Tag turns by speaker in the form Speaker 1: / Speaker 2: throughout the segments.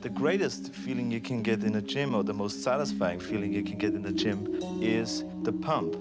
Speaker 1: The greatest feeling you can get in a gym, or the most satisfying feeling you can get in the gym, is the pump.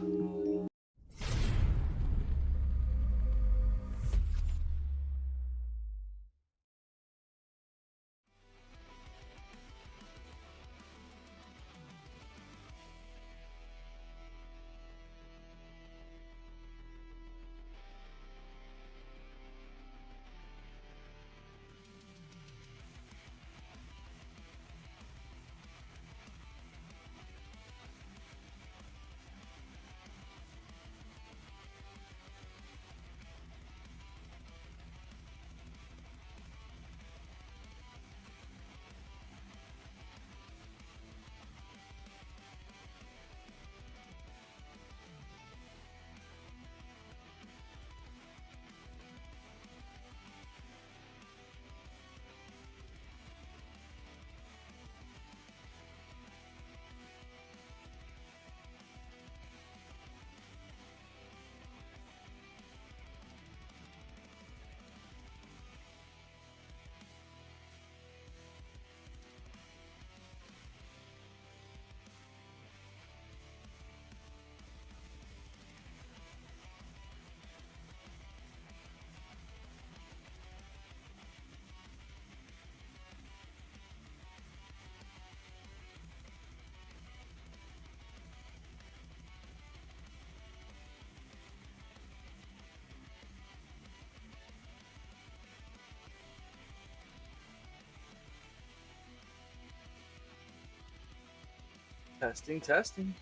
Speaker 2: Testing, testing.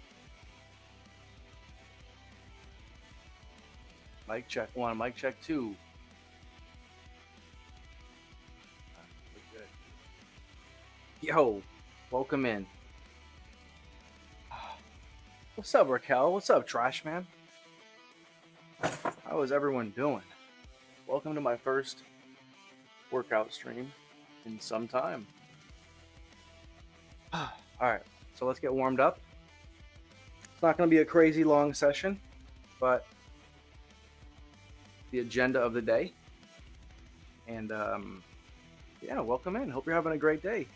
Speaker 2: Mic check 1, mic check 2. Good. Yo, welcome in. What's up, Raquel? What's up, Trash Man? How is everyone doing? Welcome to my first workout stream in some time. All right, so let's get warmed up. It's not going to be a crazy long session, but the agenda of the day. And yeah, welcome in. Hope you're having a great day.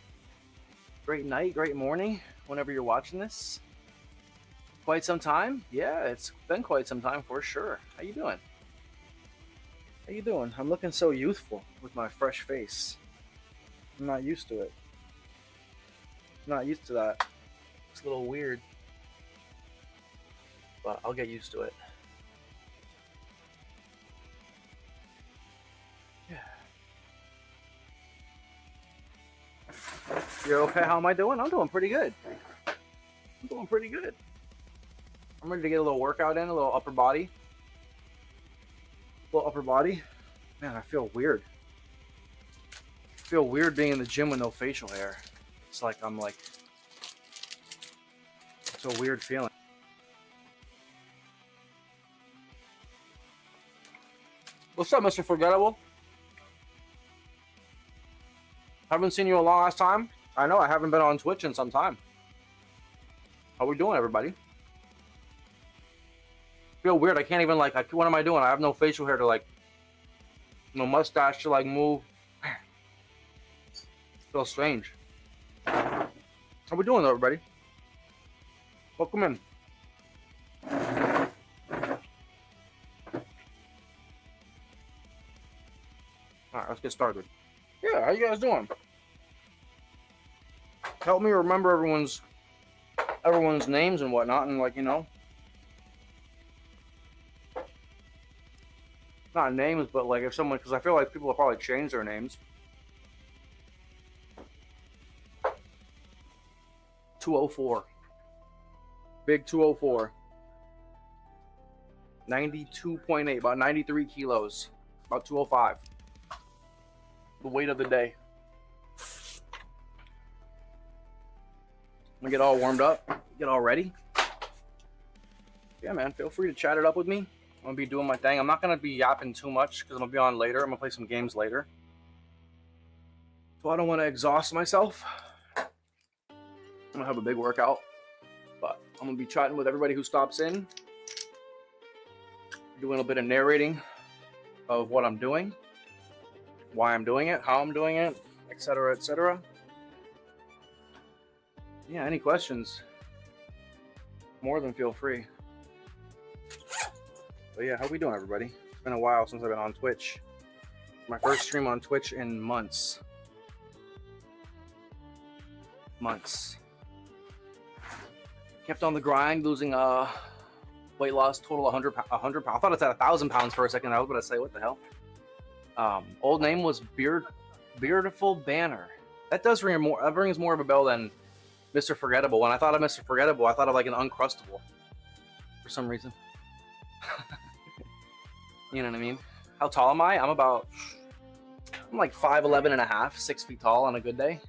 Speaker 2: Great night, great morning, whenever you're watching this. Quite some time? Yeah, it's been quite some time for sure. How you doing? How you doing? I'm looking so youthful with my fresh face. I'm not used to it. I'm not used to that. It's a little weird, but I'll get used to it. Yeah. You're okay? How am I doing? I'm doing pretty good. I'm doing pretty good. I'm ready to get a little workout in, a little upper body. A little upper body. Man, I feel weird. I feel weird being in the gym with no facial hair. It's like I'm like, it's a weird feeling. What's up, Mr. Forgettable? Haven't seen you a long ass time. I know I haven't been on Twitch in some time. How we doing, everybody? Feel weird. I can't even like. What am I doing? I have no facial hair to like. No mustache to like move. Feels strange. How we doing, everybody? Welcome in. All right, let's get started. Yeah, how you guys doing? Help me remember everyone's names and whatnot, and like, you know, not names, but like if someone, because I feel like people will probably change their names. 204. Big 204. 92.8, about 93 kilos. About 205. The weight of the day. I'm gonna get all warmed up, get all ready. Yeah, man, feel free to chat it up with me. I'm gonna be doing my thing. I'm not gonna be yapping too much because I'm gonna be on later. I'm gonna play some games later. So I don't want to exhaust myself. I'm gonna have a big workout, but I'm gonna be chatting with everybody who stops in, doing a bit of narrating of what I'm doing, why I'm doing it, how I'm doing it, etc., etc. Yeah, any questions? More than feel free. But yeah, how we doing, everybody? It's been a while since I've been on Twitch. My first stream on Twitch in months. Kept on the grind, losing weight loss total 100 pounds. I thought it's at 1,000 pounds for a second. I was going to say, what the hell? Old name was Beardful Banner. That does ring more. That rings more of a bell than Mr. Forgettable. When I thought of Mr. Forgettable, I thought of like an Uncrustable for some reason. You know what I mean? How tall am I? I'm like 5'11 and a half, 6 feet tall on a good day,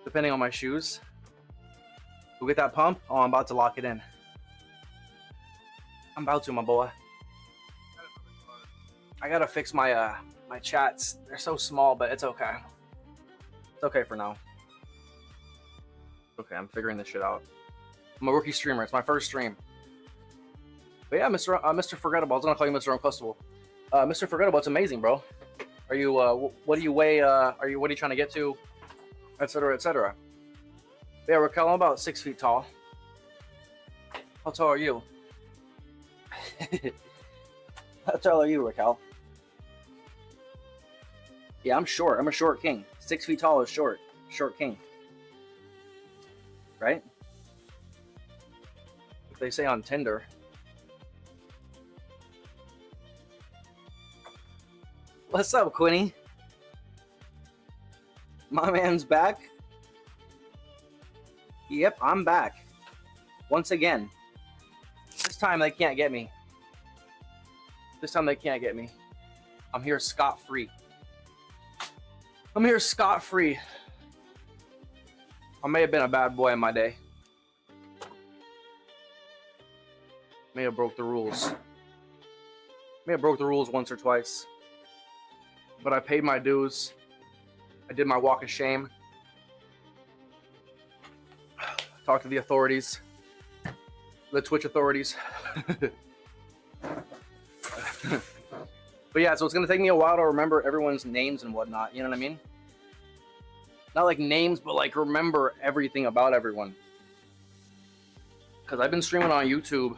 Speaker 2: depending on my shoes. We'll get that pump. Oh, I'm about to lock it in. I'm about to, my boy. I gotta fix my my chats. They're so small, but it's okay. It's okay for now. Okay, I'm figuring this shit out. I'm a rookie streamer. It's my first stream. But yeah, Mr. Forgettable. I was gonna call you Mr. Uncrustable. Mr. Forgettable, it's amazing, bro. Are you? What do you weigh? What are you trying to get to? Etc. Etc. Yeah, Raquel, I'm about 6 feet tall. How tall are you? How tall are you, Raquel? Yeah, I'm short. I'm a short king. 6 feet tall is short. Short king. Right? If they say on Tinder. What's up, Quinny? My man's back. Yep, I'm back. Once again. This time they can't get me. This time they can't get me. I'm here scot-free. I'm here scot-free. I may have been a bad boy in my day. May have broke the rules. May have broke the rules once or twice. But I paid my dues. I did my walk of shame. Talked to the authorities. The Twitch authorities. But yeah, so it's going to take me a while to remember everyone's names and whatnot. You know what I mean? Not like names, but like remember everything about everyone. Because I've been streaming on YouTube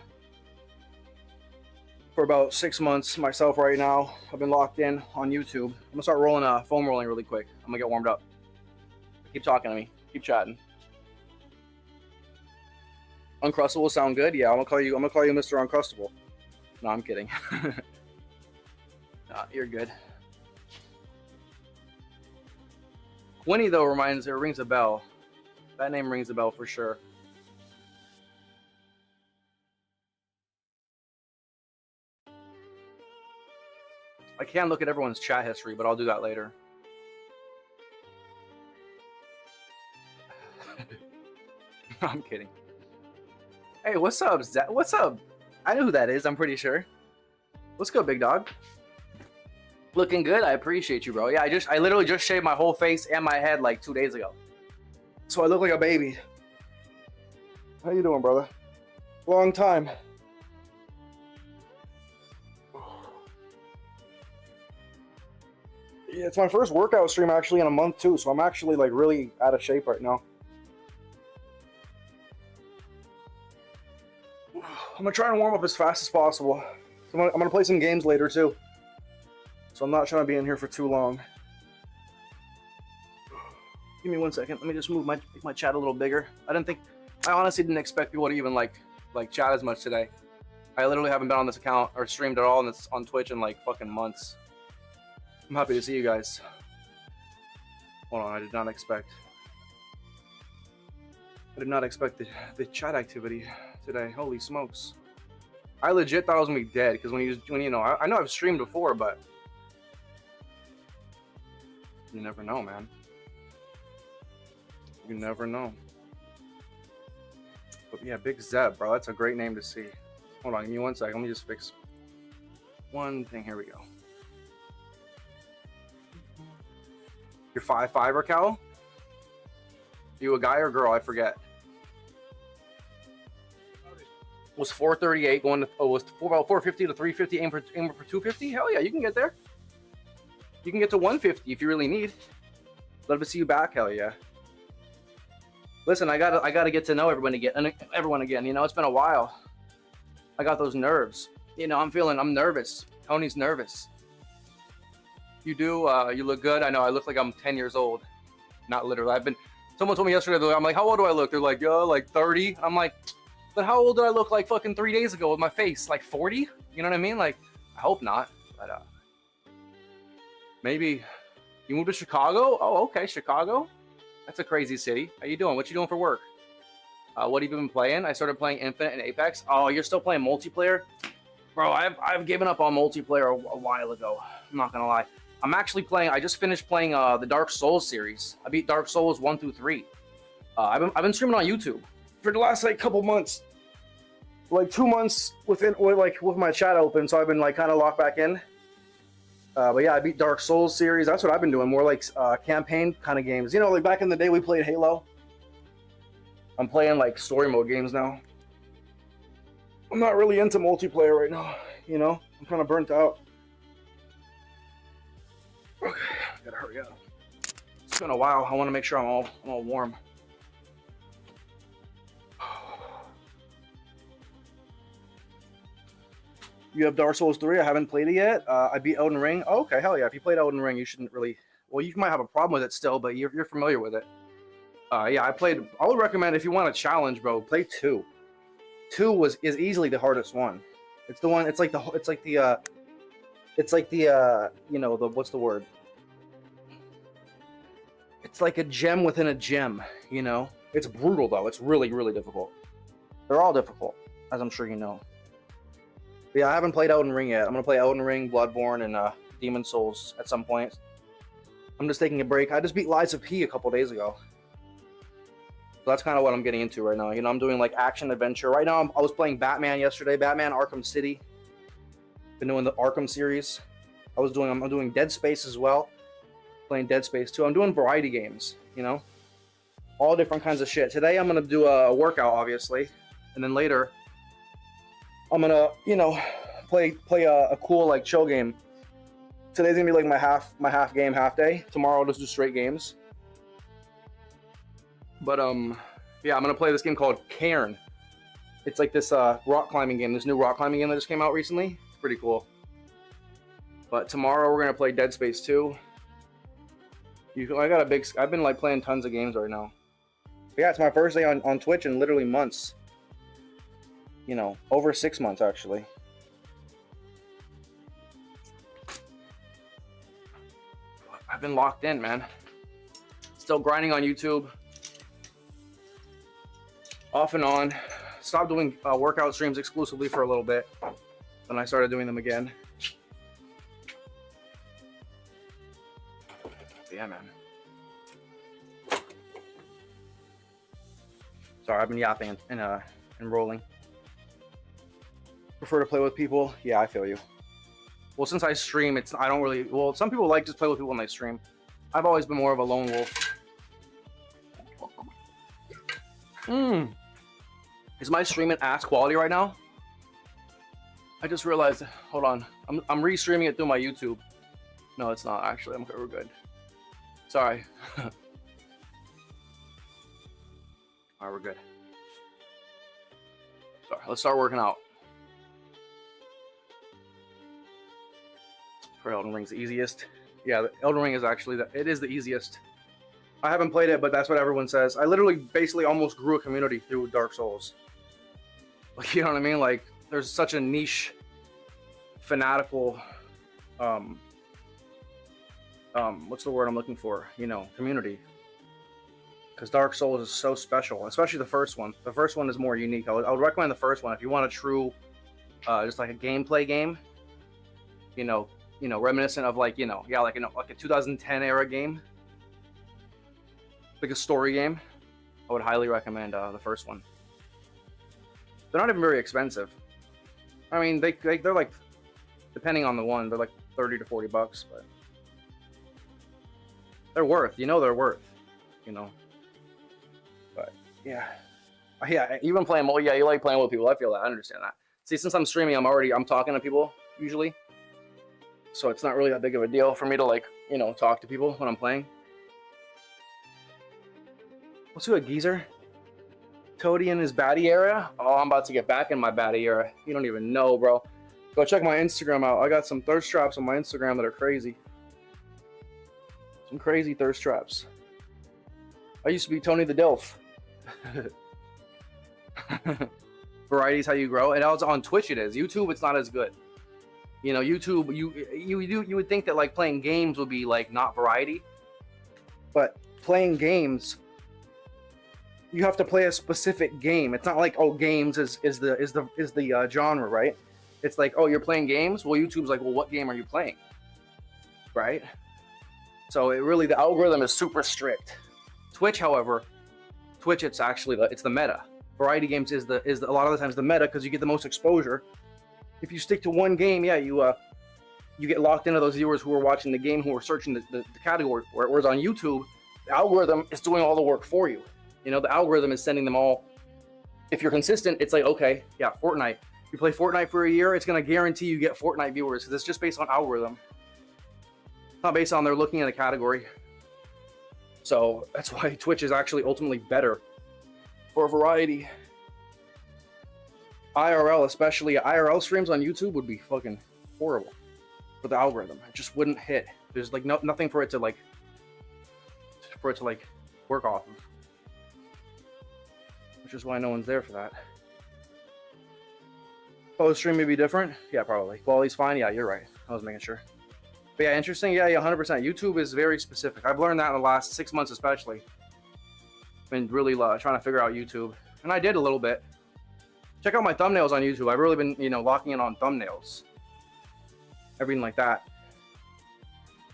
Speaker 2: for about 6 months myself right now. I've been locked in on YouTube. I'm gonna start rolling foam rolling really quick. I'm gonna get warmed up. Keep talking to me. Keep chatting. Uncrustable sound good? Yeah, I'm gonna call you Mr. Uncrustable. No, I'm kidding. Nah, you're good. Winnie though rings a bell. That name rings a bell for sure. I can look at everyone's chat history, but I'll do that later. I'm kidding. Hey, what's up, Zach? What's up? I know who that is, I'm pretty sure. What's good, big dog? Looking good? I appreciate you, bro. Yeah, I literally just shaved my whole face and my head like 2 days ago. So I look like a baby. How you doing, brother? Long time. Yeah, it's my first workout stream actually in a month too, so I'm actually like really out of shape right now. I'm gonna try and warm up as fast as possible. So I'm gonna play some games later too. So I'm not trying to be in here for too long. Give me 1 second. Let me just move my chat a little bigger. I honestly didn't expect people to even like chat as much today. I literally haven't been on this account or streamed at all on Twitch in like fucking months. I'm happy to see you guys. Hold on, I did not expect the chat activity today. Holy smokes. I legit thought I was gonna be dead because when you know, I know I've streamed before, but you never know, man. You never know. But yeah, Big Zeb, bro. That's a great name to see. Hold on, give me 1 second. Let me just fix one thing. Here we go. You're 5'5", Raquel? You a guy or girl? I forget. Was 438 going to? Oh, was about 450 to 350. Aim for 250. Hell yeah, you can get there. You can get to 150 if you really need. Love to see you back. Hell yeah. Listen, I gotta get to know everyone again. You know, it's been a while. I got those nerves. You know, I'm nervous. Tony's nervous. You do. You look good. I know. I look like I'm 10 years old. Not literally. Someone told me yesterday. I'm like, how old do I look? They're like, yo, like 30. I'm like, but how old did I look like fucking 3 days ago with my face? Like 40? You know what I mean? Like, I hope not. But maybe. You moved to Chicago? Oh, okay, Chicago. That's a crazy city. How you doing? What you doing for work? What have you been playing? I started playing Infinite and Apex. Oh, you're still playing multiplayer? Bro, I've given up on multiplayer a while ago. I'm not gonna lie. I'm actually playing. I just finished playing the Dark Souls series. I beat Dark Souls 1 through 3. I've been streaming on YouTube for the last like couple months, like 2 months with my chat open. So I've been like kind of locked back in. But yeah, I beat Dark Souls series. That's what I've been doing. More like campaign kind of games. You know, like back in the day we played Halo. I'm playing like story mode games now. I'm not really into multiplayer right now. You know, I'm kind of burnt out. Okay, gotta hurry up. It's been a while. I want to make sure I'm all warm. You have Dark Souls 3. I haven't played it yet. I beat Elden Ring. Oh, okay, hell yeah. If you played Elden Ring, you shouldn't really. Well, you might have a problem with it still, but you're familiar with it. Yeah, I would recommend if you want a challenge, bro, play 2. 2 is easily the hardest one. It's the one. It's like the you know, what's the word? It's like a gem within a gem. You know, it's brutal though. It's really difficult. They're all difficult, as I'm sure you know. But yeah, I haven't played Elden Ring yet. I'm gonna play Elden Ring, Bloodborne, and Demon Souls at some point. I'm just taking a break. I just beat Lies of P a couple days ago. So that's kind of what I'm getting into right now. You know, I'm doing like action adventure. Right now, I was playing Batman yesterday. Batman Arkham City. Been doing the Arkham series. I'm doing Dead Space as well. Playing Dead Space 2. I'm doing variety games, you know? All different kinds of shit. Today, I'm going to do a workout, obviously. And then later, I'm going to, you know, play a cool, like, chill game. Today's going to be like my half game, half day. Tomorrow, I'll just do straight games. But yeah, I'm gonna play this game called Cairn. It's like this rock climbing game. This new rock climbing game that just came out recently. It's pretty cool. But tomorrow we're gonna play Dead Space 2. I've been like playing tons of games right now. But yeah, it's my first day on Twitch in literally months. You know, over 6 months actually. I've been locked in, man. Still grinding on YouTube. Off and on. Stopped doing workout streams exclusively for a little bit. Then I started doing them again. Yeah, man. Sorry, I've been yapping and rolling. Prefer to play with people. Yeah, I feel you. Well, since I stream, I don't really. Well, some people like to play with people when they stream. I've always been more of a lone wolf. Is my streaming ass quality right now? I just realized. Hold on. I'm re-streaming it through my YouTube. No, it's not actually. We're good. Sorry. Alright, we're good. Sorry. Let's start working out. For Elden Ring's the easiest. Yeah, the Elden Ring is actually it is the easiest. I haven't played it, but that's what everyone says. I literally basically almost grew a community through Dark Souls. Like, you know what I mean? Like, there's such a niche, fanatical, what's the word I'm looking for? You know, community. Because Dark Souls is so special, especially the first one. The first one is more unique. I would recommend the first one if you want a true, just like a gameplay game. You know, reminiscent of like, yeah, like a 2010 era game. Like a story game. I would highly recommend the first one. They're not even very expensive. I mean, they're like, depending on the one, they're like $30 to $40, but they're worth. They're worth. But yeah, even playing. Well, yeah, you like playing with people. I feel that. I understand that. See, since I'm streaming, I'm talking to people usually, so it's not really that big of a deal for me to like, talk to people when I'm playing. What's a geezer? Toady in his baddie era. Oh, I'm about to get back in my baddie era. You don't even know, bro. Go check my Instagram out. I got some thirst traps on my Instagram that are crazy. Some crazy thirst traps. I used to be Tony the Dilf. Variety's how you grow. And also on Twitch it is. YouTube, it's not as good. You know, YouTube, you would think that like playing games would be like not variety. But playing games, you have to play a specific game. It's not like, oh, games is the genre, right? It's like, oh, you're playing games. Well, YouTube's like, well, what game are you playing, right? So it really, the algorithm is super strict. Twitch, however, it's actually it's the meta. Variety games is a lot of the times the meta because you get the most exposure. If you stick to one game, yeah, you get locked into those viewers who are watching the game, who are searching the category for it. Whereas on YouTube, the algorithm is doing all the work for you. You know, the algorithm is sending them all. If you're consistent, it's like, okay, yeah, Fortnite. You play Fortnite for a year, it's going to guarantee you get Fortnite viewers because it's just based on algorithm. It's not based on they're looking at a category. So that's why Twitch is actually ultimately better for variety. IRL, especially IRL streams on YouTube would be fucking horrible for the algorithm. It just wouldn't hit. There's like nothing for it to like work off of. Which is why no one's there for that. Post stream may be different. Yeah, probably. Quality's fine. Yeah, you're right. I was making sure. But yeah, interesting. Yeah, 100%. YouTube is very specific. I've learned that in the last 6 months, especially. Been really trying to figure out YouTube, and I did a little bit. Check out my thumbnails on YouTube. I've really been, you know, locking in on thumbnails, everything like that.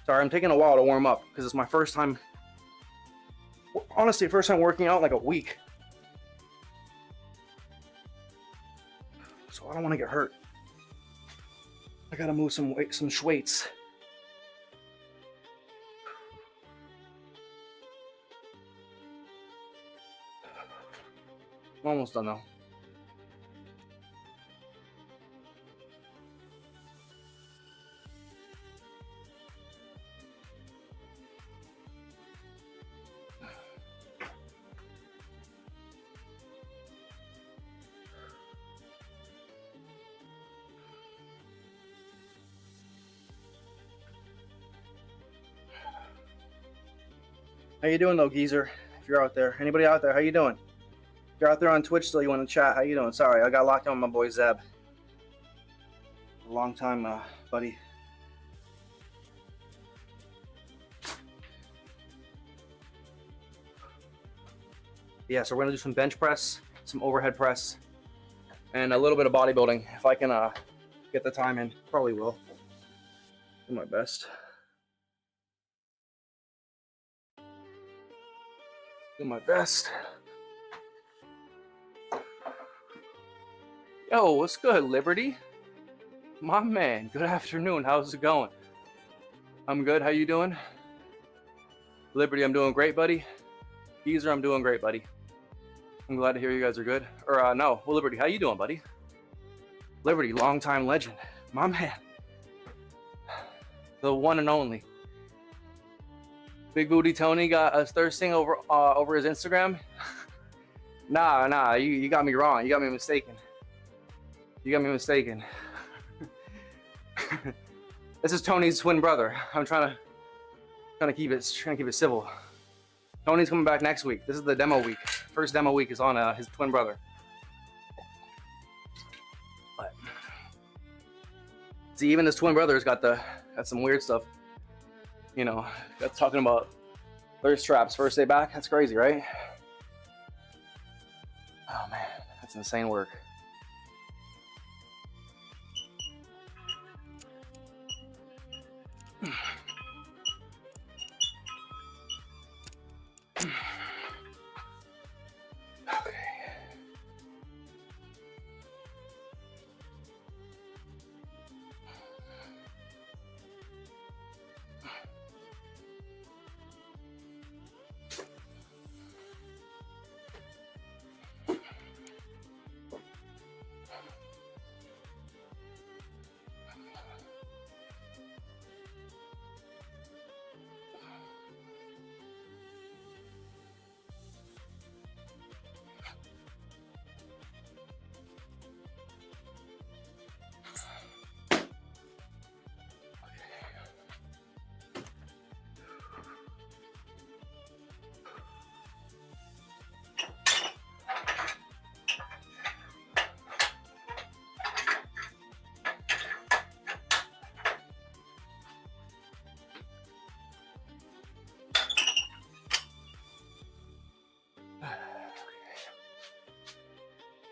Speaker 2: Sorry, I'm taking a while to warm up because it's my first time. Honestly, first time working out in like a week. So I don't want to get hurt. I gotta move some weight, some weights. I'm almost done though. How you doing though, geezer? If you're out there, anybody out there, how you doing? If you're out there on Twitch still, you want to chat? How you doing? Sorry, I got locked on with my boy Zeb. A long time, buddy. Yeah, so we're gonna do some bench press, some overhead press, and a little bit of bodybuilding. If I can get the time in, probably will. Do my best. Do my best. Yo, what's good, Liberty? My man, good afternoon. How's it going? I'm good. How you doing? Liberty, I'm doing great, buddy. Geezer, I'm doing great, buddy. I'm glad to hear you guys are good. Or no, well, Liberty, how you doing, buddy? Liberty, long-time legend. My man. The one and only. Big Booty Tony got us thirsting over his Instagram. Nah, you got me wrong. You got me mistaken. You got me mistaken. This is Tony's twin brother. I'm trying to keep it civil. Tony's coming back next week. This is the demo week. First demo week is on his twin brother. But see, even his twin brother's got some weird stuff. You know, that's talking about thirst traps first day back. That's crazy, right? Oh man, that's insane work.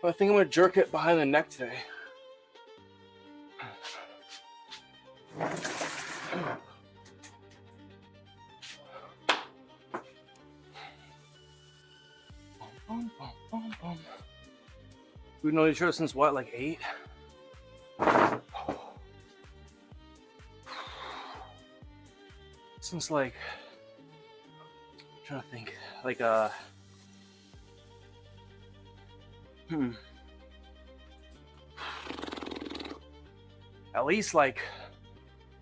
Speaker 2: I think I'm gonna jerk it behind the neck today. We've known each other since what, like 8? Since like, I'm trying to think, like at least like,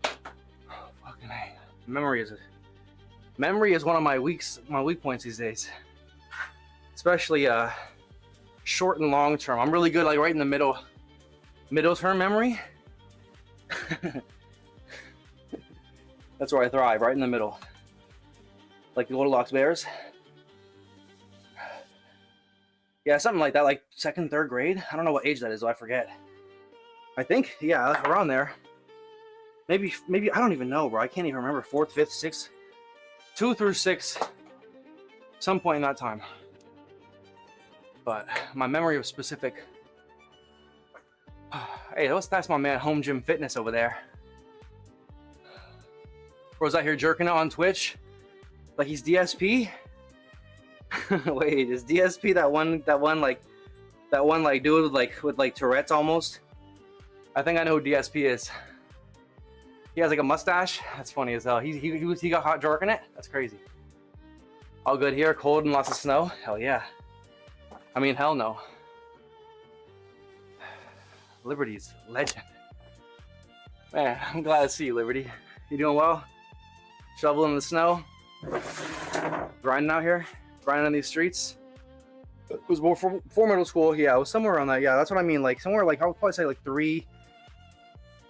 Speaker 2: fucking A. Memory is one of my weak points these days, especially short and long term. I'm really good like right in the middle term memory. That's where I thrive, right in the middle, like the Goldilocks bears. Yeah, something like that, like 2nd, 3rd grade. I don't know what age that is, though. I forget. I think, yeah, around there. Maybe I don't even know, bro. I can't even remember. 4th, 5th, 6th, 2 through 6, some point in that time. But my memory was specific. Hey, that's my man, Home Gym Fitness over there. Bro's out here jerking it on Twitch, like he's DSP. Wait, is DSP that one dude with like Tourette's almost? I think I know who DSP is. He has like a mustache. That's funny as hell. He got hot jerking it. That's crazy. All good here. Cold and lots of snow. Hell yeah. I mean, hell no. Liberty's legend. Man, I'm glad to see you, Liberty. You doing well? Shoveling the snow. Grinding out here. Grinding on these streets. It was before middle school. Yeah, it was somewhere around that. Yeah, that's what I mean. Like somewhere like I would probably say like grade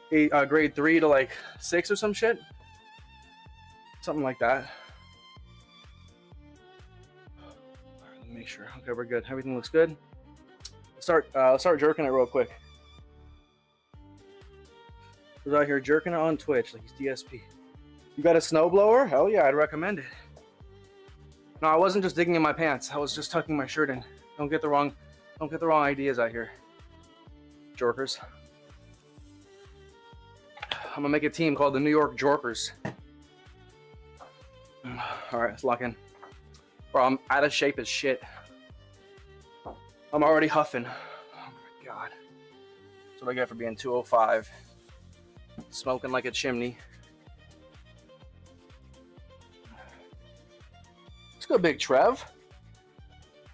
Speaker 2: 3 to like 6 or some shit. Something like that. Let me make sure. Okay, we're good. Everything looks good. Let's start jerking it real quick. He's out here jerking it on Twitch like he's DSP. You got a snowblower? Hell yeah, I'd recommend it. No, I wasn't just digging in my pants. I was just tucking my shirt in. Don't get the wrong ideas out here, jorkers. I'm gonna make a team called the New York Jorkers. All right, let's lock in. Bro, I'm out of shape as shit. I'm already huffing. Oh my god. That's what I get for being 205. Smoking like a chimney. Let's go, Big Trev.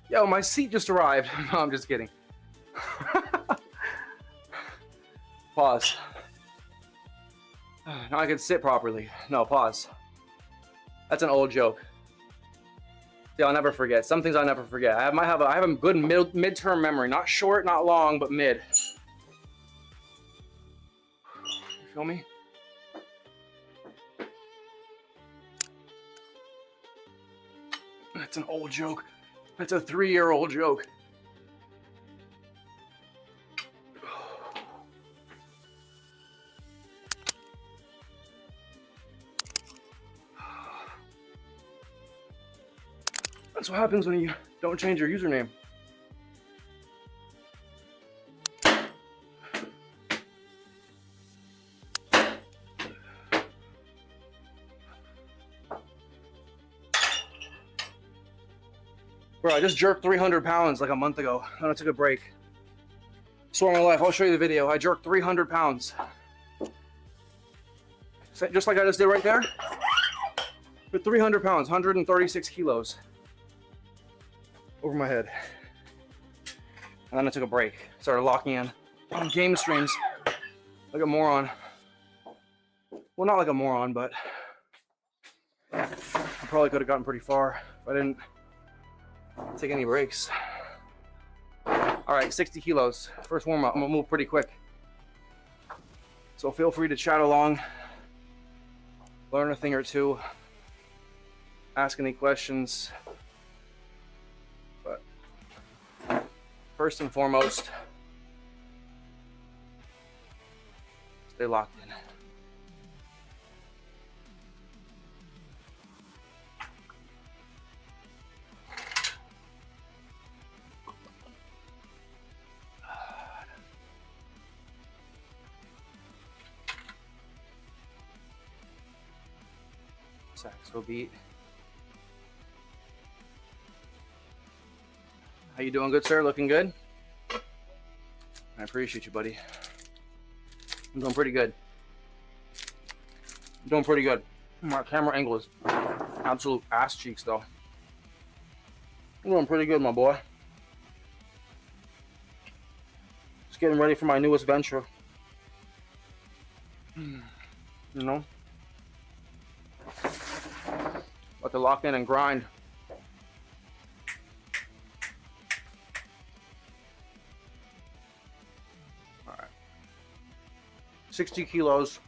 Speaker 2: Yo, my seat just arrived. No, I'm just kidding. Pause. Now I can sit properly. No, pause. That's an old joke. See, I'll never forget. Some things I'll never forget. I have a good mid-term memory. Not short, not long, but mid. You feel me? That's an old joke. That's a 3-year-old joke. That's what happens when you don't change your username. Bro, I just jerked 300 pounds like a month ago, and I took a break. Swear on my life, I'll show you the video. I jerked 300 pounds. Just like I just did right there. For 300 pounds, 136 kilos. Over my head. And then I took a break. Started locking in on game streams. Like a moron. Well, not like a moron, but I probably could have gotten pretty far if I didn't take any breaks. All right, 60 kilos. First warm up. I'm gonna move pretty quick. So feel free to chat along. Learn a thing or two. Ask any questions. But first and foremost, stay locked in. Saxo beat. How you doing, good sir? Looking good? I appreciate you, buddy. I'm doing pretty good. I'm doing pretty good. My camera angle is absolute ass cheeks, though. I'm doing pretty good, my boy. Just getting ready for my newest venture. You know? About to lock in and grind. All right. 60 kilos.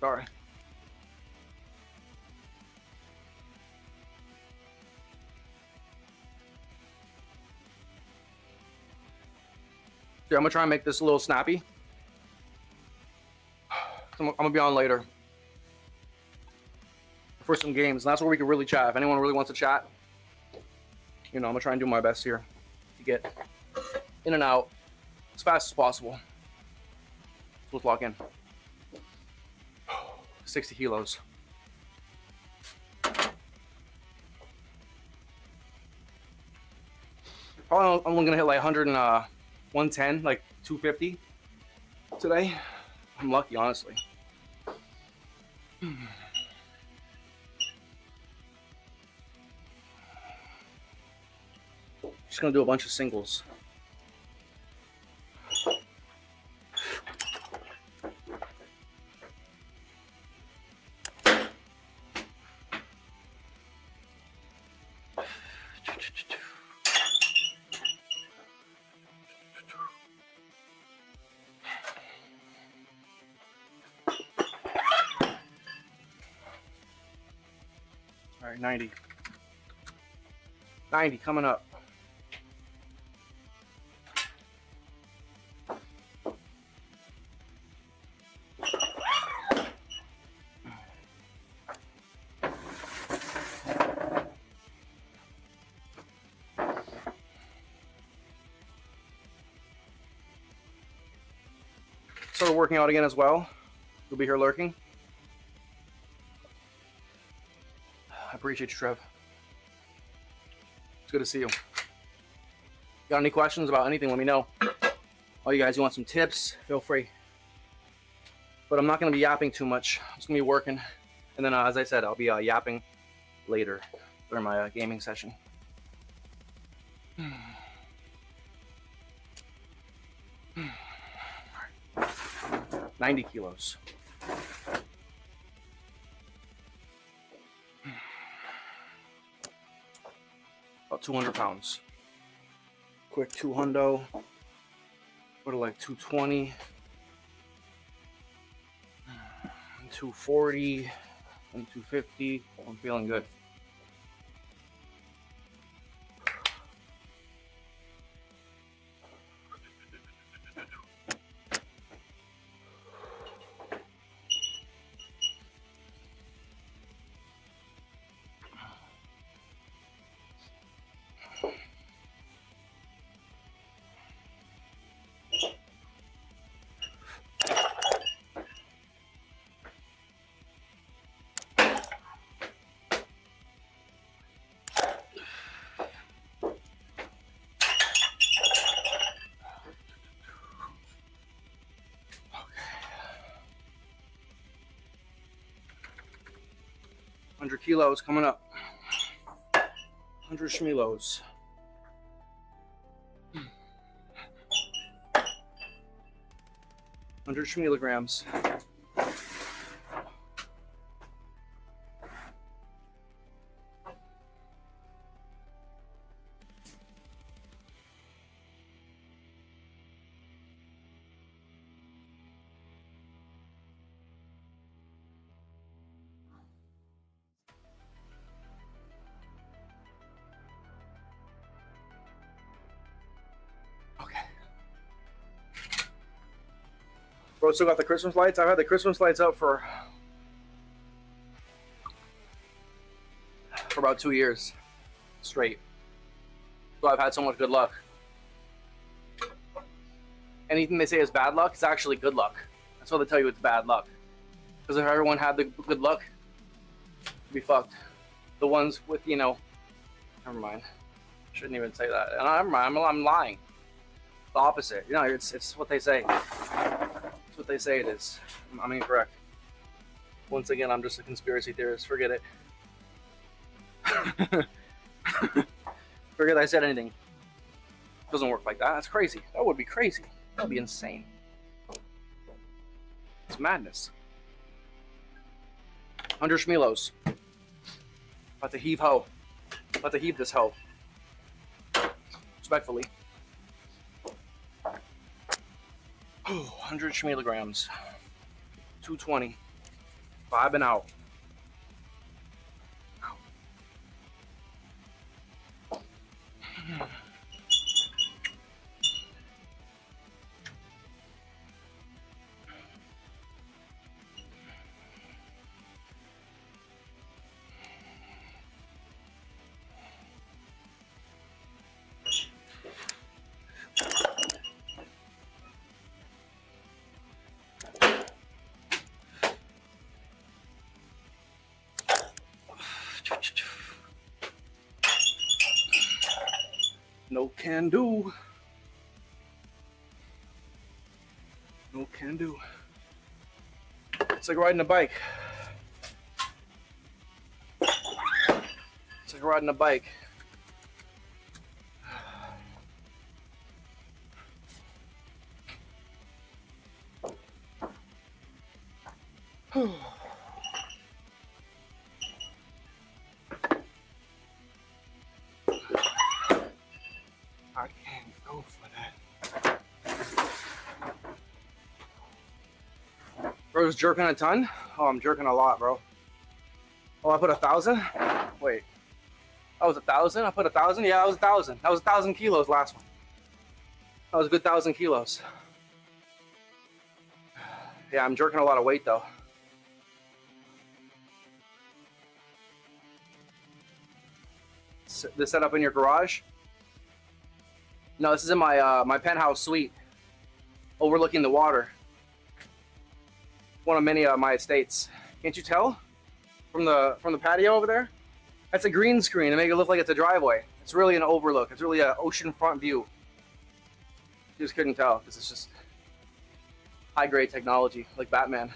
Speaker 2: Sorry. So I'm gonna try and make this a little snappy. I'm gonna be on later for some games, and that's where we can really chat. If anyone really wants to chat, you know, I'm gonna try and do my best here to get in and out as fast as possible. So let's lock in. 60 kilos. Probably I'm only gonna hit like 100 and 110, like 250 today. I'm lucky, honestly. Just gonna do a bunch of singles. All right, 90. 90 coming up. Started working out again as well. You'll be here lurking. I appreciate you, Trev. It's good to see you. Got any questions about anything, let me know. All you guys, you want some tips, feel free. But I'm not going to be yapping too much. I'm just going to be working. And then, as I said, I'll be yapping later during my gaming session. 90 kilos. About 200 pounds. Quick 200. Go to like 220. 240 and 250. I'm feeling good. Kilos coming up. 100 shmilos. Hundred shmilograms. Bro, still got the Christmas lights. I've had the Christmas lights up for about 2 years straight. So I've had so much good luck. Anything they say is bad luck is actually good luck. That's why they tell you it's bad luck. Because if everyone had the good luck, it'd be fucked. The ones with, you know, never mind. Shouldn't even say that. Never mind. I'm lying. The opposite. You know, it's what they say. It's what they say it is. I'm incorrect. Once again, I'm just a conspiracy theorist. Forget it. Forget I said anything. It doesn't work like that. That's crazy. That would be crazy. That would be insane. It's madness. 100 schmelos. About to heave ho. About to heave this ho. Respectfully. 100 schmelograms. 220. Vibing out. No can do. No can do. It's like riding a bike. It's like riding a bike. I can't go for that. Bro's jerking a ton? Oh, I'm jerking a lot, bro. Oh, I put 1,000? Wait. That was 1,000? I put 1,000? Yeah, that was 1,000. That was 1,000 kilos last one. That was a good 1,000 kilos. Yeah, I'm jerking a lot of weight though. This set up in your garage? No, this is in my my penthouse suite, overlooking the water. One of many of my estates. Can't you tell from the patio over there? That's a green screen to make it look like it's a driveway. It's really an overlook. It's really an oceanfront view. You just couldn't tell because it's just high grade technology, like Batman.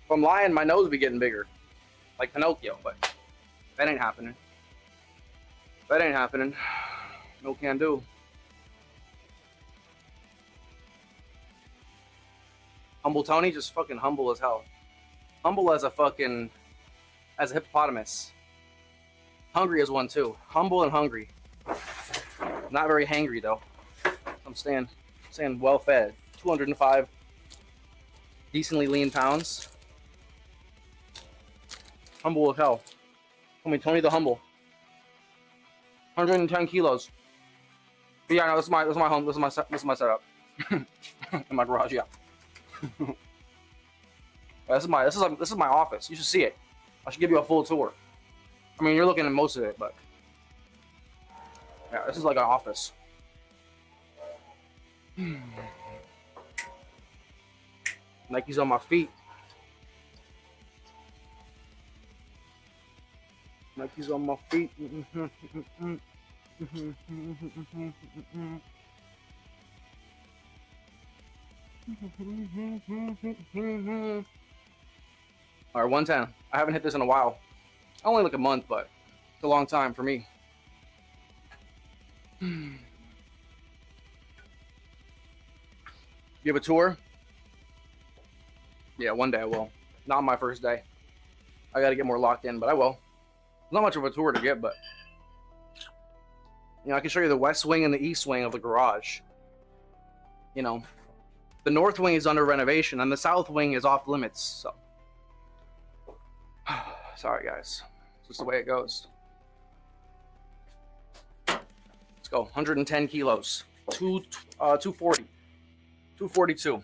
Speaker 2: If I'm lying, my nose would be getting bigger, like Pinocchio, but that ain't happening. That ain't happening. No can do. Humble Tony, just fucking humble as hell. Humble as a fucking, as a hippopotamus. Hungry as one too. Humble and hungry. Not very hangry though. I'm staying well fed. 205 decently lean pounds. Humble as hell. Call me Tony the Humble. 110 kilos. But yeah, no, this is my home. This is my setup. In my garage, yeah. This is my office. You should see it. I should give you a full tour. I mean, you're looking at most of it, but yeah, this is like an office. Nike's on my feet. Nike's on my feet. Alright, 110. I haven't hit this in a while. Only like a month, but it's a long time for me. You have a tour? Yeah, one day I will. Not on my first day. I gotta get more locked in, but I will. It's not much of a tour to get, but you know, I can show you the west wing and the east wing of the garage. You know, the north wing is under renovation and the south wing is off limits, so sorry guys. It's just the way it goes. Let's go. 110 kilos. 240. 242.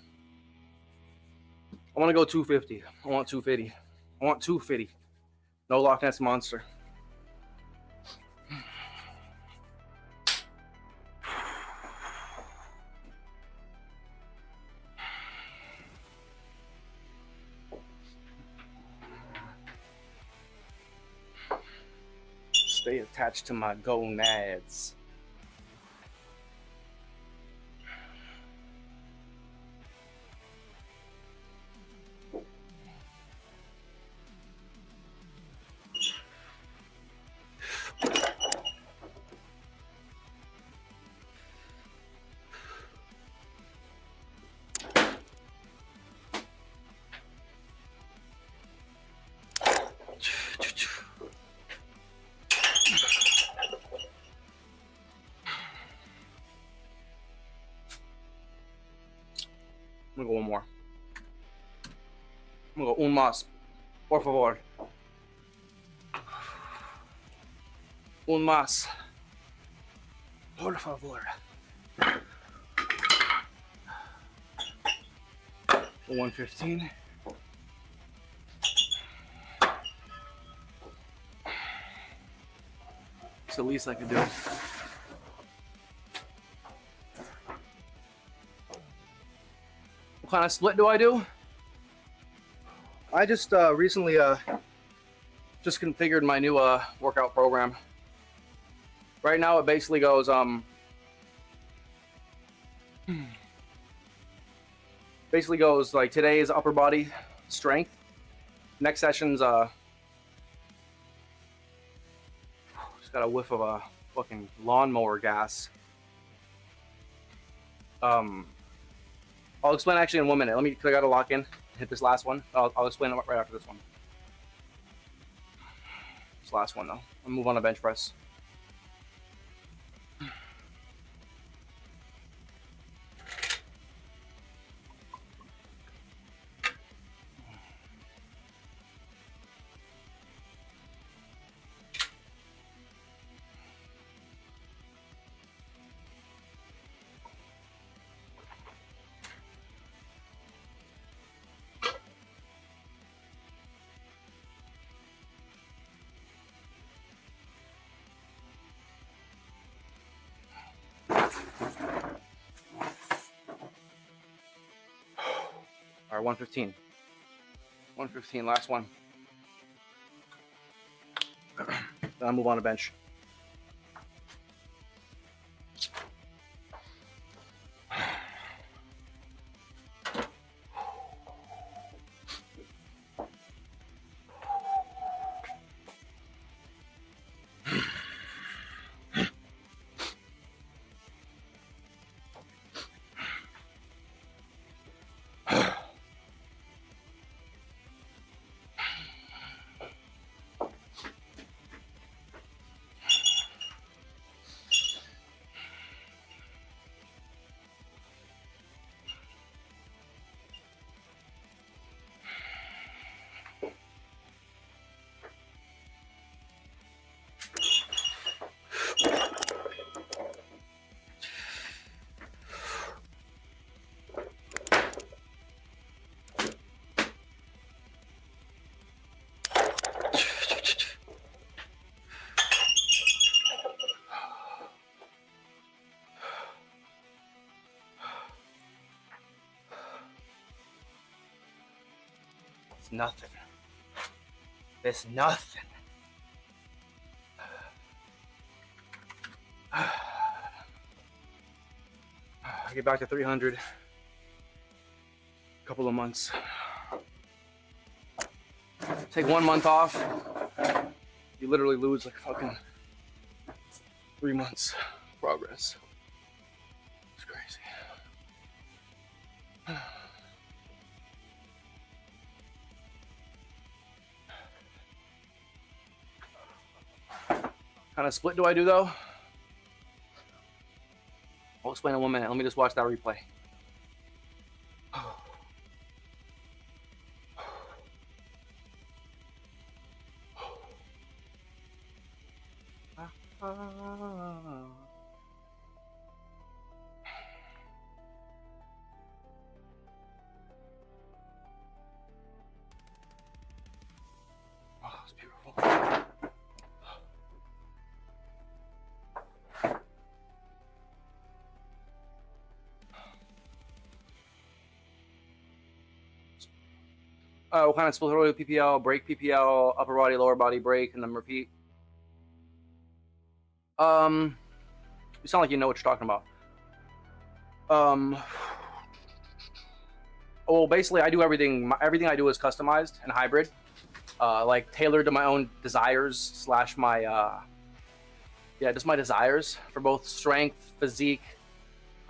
Speaker 2: I want to go 250. I want 250. I want 250. No Loch Ness Monster. stay attached to my gonads. I'm gonna go one more. I'm gonna go un más, por favor. Un más, por favor. 115. It's the least I could do. What kind of split do I do? I just recently just configured my new workout program. Right now it basically goes like today is upper body strength. Next session's just got a whiff of a fucking lawnmower gas. I'll explain actually in 1 minute. Cause I gotta lock in, hit this last one. I'll explain it right after this one. This last one though. I'll move on to bench press. All right, 115. 115, last one. Then I'll move on to bench. It's nothing. It's nothing. I get back to 300. A couple of months. Take 1 month off. You literally lose like fucking 3 months progress. It's crazy. Kind of split do I do though? I'll explain in 1 minute. Let me just watch that replay. Oh, it's beautiful. What kind of split do I do? PPL, break PPL, upper body, lower body, break, and then repeat. You sound like you know what you're talking about. Well, basically, I do everything. Everything I do is customized and hybrid, like tailored to my own desires slash my yeah, just my desires for both strength, physique,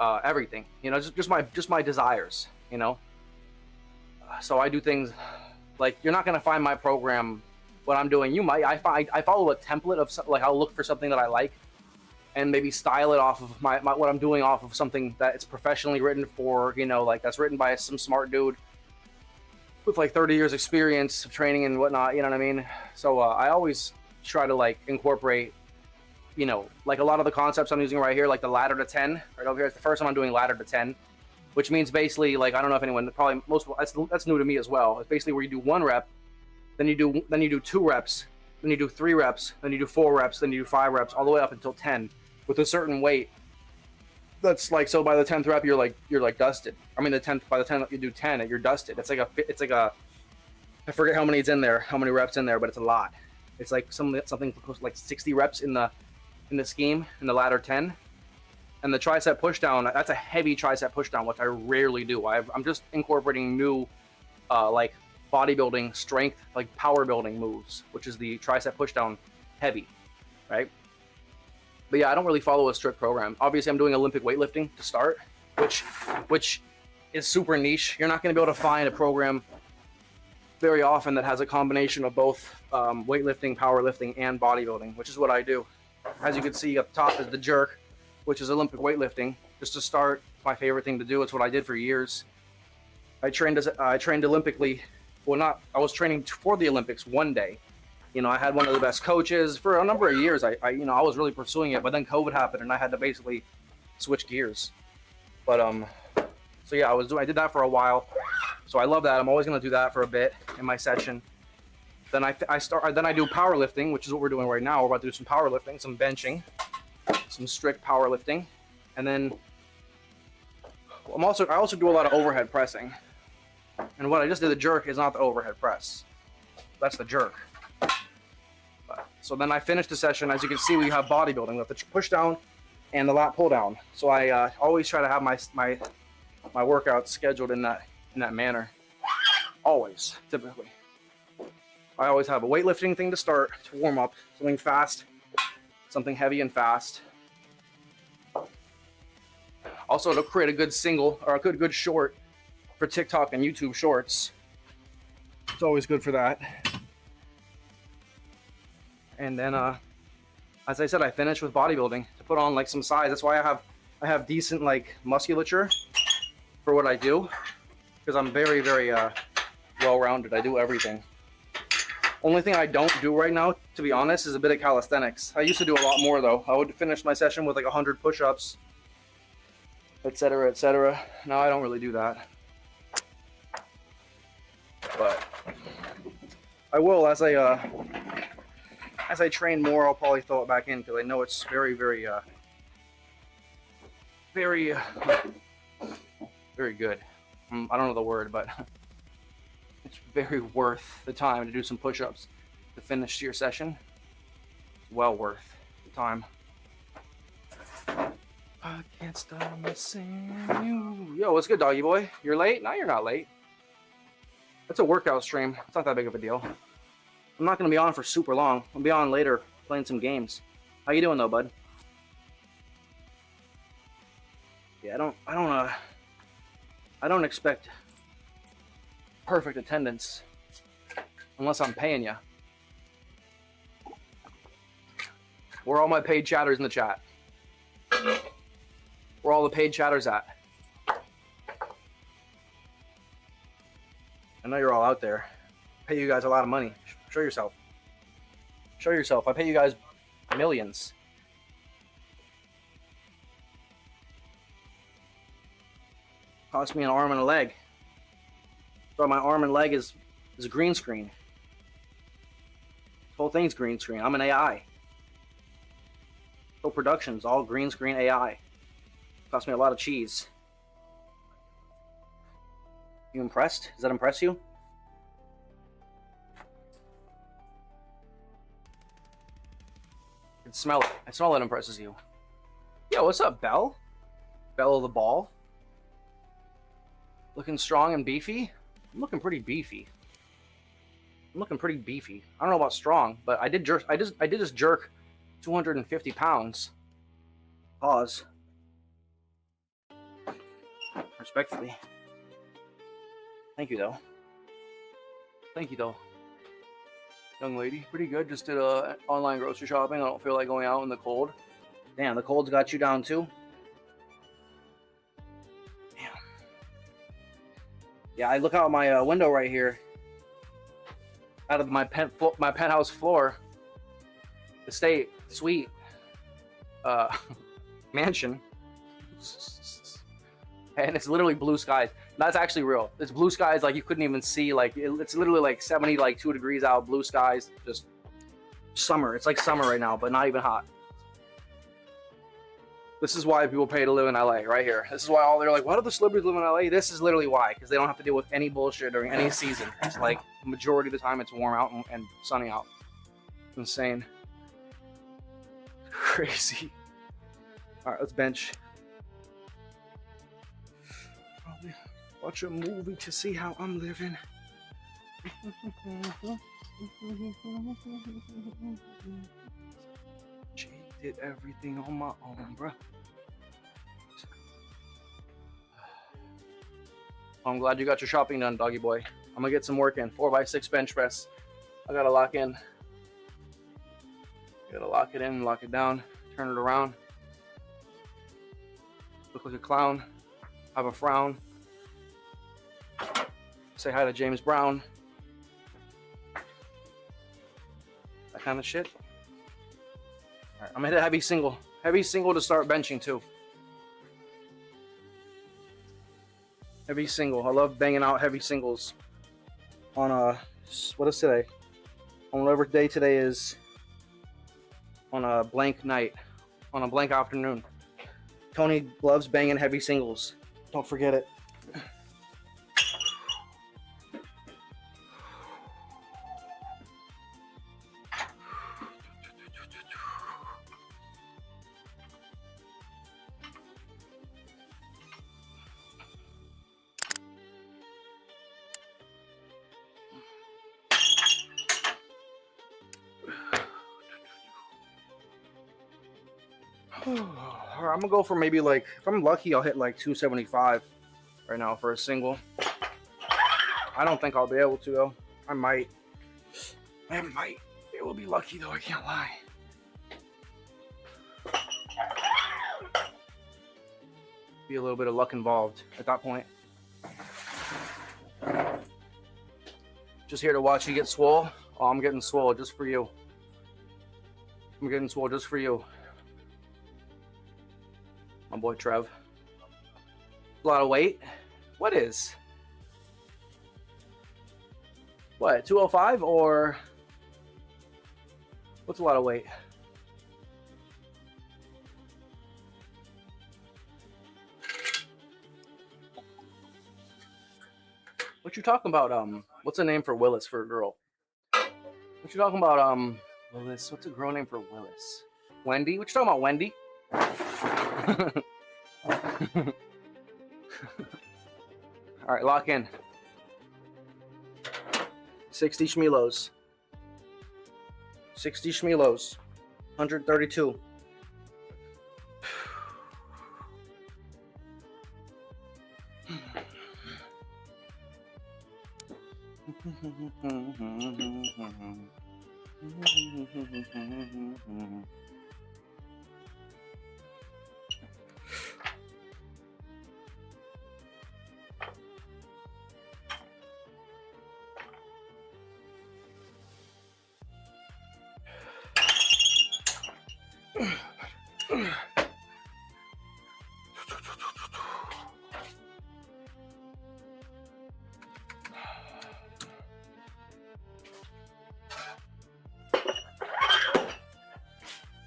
Speaker 2: everything. You know, just my desires. You know, so I do things like you're not gonna find my program. What I'm doing, you might. I follow a template of like I'll look for something that I like, and maybe style it off of my what I'm doing off of something that it's professionally written for. You know, like that's written by some smart dude with like 30 years experience of training and whatnot. You know what I mean? So I always try to like incorporate, you know, like a lot of the concepts I'm using right here, like the ladder to 10 right over here. It's the first time I'm doing ladder to 10, which means basically like I don't know if anyone probably most that's new to me as well. It's basically where you do 1 rep, then you do 2 reps, then you do 3 reps, then you do 4 reps, then you do 5 reps, all the way up until 10 with a certain weight. That's like, so by the 10th rep you're like dusted. I mean by the 10th you do 10, you're dusted. It's like a I forget how many it's in there, how many reps in there, but it's a lot. It's like something close to like 60 reps in the scheme in the ladder 10. And the tricep push down, that's a heavy tricep push down, which I rarely do. I'm just incorporating new like bodybuilding strength, like power building moves, which is the tricep push down heavy, right? But yeah, I don't really follow a strict program. Obviously, I'm doing Olympic weightlifting to start, which is super niche. You're not going to be able to find a program very often that has a combination of both weightlifting, powerlifting, and bodybuilding, which is what I do. As you can see up top is the jerk, which is Olympic weightlifting. Just to start, my favorite thing to do. It's what I did for years. I trained Olympically. Well, I was training for the Olympics one day. You know, I had one of the best coaches for a number of years. I was really pursuing it, but then COVID happened and I had to basically switch gears. But so yeah, I did that for a while. So I love that. I'm always going to do that for a bit in my session. Then I do powerlifting, which is what we're doing right now. We're about to do some powerlifting, some benching, some strict powerlifting, and then I also do a lot of overhead pressing. And what I just did, the jerk, is not the overhead press. That's the jerk. So then I finished the session. As you can see, we have bodybuilding with the push down and the lat pull down. So I always try to have my workouts scheduled in that manner. Always, typically. I always have a weightlifting thing to start, to warm up, something fast, something heavy and fast. Also, to create a good single or a good short for TikTok and YouTube Shorts. It's always good for that. And then, as I said, I finished with bodybuilding to put on like some size. That's why I have decent like musculature for what I do, because I'm very, very well-rounded. I do everything. Only thing I don't do right now, to be honest, is a bit of calisthenics. I used to do a lot more though. I would finish my session with like 100 push-ups, etc., etc. Now I don't really do that. But I will, as I train more, I'll probably throw it back in, because I know it's very, very, very good. I don't know the word, but it's very worth the time to do some push-ups to finish your session. Well worth the time. I can't stop missing you. Yo, what's good, doggy boy? You're late? No, you're not late. It's a workout stream. It's not that big of a deal. I'm not going to be on for super long. I'll be on later playing some games. How you doing though, bud? Yeah, I don't expect perfect attendance unless I'm paying you. Where are all my paid chatters in the chat? Where are all the paid chatters at? I know you're all out there. I pay you guys a lot of money. Show yourself. Show yourself. I pay you guys millions. Cost me an arm and a leg. So my arm and leg is a green screen. This whole thing's green screen. I'm an AI. Whole production's all green screen AI. Cost me a lot of cheese. You impressed? Does that impress you? Smell it. I smell it impresses you. Yo, what's up, Belle? Belle of the ball. Looking strong and beefy? I'm looking pretty beefy. I don't know about strong, but I did just jerk 250 pounds. Pause. Respectfully. Thank you though. Young lady, pretty good. Just did online grocery shopping. I don't feel like going out in the cold. Damn, the cold's got you down too. Damn. Yeah, I look out my window right here. Out of my penthouse floor. Estate, suite, mansion. And it's literally blue skies. That's actually real. It's blue skies like you couldn't even see. Like it's literally like 72 degrees out, blue skies, just summer. It's like summer right now, but not even hot. This is why people pay to live in LA, right here. This is why they're like, why do the celebrities live in LA? This is literally why, because they don't have to deal with any bullshit during any season. It's like majority of the time it's warm out and sunny out. It's insane. Crazy. All right, let's bench. Probably watch a movie to see how I'm living. She did everything on my own, bruh. I'm glad you got your shopping done, doggy boy. I'm gonna get some work in. 4x6 bench press. I gotta lock in. Gotta lock it in, lock it down, turn it around. Look like a clown. Have a frown. Say hi to James Brown. That kind of shit. All right, I'm gonna hit a heavy single. Heavy single to start benching too. Heavy single. I love banging out heavy singles on what is today? On whatever day today is. On a blank night. On a blank afternoon. Tony loves banging heavy singles. Don't forget it. I'm gonna go for maybe like, if I'm lucky, I'll hit like 275 right now for a single. I don't think I'll be able to though. I might. It will be lucky though, I can't lie. Be a little bit of luck involved at that point. Just here to watch you get swole. Oh, I'm getting swole just for you. I'm getting swole just for you. My boy Trev. A lot of weight. What is? What, 205 or what's a lot of weight? What you talking about? What's the name for Willis for a girl? What you talking about? Willis. What's a girl name for Willis? Wendy. What you talking about, Wendy? All right, lock in. 60 schmelos. 60 schmelos. 132.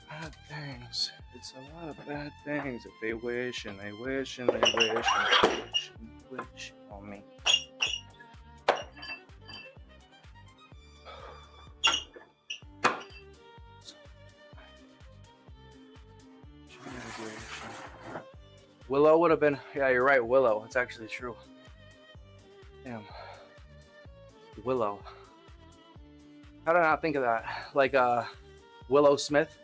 Speaker 2: Bad things. It's a lot of bad things if they wish and they wish and they wish and they wish and they wish on me. Willow would have been, yeah, you're right, Willow. It's actually true. Damn. Willow. How did I not think of that? Like, Willow Smith.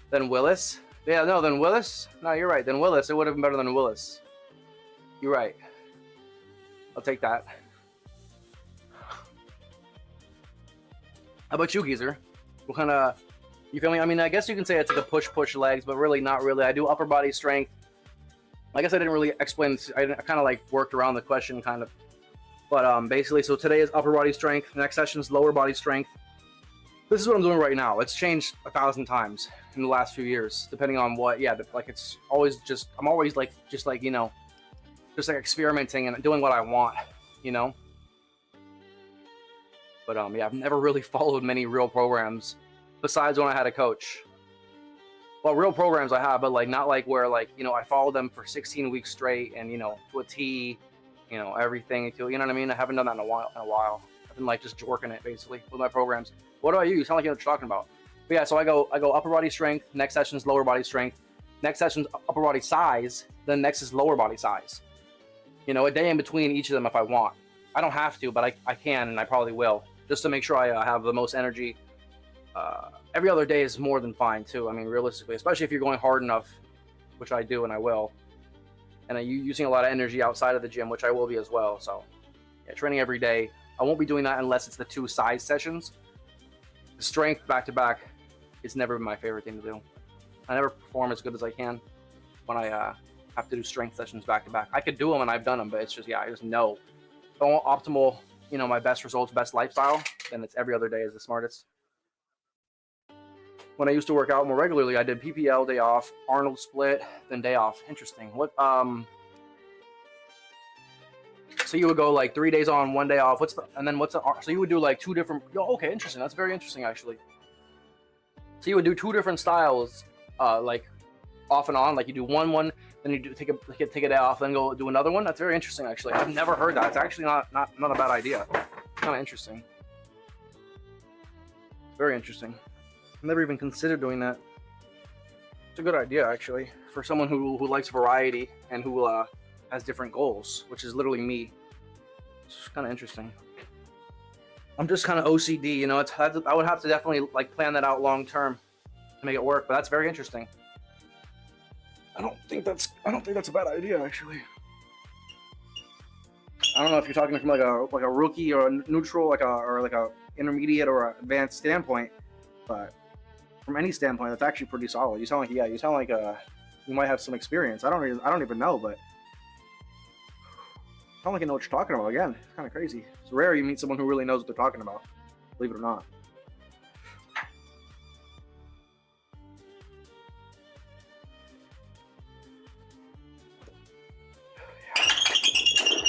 Speaker 2: Then Willis. Yeah, no, then Willis. No, you're right. Then Willis. It would have been better than Willis. You're right. I'll take that. How about you, Geezer? What kind of, you feel me? I mean, I guess you can say it's like a push legs, but really not really. I do upper body strength. I guess I didn't really explain. I kind of like worked around the question kind of. But basically, so today is upper body strength. Next session is lower body strength. This is what I'm doing right now. It's changed 1,000 times in the last few years, depending on what. Yeah, like it's always just. I'm always like you know, just like experimenting and doing what I want, you know. But yeah, I've never really followed many real programs besides when I had a coach. Well, real programs I have, but like not like where like, you know, I followed them for 16 weeks straight and, you know, to a T, you know, everything, you know what I mean? I haven't done that in a while. I've been like just jorking it basically with my programs. What do I use? Sound like you know what you're talking about. But yeah, so I go upper body strength, next session is lower body strength, next session is upper body size, then next is lower body size. You know, a day in between each of them if I want. I don't have to, but I can and I probably will, just to make sure I have the most energy. Every other day is more than fine too. I mean, realistically, especially if you're going hard enough, which I do and I will, and I'm using a lot of energy outside of the gym, which I will be as well. So yeah, training every day. I won't be doing that unless it's the 2 size sessions. Strength back to back is never been my favorite thing to do. I never perform as good as I can when I have to do strength sessions back to back. I could do them and I've done them, but it's just, yeah, I just know. If I want optimal, you know, my best results, best lifestyle, then it's every other day is the smartest. When I used to work out more regularly, I did PPL, day off, Arnold split, then day off. Interesting. What, so you would go like 3 days on, 1 day off. So you would do like 2 different, oh, okay, interesting. That's very interesting actually. So you would do 2 different styles, like off and on, like you do one, then you do take a day off, then go do another one. That's very interesting actually. I've never heard that. It's actually not a bad idea. Kind of interesting. Very interesting. I've never even considered doing that. It's a good idea actually for someone who likes variety and who has different goals, which is literally me. It's kind of interesting. I'm just kind of OCD, you know. I would have to definitely like plan that out long term to make it work, but that's very interesting. I don't think that's a bad idea actually. I don't know if you're talking from like a rookie or a neutral, or like a intermediate or advanced standpoint, but from any standpoint, that's actually pretty solid. You sound like you might have some experience. I don't even know, but I sound like you know what you're talking about. Again, it's kind of crazy. It's rare you meet someone who really knows what they're talking about, believe it or not.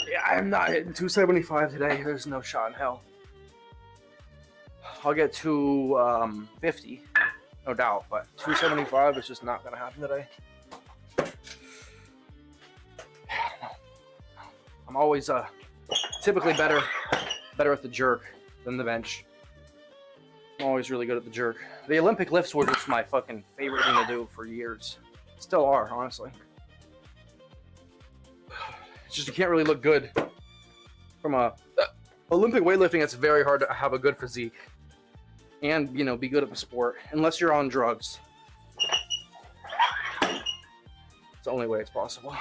Speaker 2: Yeah, I'm not hitting 275 today. There's no shot in hell. I'll get 250, no doubt, but 275 is just not gonna happen today. I'm always typically better at the jerk than the bench. I'm always really good at the jerk. The Olympic lifts were just my fucking favorite thing to do for years. Still are, honestly. It's just you can't really look good from Olympic weightlifting. It's very hard to have a good physique and, you know, be good at the sport unless you're on drugs. It's the only way it's possible.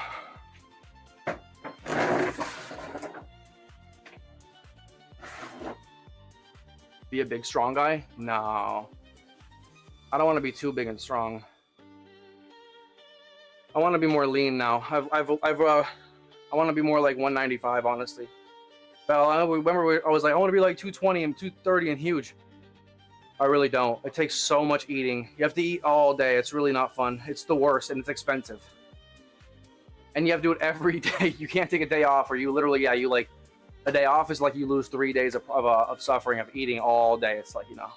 Speaker 2: Be a big strong guy? No. I don't want to be too big and strong. I want to be more lean now. I want to be more like 195, honestly. Well, I remember I was like, I want to be like 220 and 230 and huge. I really don't. It takes so much eating. You have to eat all day. It's really not fun. It's the worst and it's expensive. And you have to do it every day. You can't take a day off, or you literally, yeah, you like, a day off is like you lose 3 days of suffering of eating all day. It's like, you know,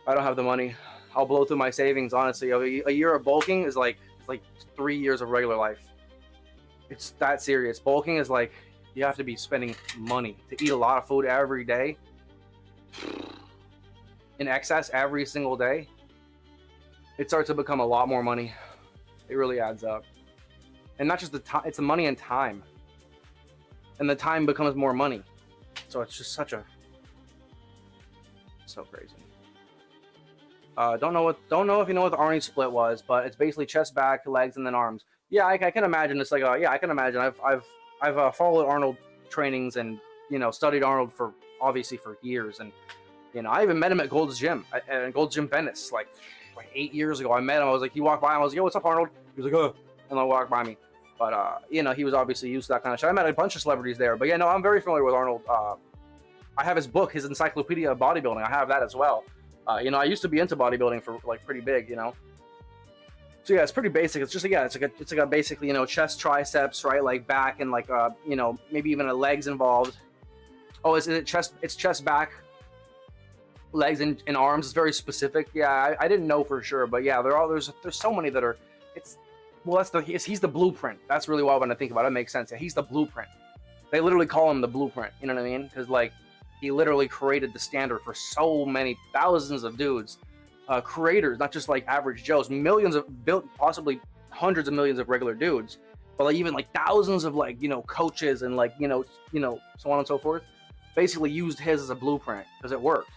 Speaker 2: I don't have the money. I'll blow through my savings, honestly. A year of bulking is like 3 years of regular life. It's that serious. Bulking is like, you have to be spending money to eat a lot of food every day. in excess every single day, it starts to become a lot more money. It really adds up. And not just the time, it's the money and time. And the time becomes more money. So it's just such a, so crazy. Don't know if you know what the Arnie split was, but it's basically chest, back, legs, and then arms. Yeah, I can imagine. It's like, yeah, I can imagine. I've followed Arnold trainings and, you know, studied Arnold for obviously for years, and, you know, I even met him at Gold's Gym at Gold's Gym Venice like 8 years ago. I met him. I was like, he walked by. I was like, yo, what's up, Arnold? He was like, oh, and then walked by me. But you know, he was obviously used to that kind of shit. I met a bunch of celebrities there. But yeah, no, I'm very familiar with Arnold. I have his book, his Encyclopedia of Bodybuilding. I have that as well. You know, I used to be into bodybuilding for like pretty big, you know. So yeah, it's pretty basic. It's just like, yeah, it's like a basically, you know, chest, triceps, right, like back, and like you know, maybe even a legs involved. Oh, is it chest? It's chest, back, legs, and arms. It's very specific. Yeah, I didn't know for sure, but yeah, there's so many that are. It's well, he's the blueprint. That's really why when I think about it, it makes sense. Yeah, he's the blueprint. They literally call him the blueprint. You know what I mean? Because like, he literally created the standard for so many thousands of dudes, creators, not just like average Joes, millions of, possibly hundreds of millions of regular dudes, but like even like thousands of like, you know, coaches and like, you know, so on and so forth, basically used his as a blueprint because it worked.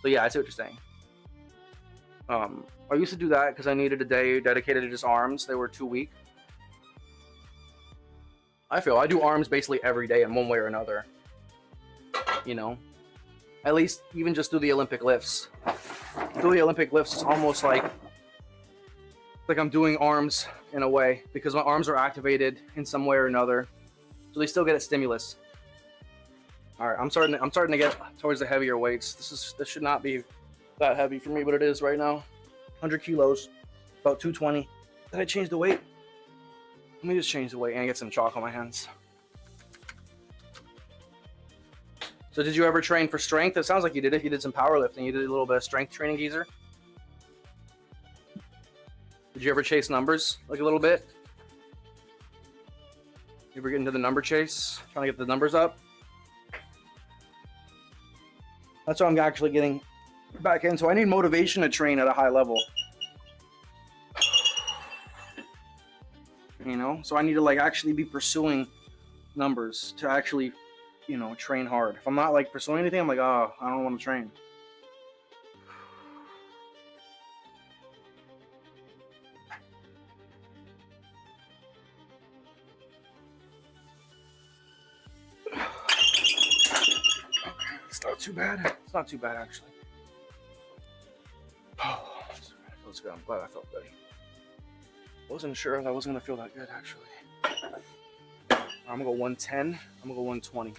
Speaker 2: So yeah, I see what you're saying. I used to do that because I needed a day dedicated to just arms. They were too weak. I do arms basically every day in one way or another. You know, at least even just do the Olympic lifts. Do the Olympic lifts, it's almost like I'm doing arms in a way, because my arms are activated in some way or another, so they still get a stimulus. All right, I'm starting to get towards the heavier weights. This should not be that heavy for me, but it is right now. 100 kilos, about 220. Did I change the weight? Let me just change the weight and get some chalk on my hands. So did you ever train for strength? It sounds like you did. If you did some powerlifting, you did a little bit of strength training, geezer. Did you ever chase numbers like a little bit? You ever get into the number chase, trying to get the numbers up? That's what I'm actually getting back in. So I need motivation to train at a high level. You know, so I need to like actually be pursuing numbers to actually, you know, train hard. If I'm not like pursuing anything, I'm like, oh, I don't want to train. Okay, it's not too bad. It's not too bad actually. Oh, feels good. I'm glad I felt good. Wasn't sure if I was gonna feel that good actually. I'm gonna go 110. I'm gonna go 120.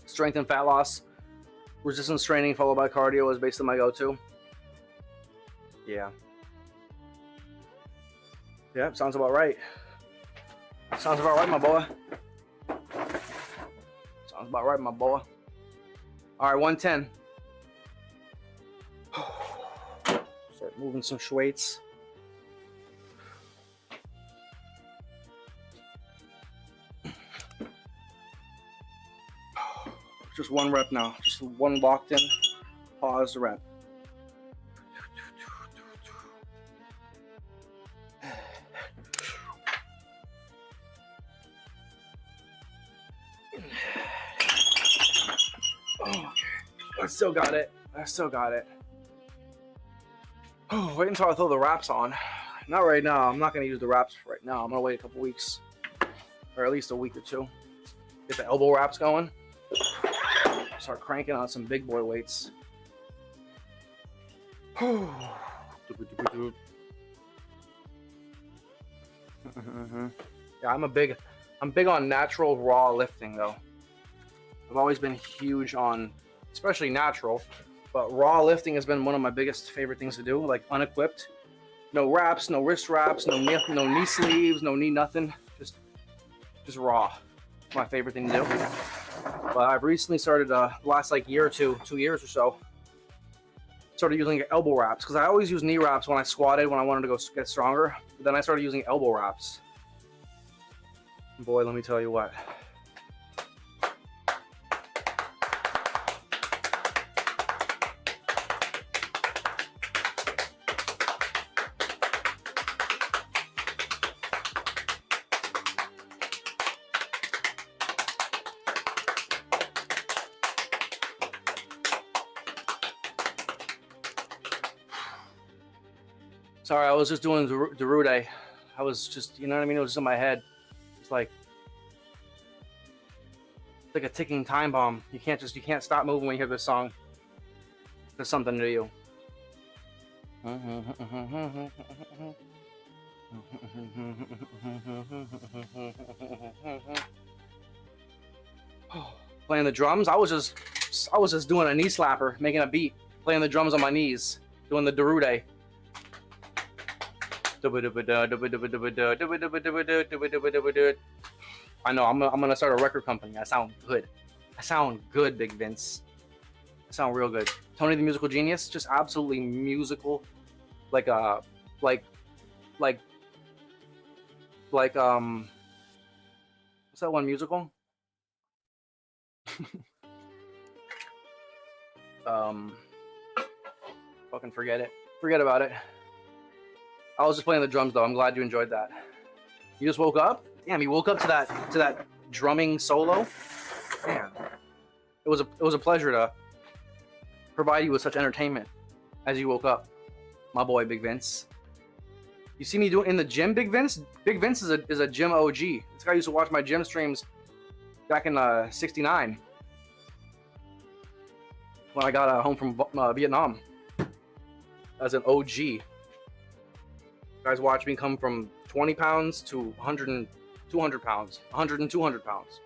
Speaker 2: Strength and fat loss, resistance training followed by cardio is basically my go-to. Yeah. Yeah, sounds about right. Sounds about right, my boy. Sounds about right, my boy. All right, 110. Start moving some weights. Just one rep now. Just one locked in. Pause the rep. Oh, I still got it. I still got it. Oh, wait until I throw the wraps on. Not right now. I'm not gonna use the wraps right now. I'm gonna wait a couple weeks, or at least a week or two. Get the elbow wraps going. Start cranking on some big boy weights. Yeah, I'm big on natural raw lifting though. I've always been huge on, especially natural, but raw lifting has been one of my biggest favorite things to do. Like unequipped, no wraps, no wrist wraps, no knee sleeves, no knee nothing. Just raw. My favorite thing to do. But I've recently started, last like year or 2 years or so, started using elbow wraps, because I always use knee wraps when I squatted, when I wanted to go get stronger. But then I started using elbow wraps. Boy, let me tell you what. Sorry, I was just doing Derude. I was just, you know what I mean? It was just in my head. It's like a ticking time bomb. You can't stop moving when you hear this song. There's something to you. Playing the drums, I was just doing a knee slapper, making a beat, playing the drums on my knees, doing the Derude. I know, I'm gonna start a record company. I sound good. I sound good, Big Vince. I sound real good. Tony the Musical Genius, just absolutely musical, what's that one musical? Fucking forget it. Forget about it. I was just playing the drums though. I'm glad you enjoyed that. You just woke up? Damn, you woke up to that drumming solo? Man. It was a pleasure to provide you with such entertainment as you woke up. My boy Big Vince. You see me doing in the gym, Big Vince? Big Vince is a gym OG. This guy used to watch my gym streams back in '69. When I got home from Vietnam. As an OG. Guys watch me come from 20 pounds to 100 and 200 pounds, 100 and 200 pounds.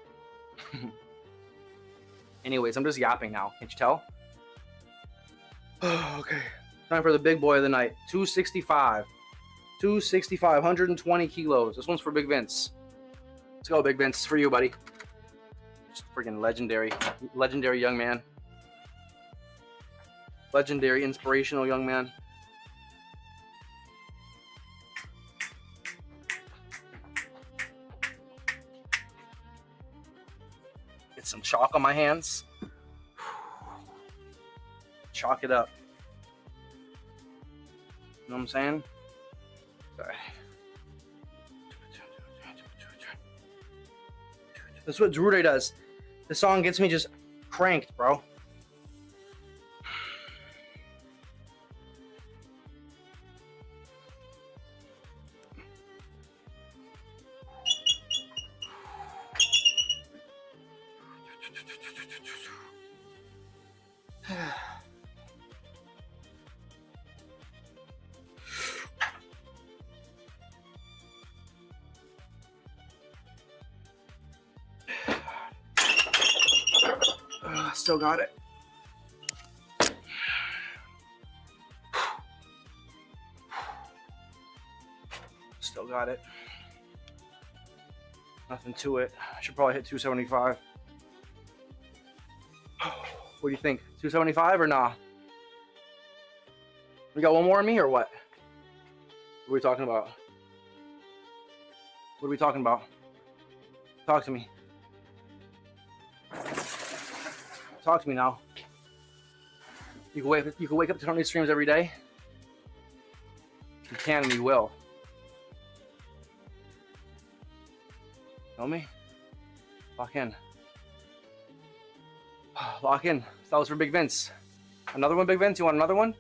Speaker 2: Anyways, I'm just yapping now. Can't you tell? Okay. Time for the big boy of the night. 265. 265, 120 kilos. This one's for Big Vince. Let's go, Big Vince. It's for you, buddy. Just freaking legendary young man. Legendary, inspirational young man. Get some chalk on my hands. Chalk it up. You know what I'm saying? Sorry. That's what Derude does. The song gets me just cranked, bro. Still got it. Still got it. Nothing to it. I should probably hit 275. What do you think? 275 or nah? We got one more on me or what? What are we talking about? What are we talking about? Talk to me. Talk to me now. You can wake up to Tony's streams every day. You can and you will. Know me? Lock in. Lock in. That was for Big Vince. Another one, Big Vince? You want another one?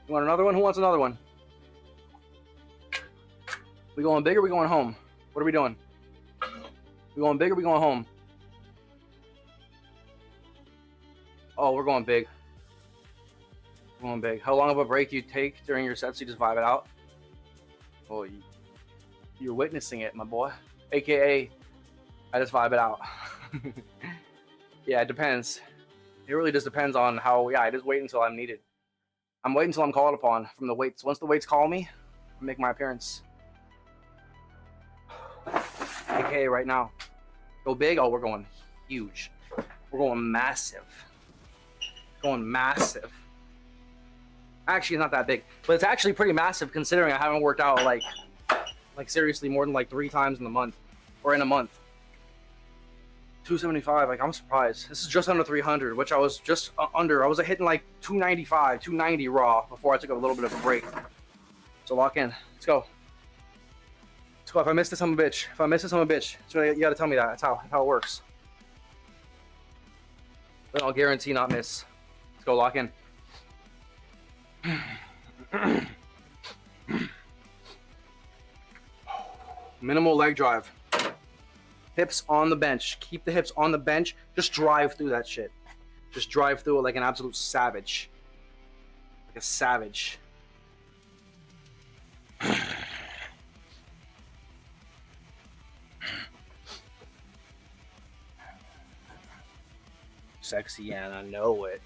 Speaker 2: You want another one? Who wants another one? We going big or we going home? What are we doing? We going big or we going home? Oh, we're going big. We're going big. How long of a break do you take during your sets? You just vibe it out? Oh, you're witnessing it, my boy. AKA, I just vibe it out. Yeah, it depends. It really just depends on how, yeah, I just wait until I'm needed. I'm waiting until I'm called upon from the weights. Once the weights call me, I make my appearance. AKA right now. Go big? Oh, we're going huge. We're going massive. Going massive. Actually, it's not that big, but it's actually pretty massive considering I haven't worked out like seriously more than like 3 times in the month, or in a month. 275, like I'm surprised. This is just under 300, which I was just under. I was hitting like 295, 290 raw before I took a little bit of a break. So lock in. Let's go. Let's go. If I miss this, I'm a bitch. If I miss this, I'm a bitch. So you gotta tell me that. That's how it works. Then I'll guarantee not miss. Let's go. Lock in. Minimal leg drive. Hips on the bench. Keep the hips on the bench. Just drive through that shit. Just drive through it like an absolute savage. Like a savage. Sexy, and I know it.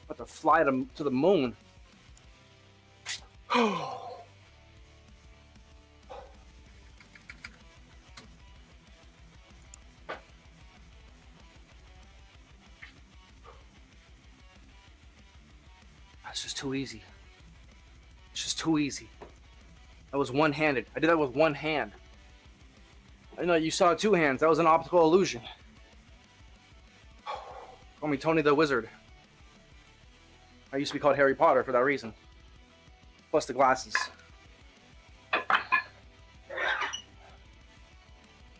Speaker 2: About to fly to the moon. That's just too easy. It's just too easy. That was one-handed. I did that with one hand. I know you saw 2 hands. That was an optical illusion. Call me Tony the Wizard. I used to be called Harry Potter for that reason. Plus the glasses. Alright,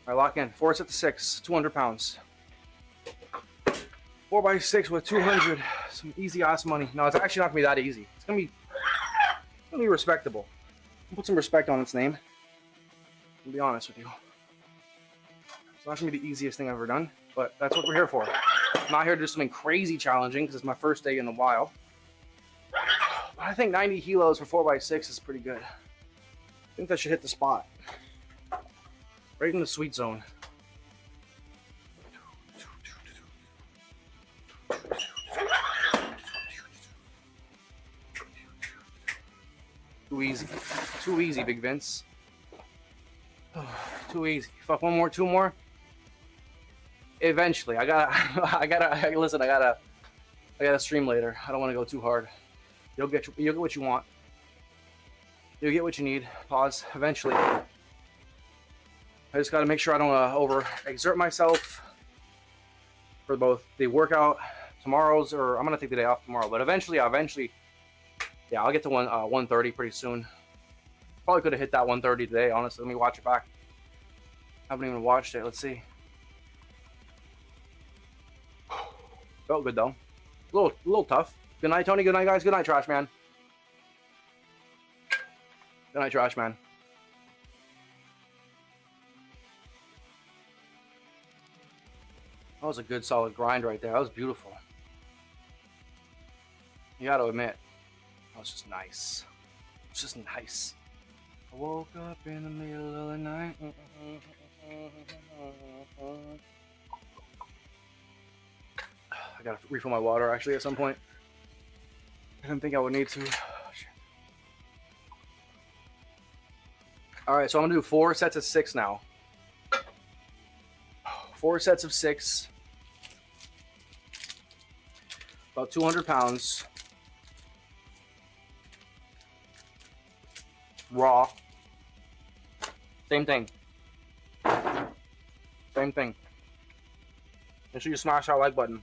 Speaker 2: lock in. 4 sets of 6, 200 pounds. 4x6 with 200. Some easy ass money. No, it's actually not gonna be that easy. It's gonna be respectable. I'll put some respect on its name. I'll be honest with you. It's not gonna be the easiest thing I've ever done, but that's what we're here for. I'm not here to do something crazy challenging because it's my first day in a while. But I think 90 kilos for 4x6 is pretty good. I think that should hit the spot. Right in the sweet zone. Too easy. Too easy, Big Vince. Too easy. Fuck, 1 more, 2 more. Eventually, I gotta stream later. I don't want to go too hard. You'll get what you want. You'll get what you need. Pause. Eventually. I just gotta make sure I don't overexert myself for both the workout tomorrow's, or I'm gonna take the day off tomorrow. But eventually, yeah, I'll get to 130 pretty soon. Probably could have hit that 130 today. Honestly, let me watch it back. I haven't even watched it. Let's see. Felt good though. A little tough. Good night, Tony. Good night, guys. Good night, Trash Man. Good night, Trash Man. That was a good, solid grind right there. That was beautiful. You got to admit, that was just nice. It's just nice. I woke up in the middle of the night. I gotta refill my water actually at some point. I didn't think I would need to. Alright, so I'm gonna do 4 sets of 6 now. 4 sets of 6. About 200 pounds. raw. Same thing. Same thing. Make sure you smash that like button.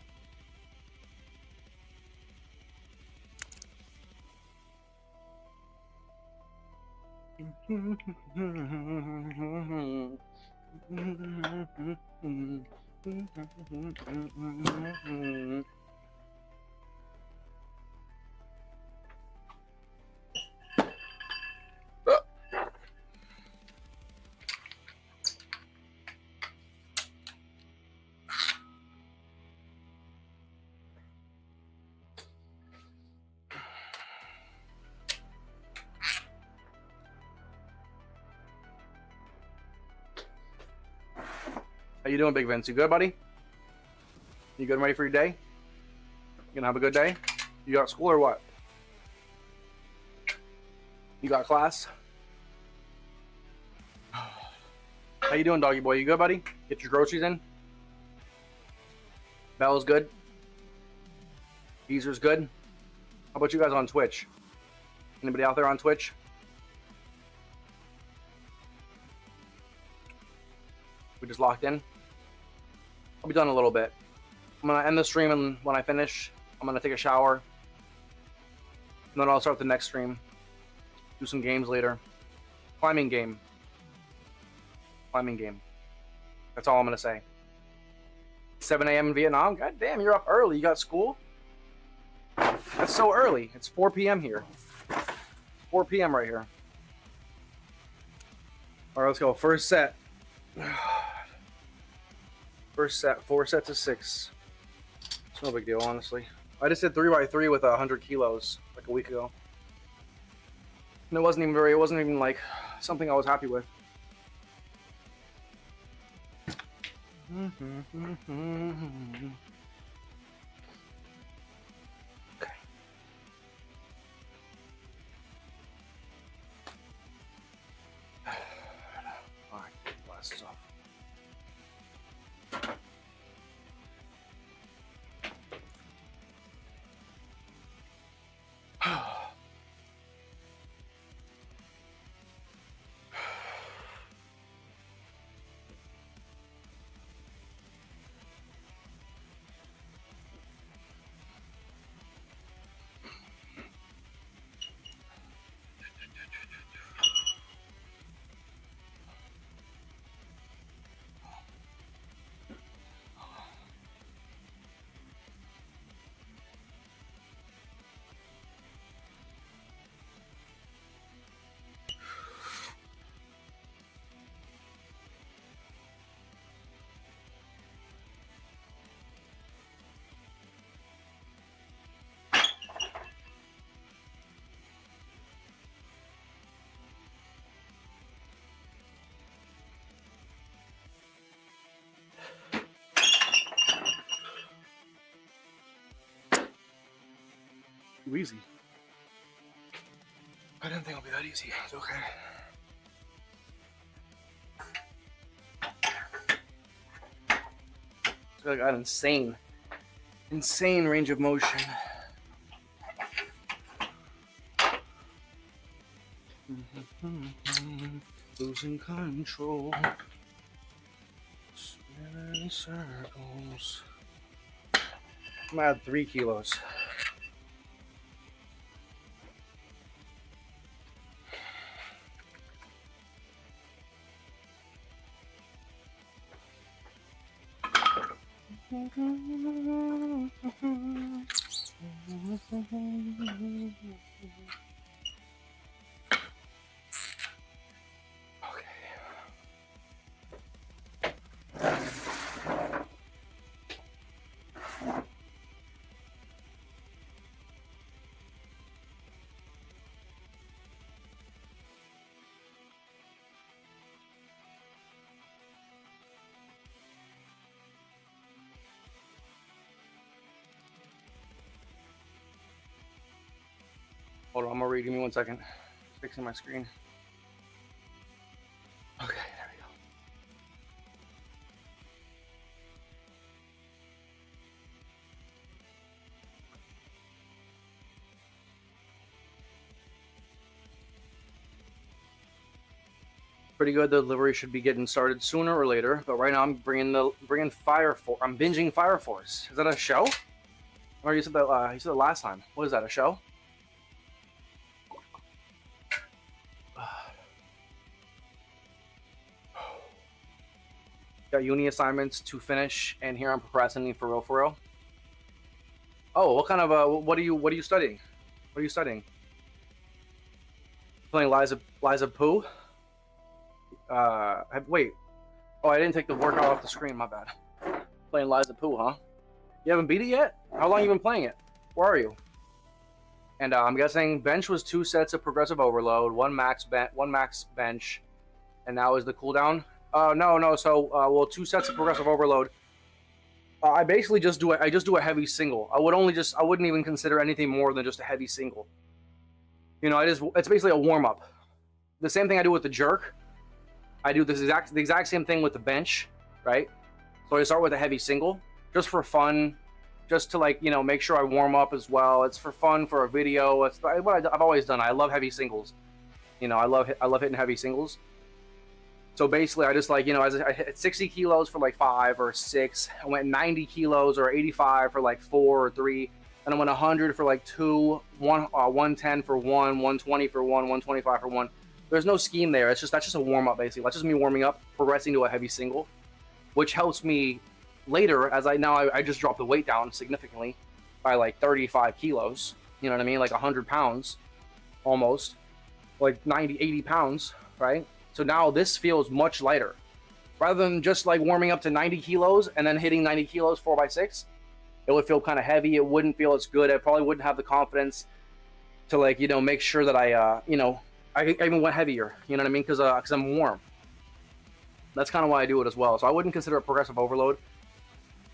Speaker 2: How you doing, Big Vince? You good, buddy? You good and ready for your day? You gonna have a good day? You got school or what? You got class? How you doing, doggy boy? You good, buddy? Get your groceries in? Bella's good? Geezer's good? How about you guys on Twitch? Anybody out there on Twitch? We just locked in? I'll be done in a little bit. I'm gonna end the stream, and when I finish, I'm gonna take a shower. And then I'll start the next stream. Do some games later. Climbing game. Climbing game. That's all I'm gonna say. 7 a.m. in Vietnam? God damn, you're up early. You got school? That's so early. It's 4 p.m. here. 4 p.m. right here. Alright, let's go. First set. First set, 4 sets of 6. It's no big deal, honestly. I just did 3x3 with 100 kilos like a week ago. And it wasn't even like something I was happy with. Okay. Alright, glasses off. Too easy. I didn't think it would be that easy. It's okay. I got insane range of motion. Losing control. Spinning circles. I'm gonna add 3 kilos. Hold on, I'm gonna read. Give me 1 second. Fixing my screen. Okay, there we go. pretty good. The delivery should be getting started sooner or later. But right now I'm bringing Fire Force. I'm binging Fire Force. Is that a show? Or you said that last time. What is that? A show? Got uni assignments to finish, and here I'm procrastinating for real, for real. Oh, what kind of what are you studying? What are you studying? Playing Liza Poo? Wait. Oh, I didn't take the workout off the screen. My bad. Playing Liza Poo, huh? You haven't beat it yet? How long you been playing it? Where are you? And I'm guessing bench was 2 sets of progressive overload, one max bench, and now is the cooldown. No. So, well, 2 sets of progressive overload. I basically just do a heavy single. I wouldn't even consider anything more than just a heavy single. You know, it's basically a warm up. The same thing I do with the jerk. I do the exact same thing with the bench, right? So I start with a heavy single, just for fun, just to, like, you know, make sure I warm up as well. It's for fun, for a video. It's what I've always done. I love heavy singles. You know, I love hitting heavy singles. So basically, I just, like, you know, I hit 60 kilos for like 5 or 6. I went 90 kilos or 85 for like 4 or 3. And I went 100 for like 2, 110 for 1, 120 for 1, 125 for 1. There's no scheme there. That's just a warm up, basically. That's just me warming up, progressing to a heavy single, which helps me later as I just dropped the weight down significantly by like 35 kilos. You know what I mean? Like 100 pounds, almost, like 90, 80 pounds, right? So now this feels much lighter. Rather than just like warming up to 90 kilos and then hitting 90 kilos 4x6, it would feel kind of heavy. It wouldn't feel as good. I probably wouldn't have the confidence to, like, you know, make sure that I even went heavier. You know what I mean? Because I'm warm. That's kind of why I do it as well. So I wouldn't consider it progressive overload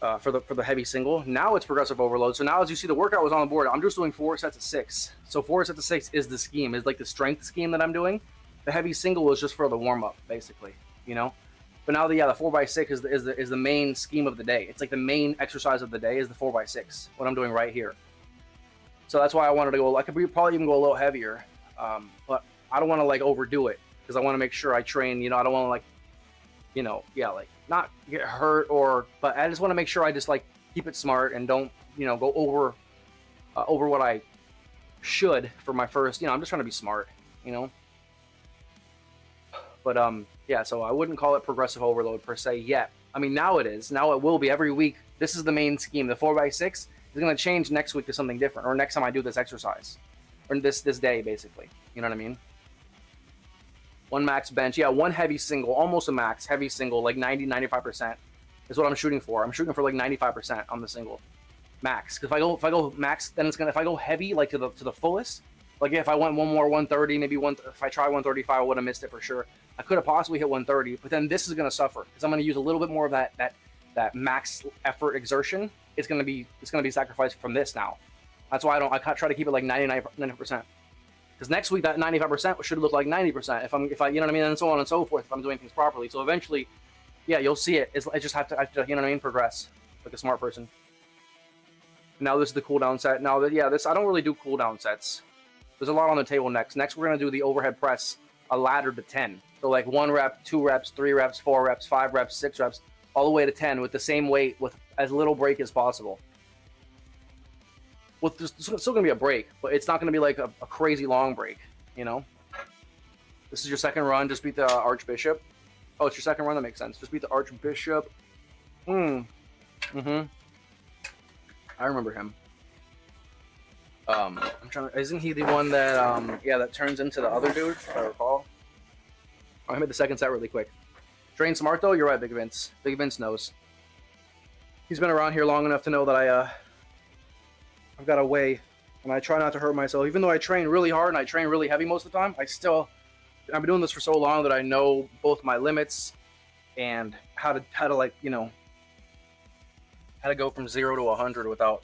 Speaker 2: for the heavy single. Now it's progressive overload. So now, as you see, the workout was on the board. I'm just doing 4 sets of 6. So 4 sets of 6 is the scheme. Is like the strength scheme that I'm doing. The heavy single was just for the warm up, basically, you know. But now the 4x6 is the main scheme of the day. It's like the main exercise of the day is the 4x6. What I'm doing right here. So that's why I wanted to go. I could probably even go a little heavier, but I don't want to like overdo it because I want to make sure I train. You know, I don't want to, like, you know, like not get hurt but I just want to make sure I just like keep it smart and don't, you know, go over what I should for my first. You know, I'm just trying to be smart, you know. But yeah, so I wouldn't call it progressive overload per se yet. I mean, now it is. Now it will be every week. This is the main scheme. The 4x6 is going to change next week to something different, or next time I do this exercise, or this day, basically. You know what I mean? 1 max bench. Yeah, 1 heavy single, almost a max heavy single, like 90-95% is what I'm shooting for. I'm shooting for like 95% on the single max. Because if I go max, then it's gonna. If I go heavy, like to the fullest, like if I went one more 130, maybe if I try 135, I would have missed it for sure. I could have possibly hit 130, but then this is going to suffer because I'm going to use a little bit more of that max effort exertion. It's going to be sacrificed from this now. That's why I try to keep it like 99%. Because next week that 95% should look like 90% if I you know what I mean, and so on and so forth if I'm doing things properly. So eventually, yeah, you'll see it. I just have to you know what I mean, progress like a smart person. Now this is the cooldown set. Now that I don't really do cooldown sets. There's a lot on the table next. Next we're going to do the overhead press, a ladder to 10. So like 1 rep, 2 reps, 3 reps, 4 reps, 5 reps, 6 reps, all the way to 10 with the same weight with as little break as possible. Well, there's still going to be a break, but it's not going to be like a crazy long break, you know? This is your second run. Just beat the Archbishop. Oh, it's your second run? That makes sense. Just beat the Archbishop. I remember him. I'm trying to, isn't he the one that, that turns into the other dude, if I recall? Oh, I made the second set really quick. Train smart, though? You're right, Big Vince. Big Vince knows. He's been around here long enough to know that I've got a way, and I try not to hurt myself. Even though I train really hard and I train really heavy most of the time, I've been doing this for so long that I know both my limits and how to like, you know, how to go from 0 to 100 without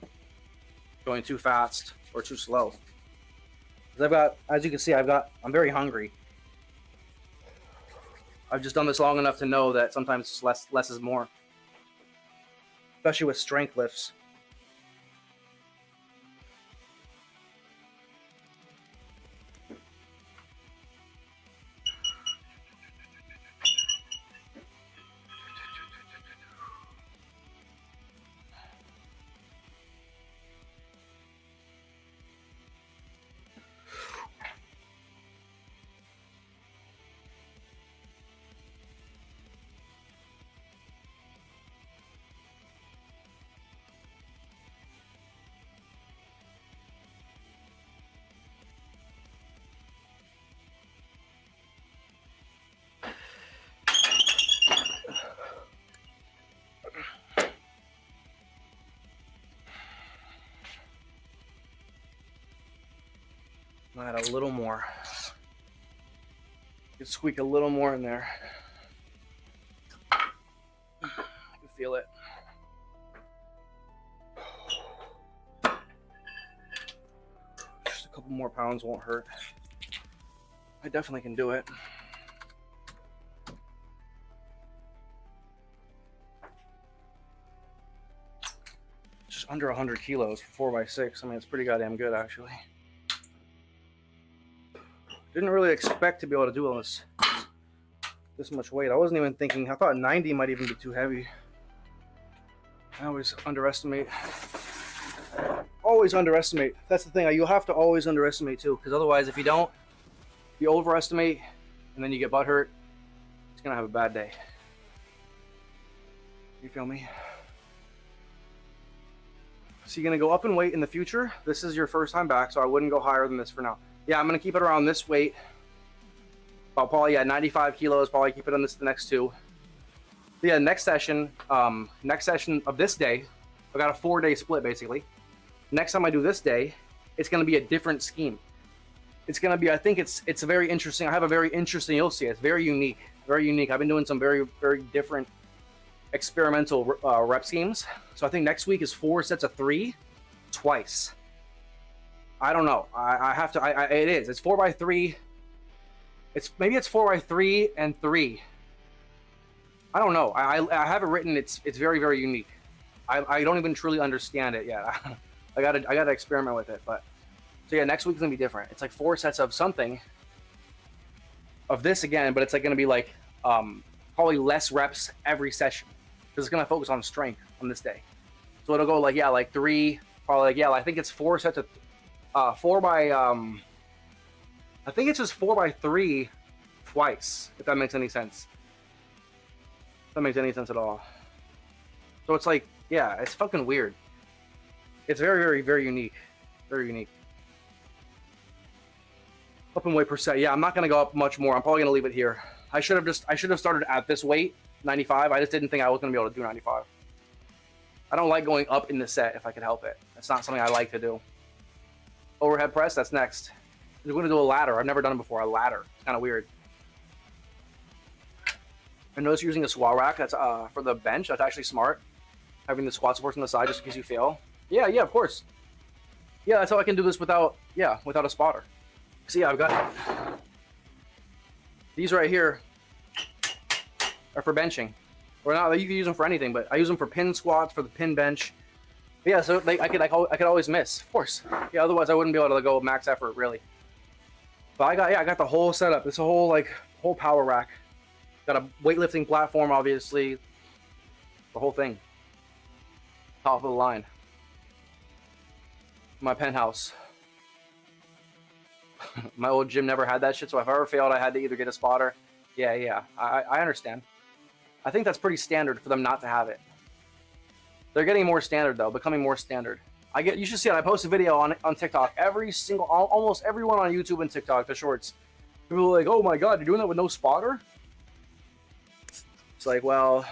Speaker 2: going too fast or too slow. 'Cause I've got, as you can see, I'm very hungry. I've just done this long enough to know that sometimes less is more, especially with strength lifts. add a little more. You can squeak a little more in there. I can feel it. Just a couple more pounds won't hurt. I definitely can do it. Just under 100 kilos for 4x6. I mean, it's pretty goddamn good, actually. Didn't really expect to be able to do all this much weight. I wasn't even thinking, I thought 90 might even be too heavy. I always underestimate. Always underestimate. That's the thing. You'll have to always underestimate too, because otherwise, if you don't, you overestimate, and then you get butthurt. It's gonna have a bad day. You feel me? So you're gonna go up in weight in the future. This is your first time back, so I wouldn't go higher than this for now. Yeah, I'm gonna keep it around this weight. I'll probably 95 kilos. Probably keep it on this the next two. Yeah, next session of this day, I got a 4-day split basically. Next time I do this day, it's gonna be a different scheme. It's gonna be, I think it's very interesting. I have a very interesting. You'll see, it's very unique, very unique. I've been doing some very different experimental rep schemes. So I think next week is 4 sets of 3, twice. I don't know. I have to. It is. It's 4x3. Maybe it's 4x3 and 3. I don't know. I have it written. It's very unique. I don't even truly understand it yet. I gotta experiment with it. But so yeah, next week's gonna be different. It's like 4 sets of something. Of this again, but it's like gonna be like probably less reps every session because it's gonna focus on strength on this day. So it'll go like, yeah, like 3. Probably like, yeah, I think it's 4 sets of 4 by I think it's just 4x3 twice, if that makes any sense. If that makes any sense at all. So it's like, yeah, it's fucking weird. It's very unique. Very unique. Up in weight per set. Yeah, I'm not gonna go up much more. I'm probably gonna leave it here. I should have started at this weight, 95. I just didn't think I was gonna be able to do 95. I don't like going up in the set if I can help it. That's not something I like to do. Overhead press, that's next. We're going to do a ladder. I've never done it before. A ladder. It's kind of weird. I noticed you're using a squat rack. That's for the bench. That's actually smart. Having the squat supports on the side just in case you fail. Yeah, of course. Yeah, that's how I can do this without a spotter. See, I've got these right here are for benching. Or not, you can use them for anything, but I use them for pin squats, for the pin bench. But yeah, so I could always miss, of course. Yeah, otherwise I wouldn't be able to go max effort really. But I got the whole setup. It's a whole power rack. Got a weightlifting platform, obviously. The whole thing. Top of the line. My penthouse. My old gym never had that shit, so if I ever failed, I had to either get a spotter. Yeah. I understand. I think that's pretty standard for them not to have it. They're getting more standard though, becoming more standard. You should see it. I post a video on TikTok. Almost everyone on YouTube and TikTok, the shorts. People are like, oh my God, you're doing that with no spotter? It's like, well,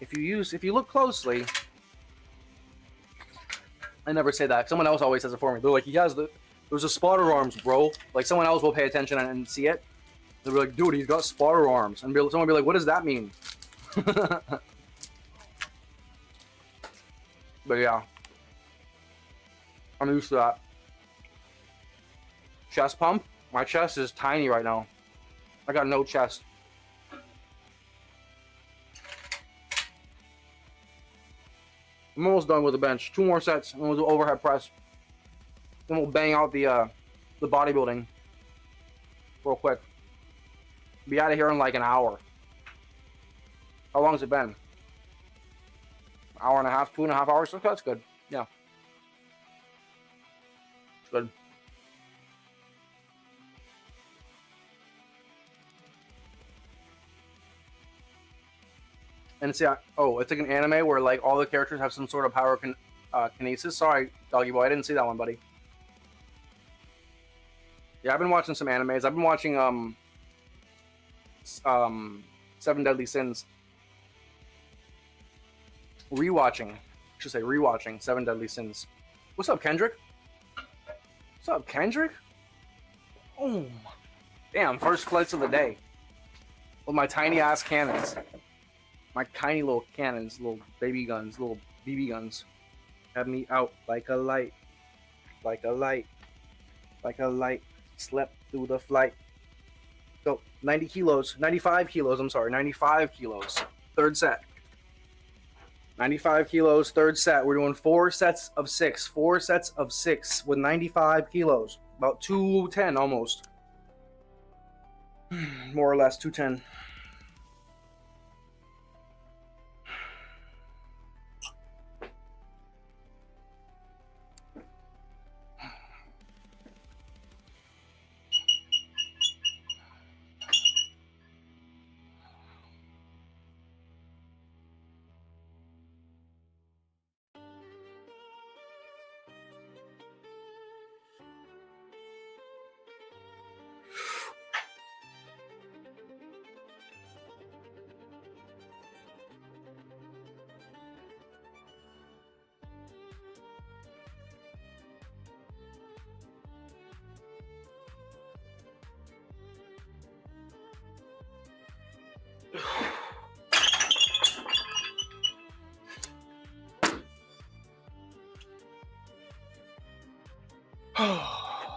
Speaker 2: if you look closely, I never say that. Someone else always says it for me. They're like, there's a spotter arms, bro. Like someone else will pay attention and see it. They'll be like, dude, he's got spotter arms. And someone will be like, what does that mean? But yeah. I'm used to that. Chest pump. My chest is tiny right now. I got no chest. I'm almost done with the bench. 2 more sets, and we'll do overhead press. Then we'll bang out the bodybuilding real quick. Be out of here in like an hour. How long has it been? Hour and a half, 2.5 hours. Okay, that's good. Yeah. It's good. And see, it's like an anime where like all the characters have some sort of power kinesis. Sorry, doggy boy, I didn't see that one, buddy. Yeah, I've been watching some animes. I've been watching 7 Deadly Sins. Rewatching 7 Deadly Sins. What's up, Kendrick? What's up, Kendrick? Oh, damn, first clutch of the day. With my tiny ass cannons. My tiny little cannons, little baby guns, little BB guns. Have me out like a light. Like a light. Like a light. Slept through the flight. Go, 90 kilos, 95 kilos, I'm sorry, 95 kilos. Third set. 95 kilos, third set. We're doing 4 sets of 6. 4 sets of 6 with 95 kilos. About 210 almost. More or less 210.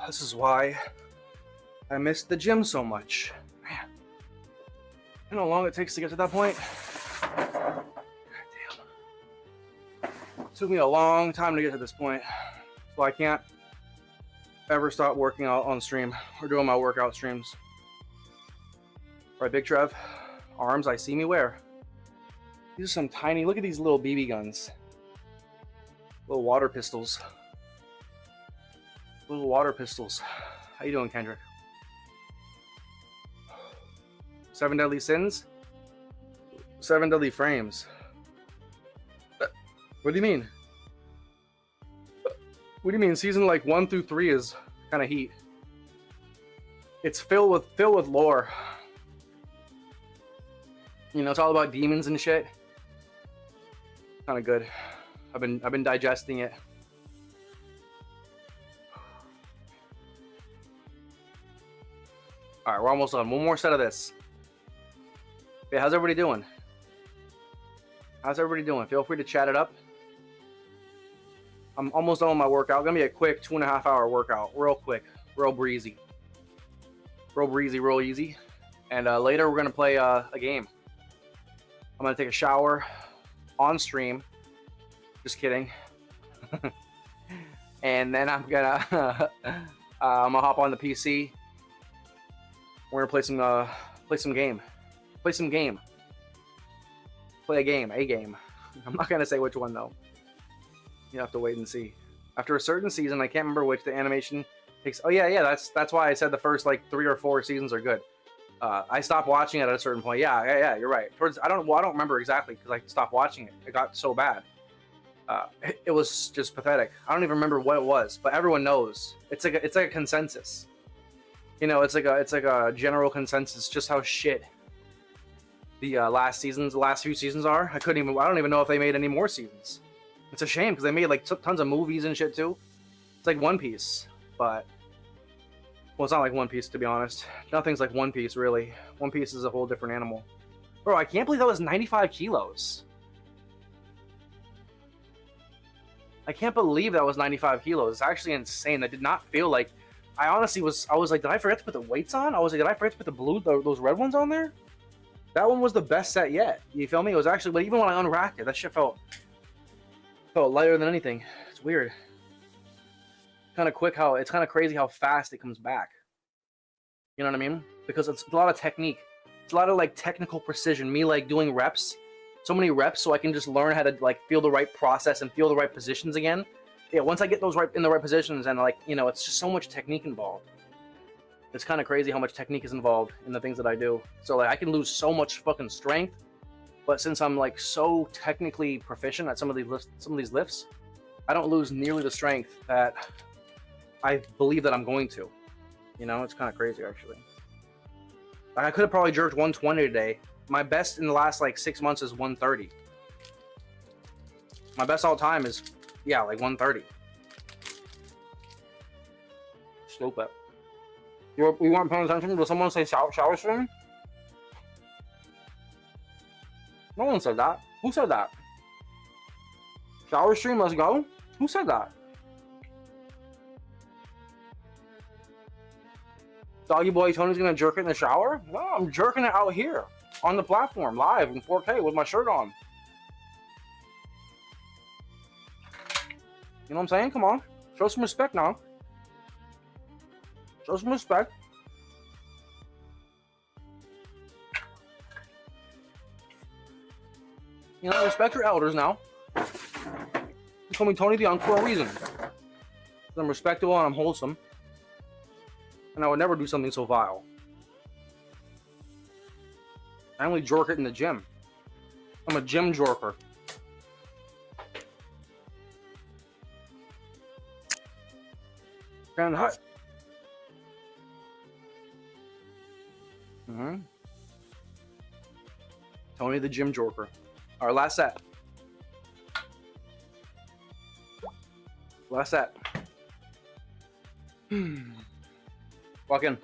Speaker 2: This is why I miss the gym so much. Man, you know how long it takes to get to that point? God damn. It took me a long time to get to this point. So I can't ever stop working out on stream or doing my workout streams. Right, Big Trev? Arms I see me wear. These are some tiny, look at these little BB guns. Little water pistols. Little water pistols. How you doing, Kendrick? 7 Deadly Sins? 7 Deadly Frames. What do you mean? What do you mean? Season like 1 through 3 is kind of heat. It's filled with lore. You know, it's all about demons and shit. Kind of good. I've been digesting it. All right, we're almost done. One more set of this. Yeah, how's everybody doing? How's everybody doing? Feel free to chat it up. I'm almost done with my workout. Gonna be a quick 2.5 hour workout. Real quick, real breezy. Real breezy, real easy. And later we're gonna play a game. I'm gonna take a shower on stream. Just kidding. And then I'm gonna I'm gonna hop on the PC. We're gonna play some game. Play some game. Play a game. I'm not gonna say which one though. You have to wait and see. After a certain season, I can't remember which, the animation takes. Oh yeah. That's why I said the first like 3 or 4 seasons are good. I stopped watching it at a certain point. Yeah. You're right. I don't remember exactly because I stopped watching it. It got so bad. It was just pathetic. I don't even remember what it was, but everyone knows. It's like a consensus. You know, it's like a general consensus just how shit the last few seasons are. I don't even know if they made any more seasons. It's a shame because they made like tons of movies and shit too. It's like One Piece, but well, it's not like One Piece to be honest. Nothing's like One Piece really. One Piece is a whole different animal. Bro, I can't believe that was 95 kilos. I can't believe that was 95 kilos. It's actually insane. That did not feel like. I was like, did I forget to put the weights on? I was like, did I forget to put those red ones on there? That one was the best set yet. You feel me? It was actually, but even when I unracked it, that shit felt lighter than anything. It's weird. Kind of crazy how fast it comes back. You know what I mean? Because it's a lot of technique. It's a lot of like technical precision. Me like doing reps, so many reps, so I can just learn how to like feel the right process and feel the right positions again. Yeah, once I get those in the right positions and like, you know, it's just so much technique involved. It's kind of crazy how much technique is involved in the things that I do. So like I can lose so much fucking strength, but since I'm like so technically proficient at some of these lifts, I don't lose nearly the strength that I believe that I'm going to. You know, it's kind of crazy actually. Like, I could have probably jerked 120 today. My best in the last like 6 months is 130. My best all time is, yeah, like 130. Slope up. You weren't paying attention? Did someone say shower stream? No one said that. Who said that? Shower stream, let's go? Who said that? Doggy boy Tony's gonna jerk it in the shower? No, I'm jerking it out here on the platform, live in 4K with my shirt on. You know what I'm saying? Come on. Show some respect now. Show some respect. You know, respect your elders now. You call me Tony the Young for a reason. I'm respectable and I'm wholesome. And I would never do something so vile. I only jork it in the gym. I'm a gym jorker. Kind of hot. Tony the gym jorker. All right, last set. Last set. Walk in.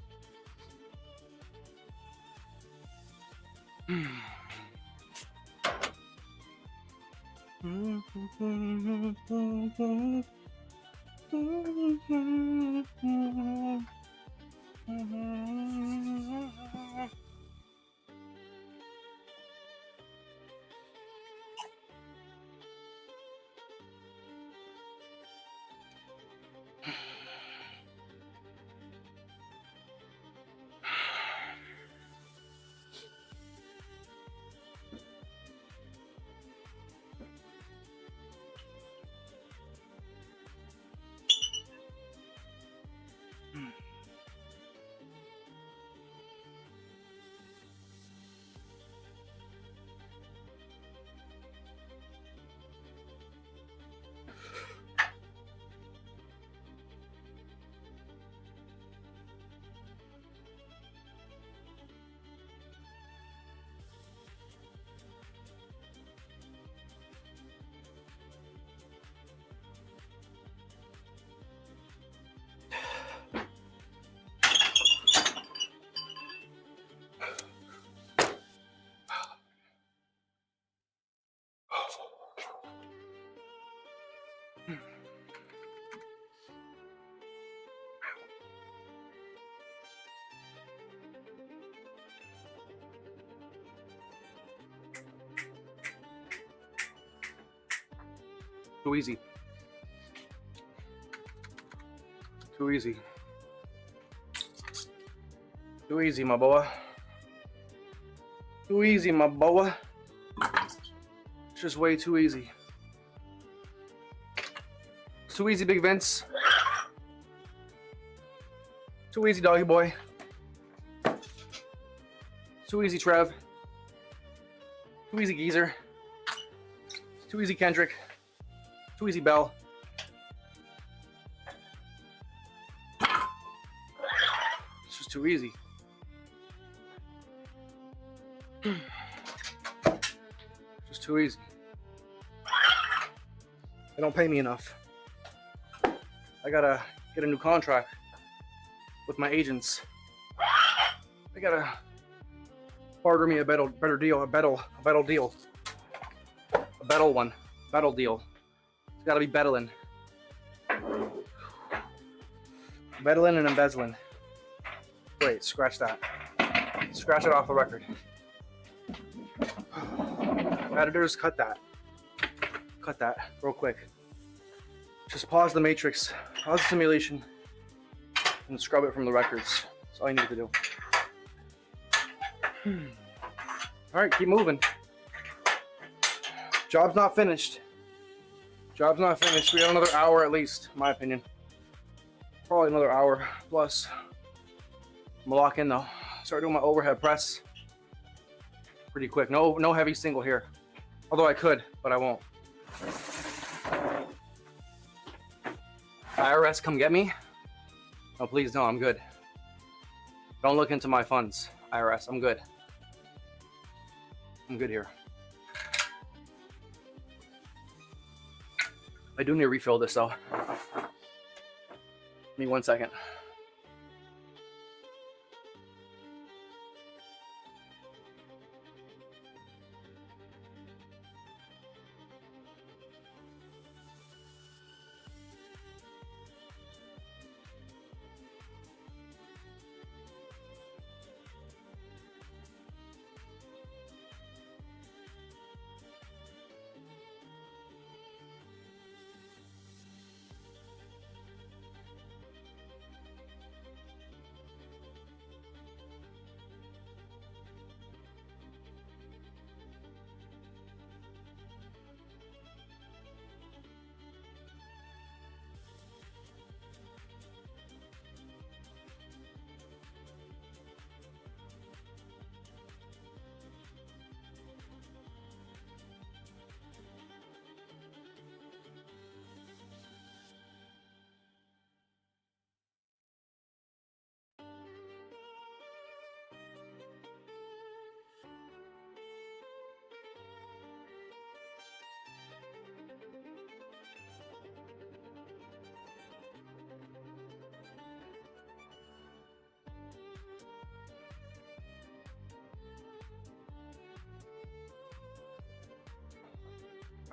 Speaker 2: Too easy. Too easy. Too easy, my boy. Too easy, my boy. It's just way too easy. It's too easy, Big Vince. Too easy, doggy boy. Too easy, Trev. Too easy, Geezer. Too easy, Kendrick. Too easy, Bell. It's just too easy. Just too easy. They don't pay me enough. I gotta get a new contract with my agents. They gotta barter me a better deal, a better deal. A better one. Better deal. It's gotta be bettling. Bettling and embezzling. Wait, scratch that. Scratch it off the record. Editors, cut that. Cut that real quick. Just pause the matrix, pause the simulation, and scrub it from the records. That's all you need to do. All right, keep moving. Job's not finished. Job's not finished. We have another hour at least, in my opinion. Probably another hour plus. I'm gonna lock in though. Start doing my overhead press. Pretty quick. No heavy single here. Although I could, but I won't. IRS, come get me. No, please, no, I'm good. Don't look into my funds, IRS. I'm good. I'm good here. I do need to refill this though. Give me 1 second.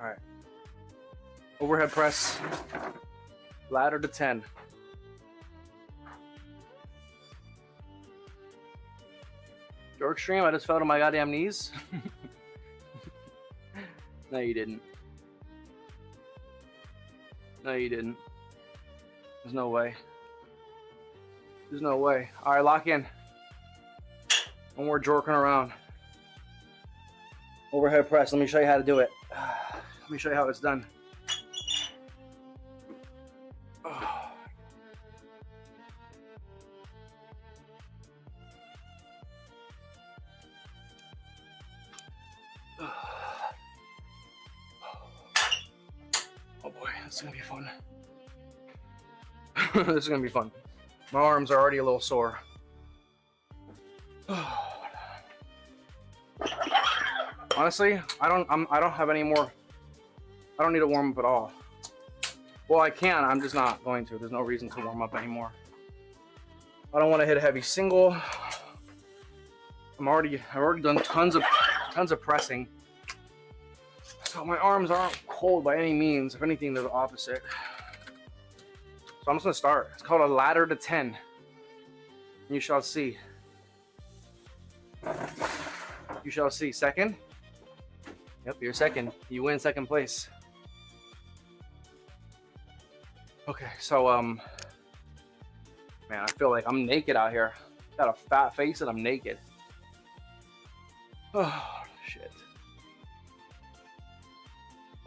Speaker 2: All right. Overhead press, ladder to 10. York stream, I just fell to my goddamn knees. No, you didn't. No, you didn't. There's no way. There's no way. All right, lock in. No more jorking around. Overhead press. Let me show you how to do it. Let me show you how it's done. Oh boy, this is gonna be fun. This is gonna be fun. My arms are already a little sore. Honestly, I don't have any more. I don't need to warm up at all. Well, I can. I'm just not going to. There's no reason to warm up anymore. I don't want to hit a heavy single. I've already done tons of pressing. So my arms aren't cold by any means. If anything, they're the opposite. So I'm just gonna start. It's called a ladder to 10. You shall see. You shall see. Second. Yep, you're second. You win second place. Okay, so man, I feel like I'm naked out here. Got a fat face and I'm naked. Oh shit.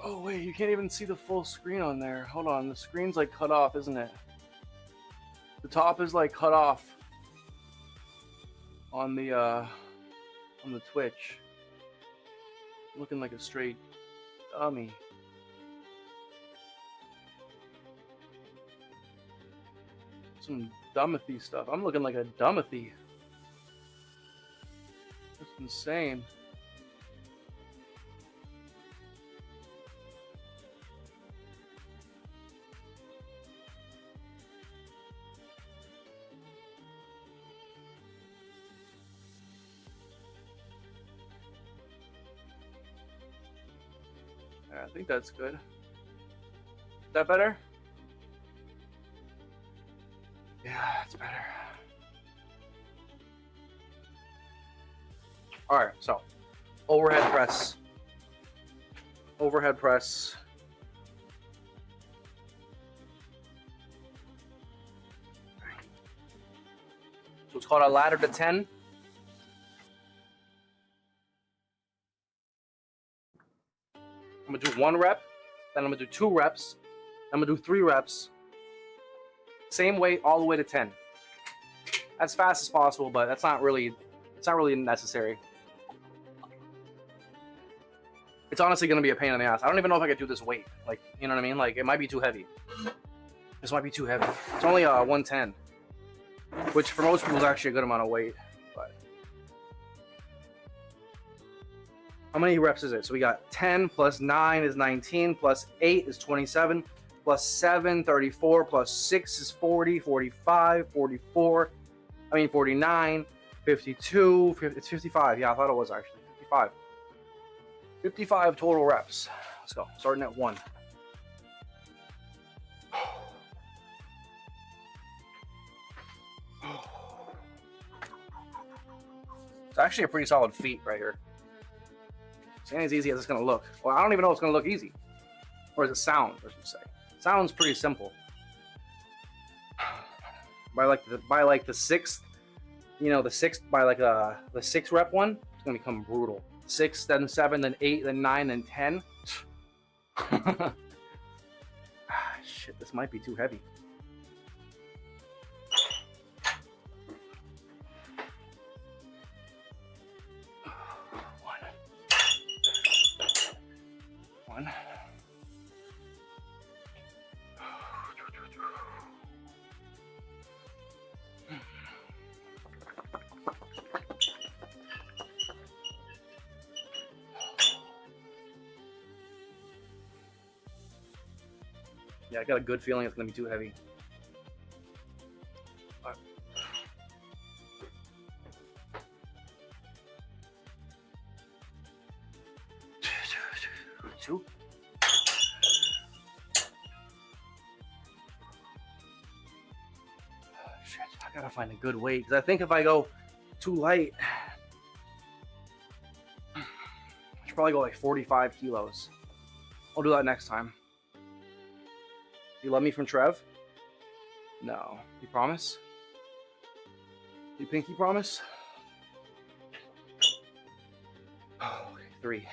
Speaker 2: Oh wait, you can't even see the full screen on there. Hold on, the screen's like cut off, isn't it? The top is like cut off on the Twitch. Looking like a straight dummy. Some dummathy stuff. I'm looking like a dummathy. That's insane. I think that's good. Is that better? Yeah, it's better. All right, so overhead press. Overhead press. So it's called a ladder to 10. I'm gonna do 1 rep, then I'm gonna do 2 reps, I'm gonna do 3 reps. Same weight all the way to 10. As fast as possible, but it's not really necessary. It's honestly gonna be a pain in the ass. I don't even know if I could do this weight. Like, you know what I mean? Like, it might be too heavy. This might be too heavy. It's only 110, which for most people is actually a good amount of weight. But how many reps is it? So we got 10 plus 9 is 19, plus 8 is 27, plus 7, 34, plus 6 is 40, 45, 44, 49, 52, it's 55. Yeah, I thought it was actually 55. 55 total reps. Let's go, starting at 1. It's actually a pretty solid feat right here. It's ain't as easy as it's gonna look. Well, I don't even know if it's gonna look easy. Or does it sound, I should say. It sounds pretty simple. By like the sixth, the 6 rep one, it's gonna become brutal. 6, then 7, then 8, then 9, then 10. Shit, this might be too heavy. One. Yeah, I got a good feeling it's gonna be too heavy. Two. gotta find a good weight, because I think if I go too light, I should probably go like 45 kilos. I'll do that next time. You love me from Trev? No. You promise? You pinky promise? Oh, okay, 3.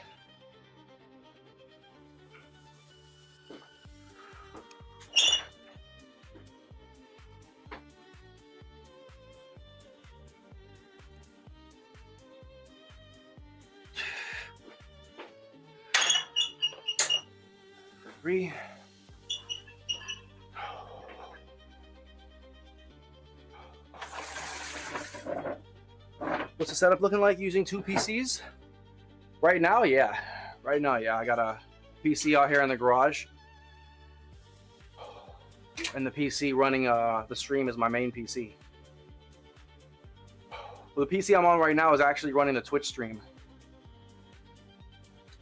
Speaker 2: What's the setup looking like using 2 PCs? Right now, yeah. Right now, yeah. I got a PC out here in the garage. And the PC running the stream is my main PC. Well, the PC I'm on right now is actually running the Twitch stream.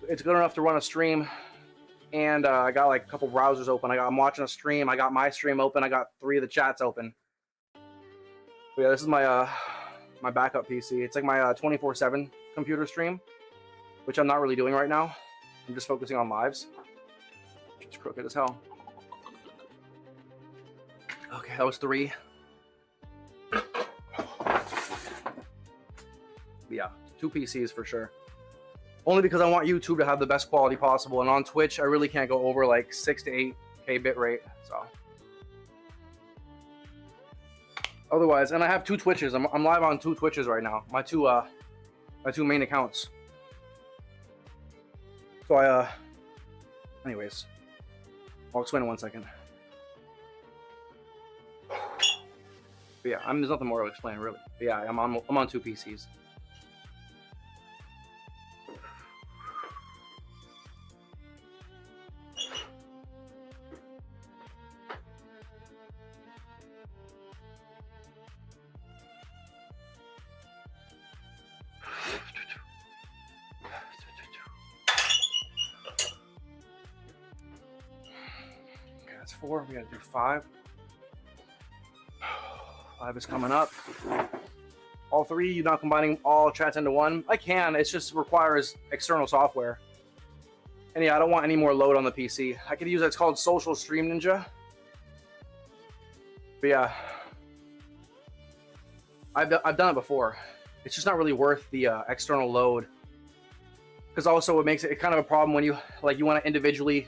Speaker 2: It's good enough to run a stream. And I got like a couple browsers open. I'm watching a stream. I got my stream open. I got 3 of the chats open. But yeah, this is my my backup PC. It's like my 24/7 computer stream, which I'm not really doing right now. I'm just focusing on lives. It's crooked as hell. Okay, that was 3. Yeah, 2 PCs for sure. Only because I want YouTube to have the best quality possible, and on Twitch I really can't go over like 6 to 8K bit rate. So otherwise, and I have 2 Twitches. I'm live on 2 Twitches right now. My two main accounts. So anyways, I'll explain in 1 second. But yeah, there's nothing more to explain really. But yeah, I'm on 2 PCs. Okay, that's 4. We gotta do 5. 5 is coming up. All 3, you're not combining all chats into one. I can, it just requires external software. And yeah, I don't want any more load on the PC. I could use it's called Social Stream Ninja. But yeah, I've done it before. It's just not really worth the external load. Because also it makes it kind of a problem when you want to individually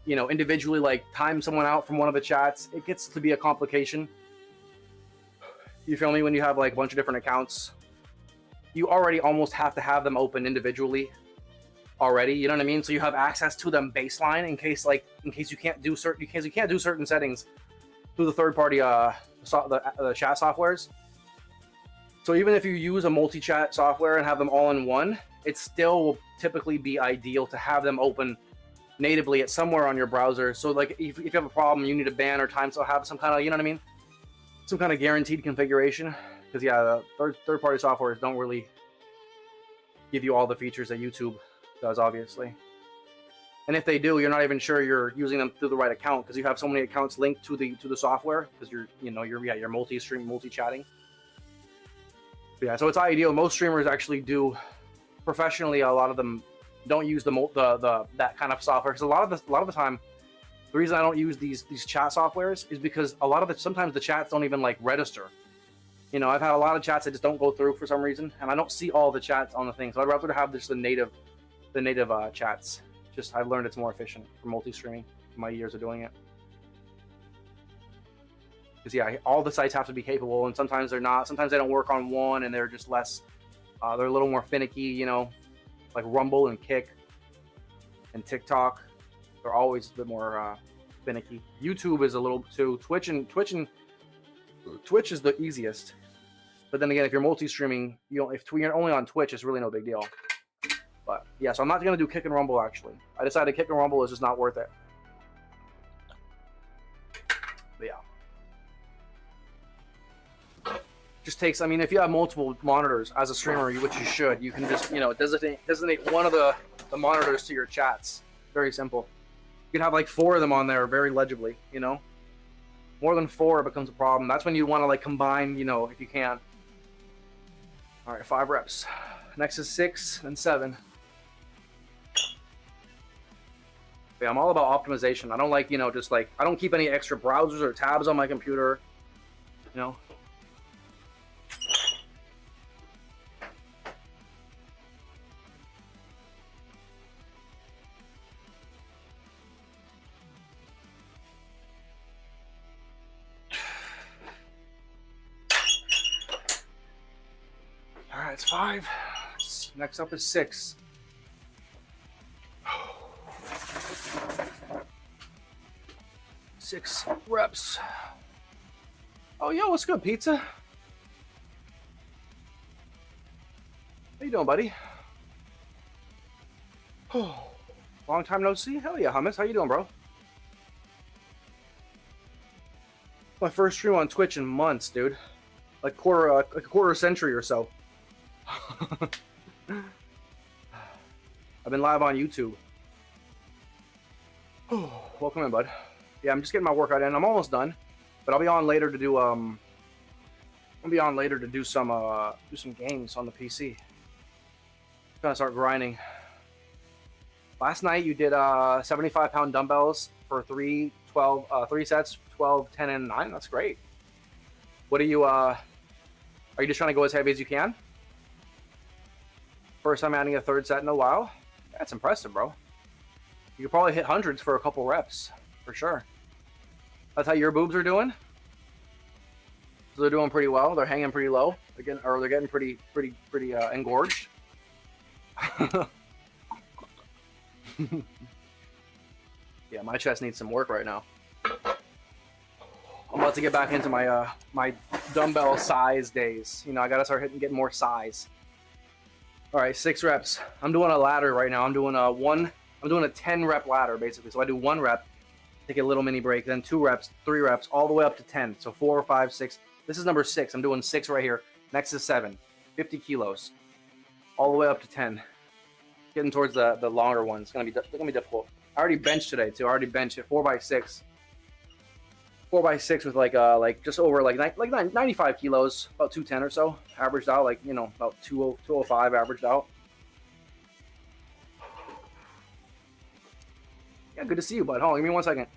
Speaker 2: individually time someone out from one of the chats. It gets to be a complication. You feel me? When you have like a bunch of different accounts, you already almost have to have them open individually already. You know what I mean? So you have access to them baseline in case you can't do certain settings through the third-party the chat softwares. So even if you use a multi-chat software and have them all in one, it still will typically be ideal to have them open natively at somewhere on your browser. So like if you have a problem, you need a ban or time, so have some kind of, you know what I mean, some kind of guaranteed configuration. Because yeah, the third-party softwares don't really give you all the features that YouTube does, obviously. And if they do, you're not even sure you're using them through the right account because you have so many accounts linked to the software because you're multi-stream, multi-chatting. Yeah, so it's ideal. Most streamers actually do professionally. A lot of them don't use that kind of software because a lot of the time, the reason I don't use these chat softwares is because sometimes the chats don't even register. You know, I've had a lot of chats that just don't go through for some reason, and I don't see all the chats on the thing. So I'd rather have just the native chats. Just I've learned it's more efficient for multi-streaming. My years of doing it. Because yeah, all the sites have to be capable, and sometimes they're not. Sometimes they don't work on one, and they're just less. They're a little more finicky, you know, like Rumble and Kick and TikTok. They're always a bit more finicky. YouTube is a little too. Twitch is the easiest. But then again, if you're multi-streaming, if you're only on Twitch, it's really no big deal. But yeah, so I'm not gonna do Kick and Rumble actually. I decided Kick and Rumble is just not worth it. But yeah. Just takes, I mean, if you have multiple monitors as a streamer, which you should, you can just, designate one of the monitors to your chats. Very simple. You can have 4 of them on there very legibly, you know? More than 4, it becomes a problem. That's when you want to like combine, you know, if you can. All right, 5 reps. Next is 6 and 7. Yeah, I'm all about optimization. I don't like, you know, just like, I don't keep any extra browsers or tabs on my computer, you know. All right, it's 5. Next up is 6. 6 reps. Oh, yo, what's good, pizza? How you doing, buddy? Oh, long time no see. Hell yeah, hummus. How you doing, bro? My first stream on Twitch in months, dude. Like a quarter century or so. I've been live on YouTube. Oh, welcome in, bud. Yeah, I'm just getting my workout in. I'm almost done, but I'll be on later to do some games on the PC. Gonna start grinding. Last night you did 75-pound dumbbells for 3 sets, 12, 10, and 9. That's great. What are you just trying to go as heavy as you can? First time adding a 3rd set in a while. That's impressive, bro. You could probably hit hundreds for a couple reps, for sure. That's how your boobs are doing. So they're doing pretty well. They're hanging pretty low. They're getting pretty engorged. Yeah, my chest needs some work right now. I'm about to get back into my my dumbbell size days. You know, I gotta start getting more size. All right, 6 reps. I'm doing a ladder right now. I'm doing a 10 rep ladder basically. So I do 1 rep, take a little mini break, then 2 reps, 3 reps, all the way up to 10. So 4, 5, 6. This is number 6. I'm doing 6 right here. Next is 7, 50 kilos, all the way up to 10. Getting towards the longer ones. It's gonna be difficult. I already benched today too. I already benched it 4x6. 4x6 with like just over like 95 kilos, about 210 or so, averaged out, like, you know, about 205 averaged out. Yeah, good to see you, bud. Hold on, give me 1 second.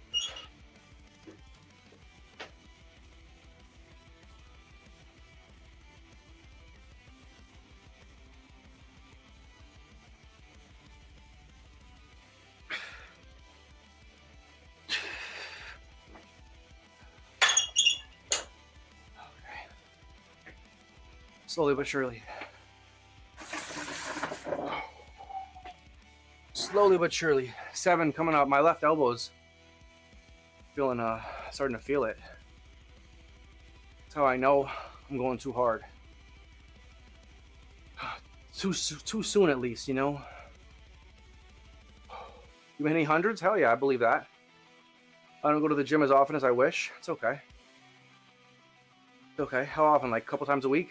Speaker 2: Slowly but surely. Slowly but surely. 7 coming up. My left elbow's feeling, starting to feel it. That's how I know I'm going too hard. Too soon, at least, you know. You hit any hundreds? Hell yeah, I believe that. I don't go to the gym as often as I wish. It's okay. It's okay. How often? Like a couple times a week?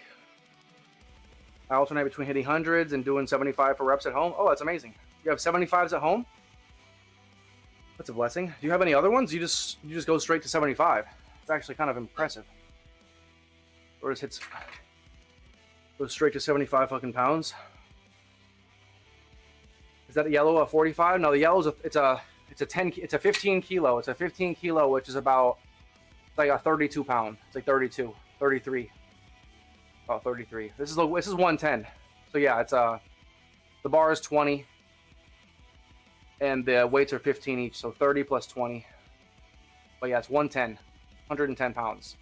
Speaker 2: I alternate between hitting hundreds and doing 75 for reps at home. Oh, that's amazing. You have 75s at home? That's a blessing. Do you have any other ones? You just go straight to 75. It's actually kind of impressive. Or just hits, goes straight to 75 fucking pounds. Is that the yellow a 45? No, the yellow's it's a 15 kilo. It's a 15 kilo, which is about like a 32 pound. It's like 32, 33. About 33. This is 110. So yeah, it's the bar is 20, and the weights are 15 each. So 30 plus 20. But yeah, it's 110, 110 pounds.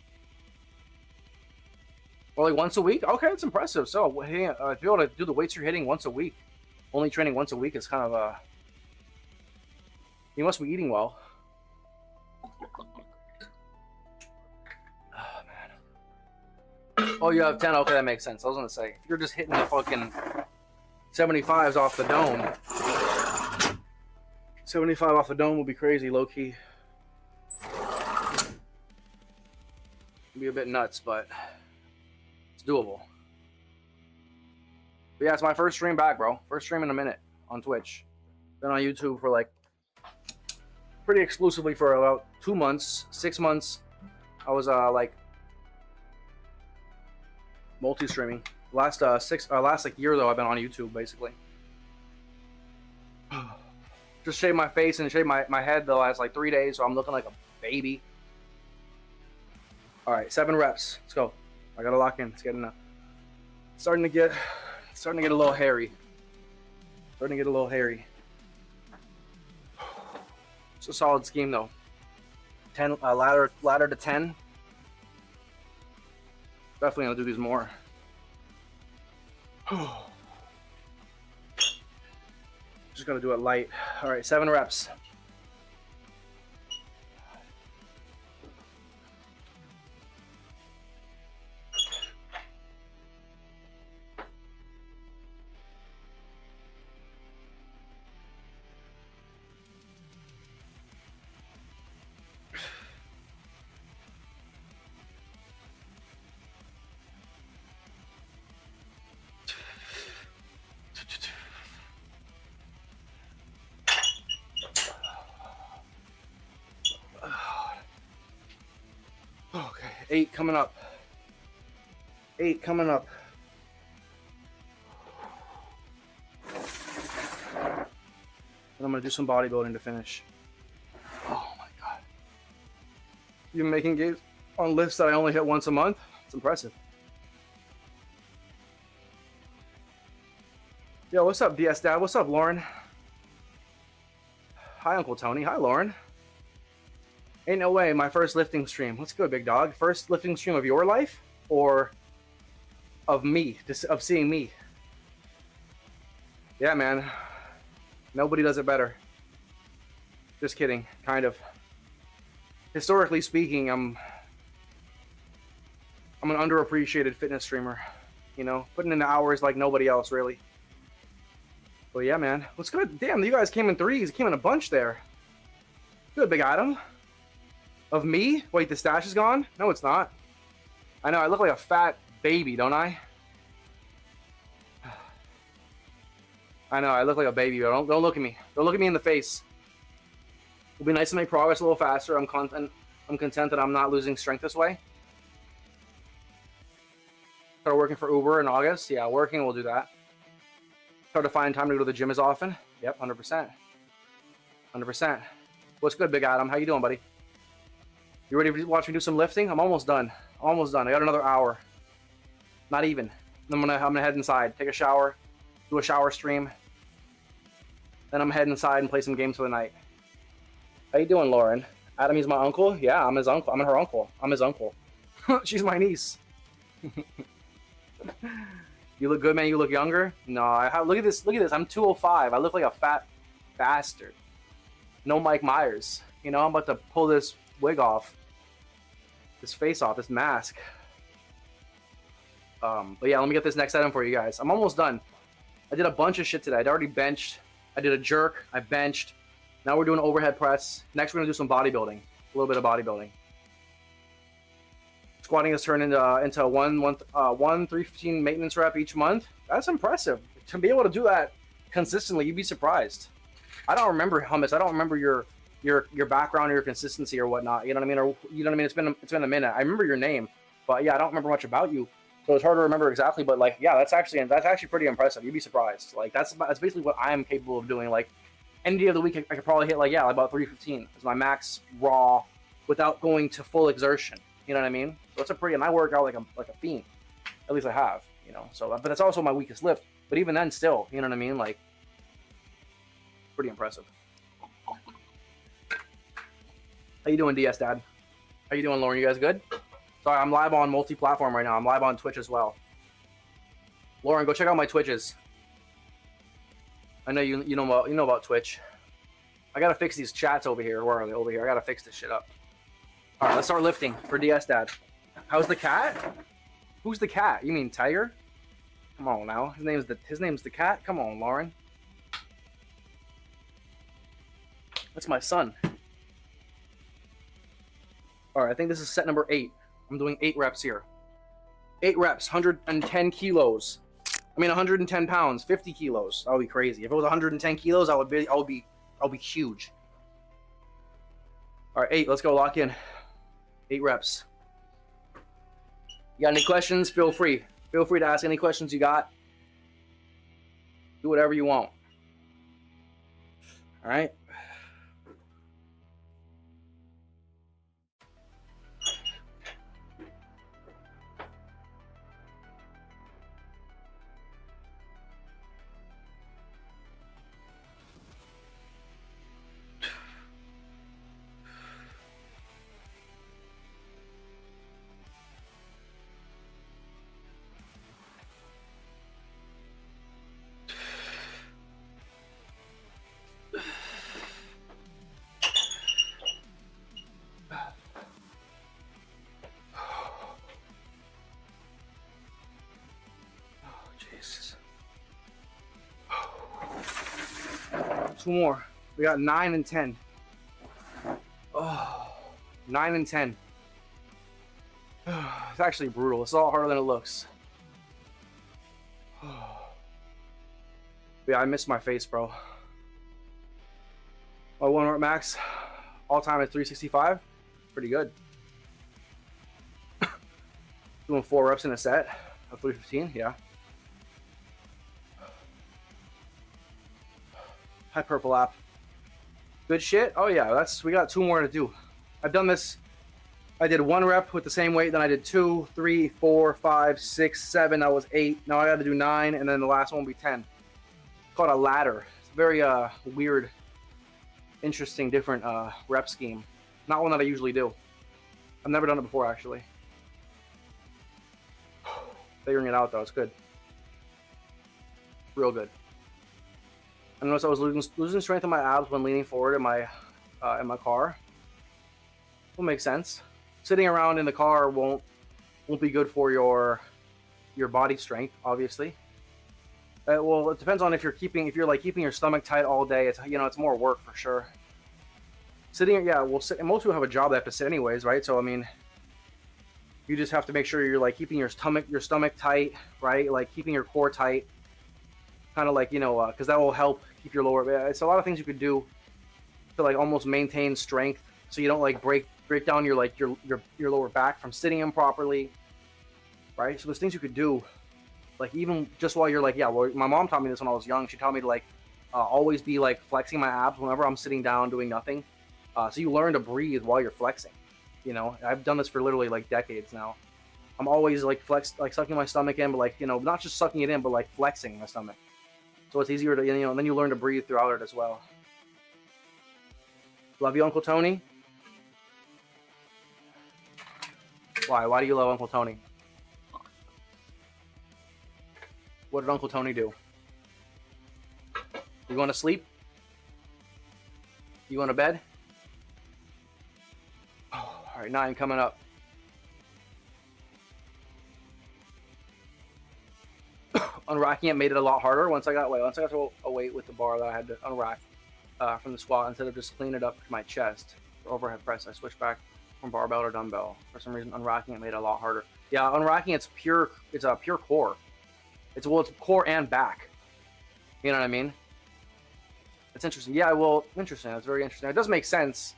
Speaker 2: Well, like once a week. Okay, that's impressive. So to be able to do the weights you're hitting once a week, only training once a week is kind of you must be eating well. Oh, you have 10? Okay, that makes sense. I was going to say, if you're just hitting the fucking 75s off the dome, 75 off the dome would be crazy, low-key. It'd be a bit nuts, but it's doable. But yeah, it's my first stream back, bro. First stream in a minute on Twitch. Been on YouTube for like, pretty exclusively for about 2 months, 6 months, I was like multi-streaming. Last like year though, I've been on YouTube basically. Just shaved my face and shaved my head the last like 3 days, so I'm looking like a baby. All right, 7 reps. Let's go. I gotta lock in. It's getting starting to get a little hairy. Starting to get a little hairy. It's a solid scheme though. 10 ladder to 10. Definitely gonna do these more. Just gonna do it light. All right, 7 reps. Okay, 8 coming up. 8 coming up. And I'm gonna do some bodybuilding to finish. Oh my god. You've been making gains on lifts that I only hit once a month? It's impressive. Yo, what's up, DS Dad? What's up, Lauren? Hi, Uncle Tony. Hi, Lauren. Ain't no way, my first lifting stream. What's good, big dog? First lifting stream of your life? Or of me? Just of seeing me? Yeah, man. Nobody does it better. Just kidding, kind of. Historically speaking, I'm an underappreciated fitness streamer. You know, putting in the hours like nobody else, really. But yeah, man. What's good? Damn, you guys came in threes. You came in a bunch there. Good, Big Adam. Of me? Wait, the stash is gone? No, it's not. I know, I look like a fat baby, don't I? I know, I look like a baby, but don't look at me. Don't look at me in the face. It'll be nice to make progress a little faster. I'm content that I'm not losing strength this way. Start working for Uber in August. Yeah, working, we'll do that. Start to find time to go to the gym as often. Yep, 100%. 100%. What's good, Big Adam? How you doing, buddy? You ready to watch me do some lifting? I'm almost done. Almost done. I got another hour. Not even. I'm gonna head inside, take a shower, do a shower stream. Then I'm heading inside and play some games for the night. How you doing, Lauren? Adam, he's my uncle? Yeah, I'm his uncle. I'm her uncle. I'm his uncle. She's my niece. You look good, man. You look younger. No, look at this. Look at this. I'm 205. I look like a fat bastard. No Mike Myers. You know, I'm about to pull this wig off. This face off. This mask. But yeah, let me get this next item for you guys. I'm almost done. I did a bunch of shit today. I'd already benched. I did a jerk. I benched. Now we're doing overhead press. Next, we're gonna do some bodybuilding. A little bit of bodybuilding. Squatting has turned into a 315 maintenance rep each month. That's impressive. To be able to do that consistently, you'd be surprised. I don't remember Hummus. I don't remember your background or your consistency or whatnot. You know what I mean? Or you know what I mean? It's been a minute. I remember your name, but yeah, I don't remember much about you. So it's hard to remember exactly. But like, yeah, that's actually pretty impressive. You'd be surprised. Like that's basically what I am capable of doing. Like any day of the week, I could probably hit like about 315 is my max raw without going to full exertion. You know what I mean? So it's and I work out like a fiend. At least I have, you know. So, but that's also my weakest lift. But even then, still, you know what I mean? Like, pretty impressive. How you doing, DS Dad? How you doing, Lauren? You guys good? Sorry, I'm live on multi-platform right now. I'm live on Twitch as well. Lauren, go check out my Twitches. I know you know about Twitch. I gotta fix these chats over here. Where are they? Over here. I gotta fix this shit up. All right, let's start lifting for DS Dad. How's the cat? Who's the cat? You mean Tiger? Come on now. His name's the cat. Come on, Lauren. That's my son. All right, I think this is set number 8. I'm doing 8 reps here. 8 reps, 110 kilos. I mean, 110 pounds, 50 kilos. That would be crazy. If it was 110 kilos, I would be huge. All right, 8. Let's go. Lock in. 8 reps. You got any questions? Feel free. Feel free to ask any questions you got. Do whatever you want. All right. Two more. We got 9 and 10. Oh, 9 and 10. It's actually brutal. It's a lot harder than it looks. Yeah, I missed my face, bro. My 1 rep max all time at 365. Pretty good. Doing 4 reps in a set of 315. Yeah. Hi, Purple App. Good shit. Oh yeah, we got 2 more to do. I've done this. I did 1 rep with the same weight, then I did 2, 3, 4, 5, 6, 7. That was 8. Now I got to do 9, and then the last one will be 10. It's called a ladder. It's a very weird, interesting, different rep scheme. Not one that I usually do. I've never done it before, actually. Figuring it out though, it's good. Real good. I noticed I was losing strength in my abs when leaning forward in my car. Will make sense. Sitting around in the car won't be good for your body strength, obviously. Well, it depends on if you're like keeping your stomach tight all day. It's it's more work for sure. Sitting, yeah, well, most people have a job they have to sit anyways, right? So I mean, you just have to make sure you're like keeping your stomach tight, right? Like keeping your core tight, kind of like because that will help keep your lower. It's a lot of things you could do to like almost maintain strength, so you don't like break down your lower back from sitting improperly, right? So there's things you could do, like even just while you're like, yeah, well, my mom taught me this when I was young. She taught me to like always be like flexing my abs whenever I'm sitting down doing nothing. So you learn to breathe while you're flexing. I've done this for literally like decades now. I'm always like sucking my stomach in, but like not just sucking it in, but like flexing my stomach. So it's easier to and then you learn to breathe throughout it as well. Love you, Uncle Tony. Why? Why do you love Uncle Tony? What did Uncle Tony do? You going to sleep? You going to bed? Oh, all right, 9 coming up. Unracking it made it a lot harder once I got to a weight with the bar that I had to unrack from the squat instead of just clean it up to my chest. For overhead press, I switched back from barbell to dumbbell. For some reason, unracking it made it a lot harder. Yeah, unracking it's a pure core. It's core and back. You know what I mean? It's interesting. Yeah, well, interesting. It's very interesting. It does make sense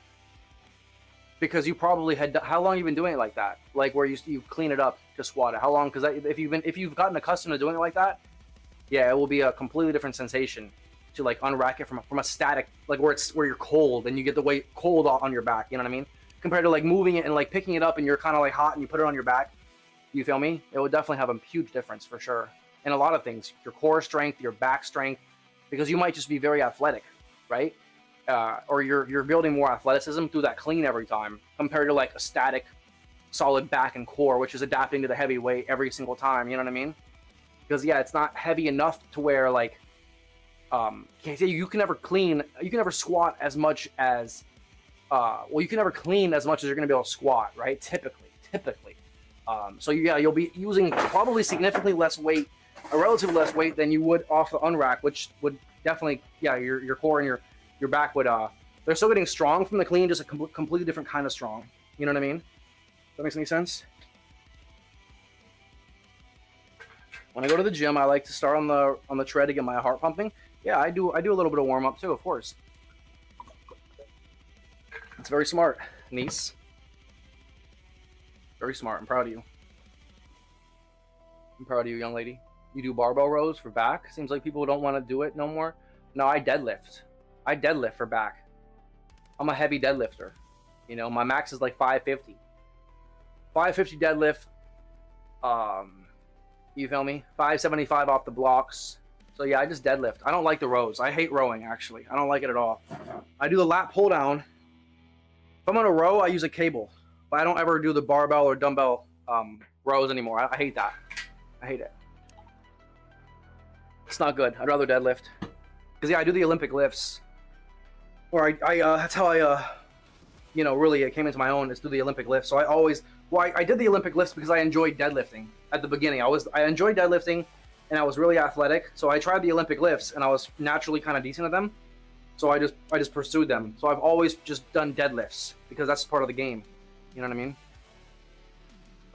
Speaker 2: because you probably had. How long have you been doing it like that? Like where you clean it up to squat it? How long? Because if you've gotten accustomed to doing it like that, yeah, it will be a completely different sensation to like unrack it from a static, like where you're cold and you get the weight cold on your back. You know what I mean? Compared to like moving it and like picking it up and you're kind of like hot and you put it on your back. You feel me? It would definitely have a huge difference for sure. And a lot of things, your core strength, your back strength, because you might just be very athletic, right? Or you're building more athleticism through that clean every time compared to like a static, solid back and core, which is adapting to the heavy weight every single time. You know what I mean? Because yeah, it's not heavy enough to where like, you can never squat as much as, you can never clean as much as you're going to be able to squat, right? Typically. So yeah, you'll be using probably significantly less weight, a relatively less weight than you would off the unrack, which would definitely, yeah, your core and your back would, they're still getting strong from the clean, just a completely different kind of strong. You know what I mean? That makes any sense? When I go to the gym, I like to start on the tread to get my heart pumping. Yeah, I do a little bit of warm up too, of course. It's very smart, niece. Very smart. I'm proud of you. I'm proud of you, young lady. You do barbell rows for back. Seems like people don't want to do it no more. No, I deadlift. I deadlift for back. I'm a heavy deadlifter. You know, my max is like 550. 550 deadlift. You feel me? 575 off the blocks. So yeah, I just deadlift. I don't like the rows. I hate rowing, actually. I don't like it at all. I do the lat pull down. If I'm on a row, I use a cable. But I don't ever do the barbell or dumbbell rows anymore. I hate that. I hate it. It's not good. I'd rather deadlift. Because yeah, I do the Olympic lifts. Or that's how I you know, really it came into my own, is through the Olympic lifts. So I always, well, I did the Olympic lifts because I enjoyed deadlifting at the beginning. I enjoyed deadlifting, and I was really athletic. So I tried the Olympic lifts, and I was naturally kind of decent at them. So I just pursued them. So I've always just done deadlifts because that's part of the game. You know what I mean?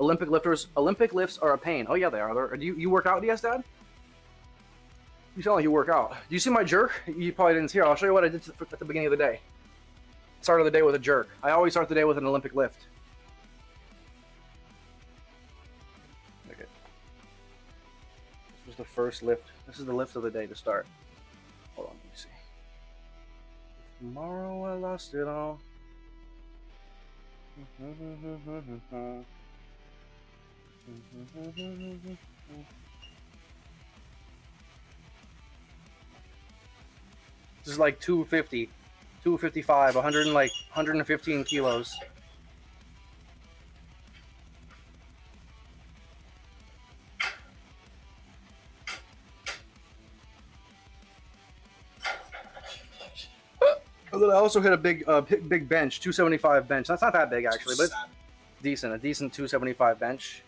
Speaker 2: Olympic lifts are a pain. Oh yeah, they are. Do you work out, DS Dad? You sound like you work out. Do you see my jerk? You probably didn't see it. I'll show you what I did at the beginning of the day. Started the day with a jerk. I always start the day with an Olympic lift. Okay. This was the first lift. This is the lift of the day to start. Hold on, let me see. Tomorrow I lost it all. This is like 250, 255, 115 kilos. I also hit a big bench, 275 bench. That's not that big actually, but it's decent. A decent 275 bench.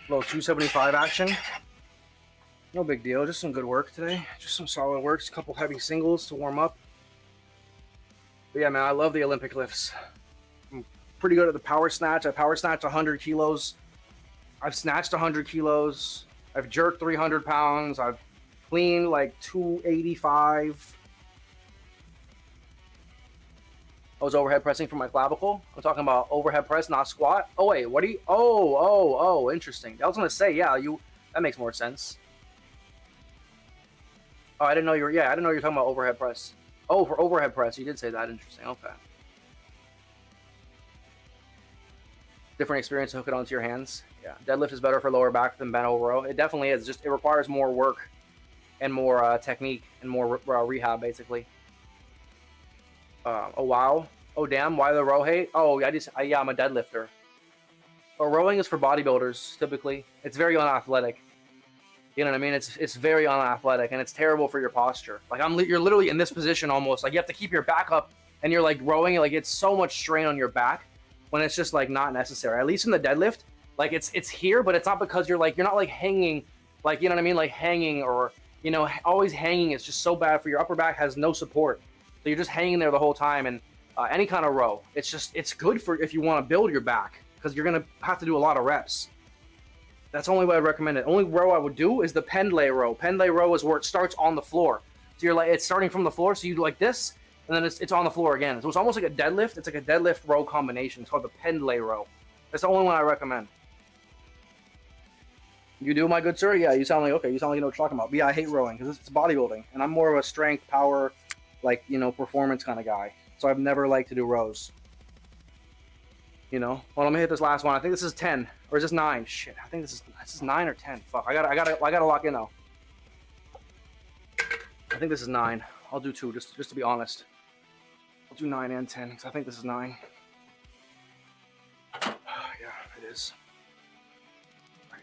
Speaker 2: Little 275 action. No big deal. Just some good work today. Just some solid work. Just a couple heavy singles to warm up. But yeah, man, I love the Olympic lifts. I'm pretty good at the power snatch. I power snatch 100 kilos. I've snatched 100 kilos. I've jerked 300 pounds. I've cleaned like 285. I was overhead pressing for my clavicle. I'm talking about overhead press, not squat. Oh wait, what do you? Oh, interesting. I was gonna say, yeah, that makes more sense. Oh, I didn't know you were. Yeah, I didn't know you were talking about overhead press. Oh, for overhead press, you did say that. Interesting. Okay. Different experience to hook it onto your hands. Yeah, deadlift is better for lower back than bent over row. It definitely is. Just it requires more work and more technique and more rehab, basically. Oh wow. Oh damn. Why the row hate? Oh, yeah, I'm a deadlifter. But rowing is for bodybuilders typically. It's very unathletic. You know what I mean? It's very unathletic and it's terrible for your posture. Like you're literally in this position almost. Like you have to keep your back up and you're like rowing. Like it's so much strain on your back when it's just like not necessary. At least in the deadlift, like it's here, but it's not because you're not like hanging. Like you know what I mean? Like hanging or you know always hanging is just so bad for your upper back. Has no support. So you're just hanging there the whole time, and any kind of row, it's good for if you want to build your back because you're gonna have to do a lot of reps. That's the only way I'd recommend it. Only row I would do is the pendlay row. Pendlay row is where it starts on the floor. So you're like it's starting from the floor, so you do like this, and then it's on the floor again. So it's almost like a deadlift. It's like a deadlift row combination. It's called the pendlay row. That's the only one I recommend. You do, my good sir? Yeah, you sound like okay. You sound like you know what you're talking about. But yeah, I hate rowing because it's bodybuilding, and I'm more of a strength, power, like you know, performance kind of guy. So I've never liked to do rows. You know. Well, let me hit this last one. I think this is 10 or is this 9? Shit, I think this is 9 or 10. Fuck, I gotta lock in though. I think this is 9. I'll do 2 just to be honest. I'll do 9 and 10 because I think this is 9. Yeah, it is.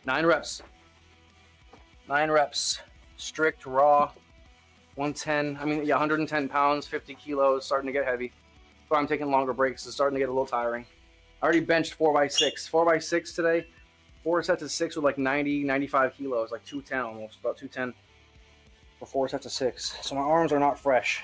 Speaker 2: 9 reps. 9 reps. Strict, raw. 110. I mean, yeah, 110 pounds, 50 kilos, starting to get heavy. So I'm taking longer breaks. It's starting to get a little tiring. I already benched 4x6. 4x6 today. 4 sets of 6 with like 90, 95 kilos, like 210 almost, about 210 for 4 sets of 6. So my arms are not fresh.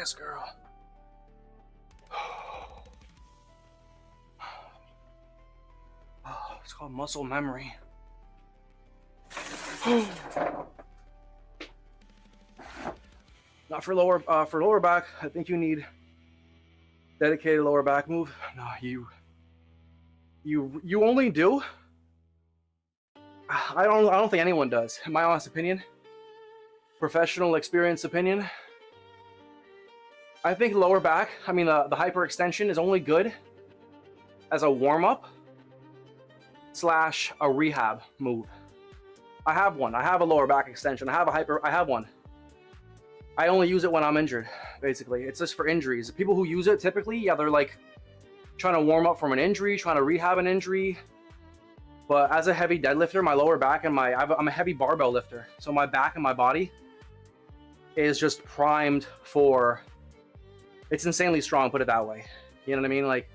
Speaker 2: Yes, girl. Oh, it's called muscle memory. Not for lower back. I think you need dedicated lower back move. No, you only do. I don't think anyone does. In my honest opinion, professional experience opinion. I think lower back. I mean, the hyperextension is only good as a warm up / a rehab move. I have one. I have a lower back extension. I have one. I only use it when I'm injured, basically. It's just for injuries. The people who use it typically, yeah, they're like trying to warm up from an injury, trying to rehab an injury. But as a heavy deadlifter, my lower back and I'm a heavy barbell lifter. So my back and my body is just primed for, it's insanely strong, put it that way. You know what I mean? Like,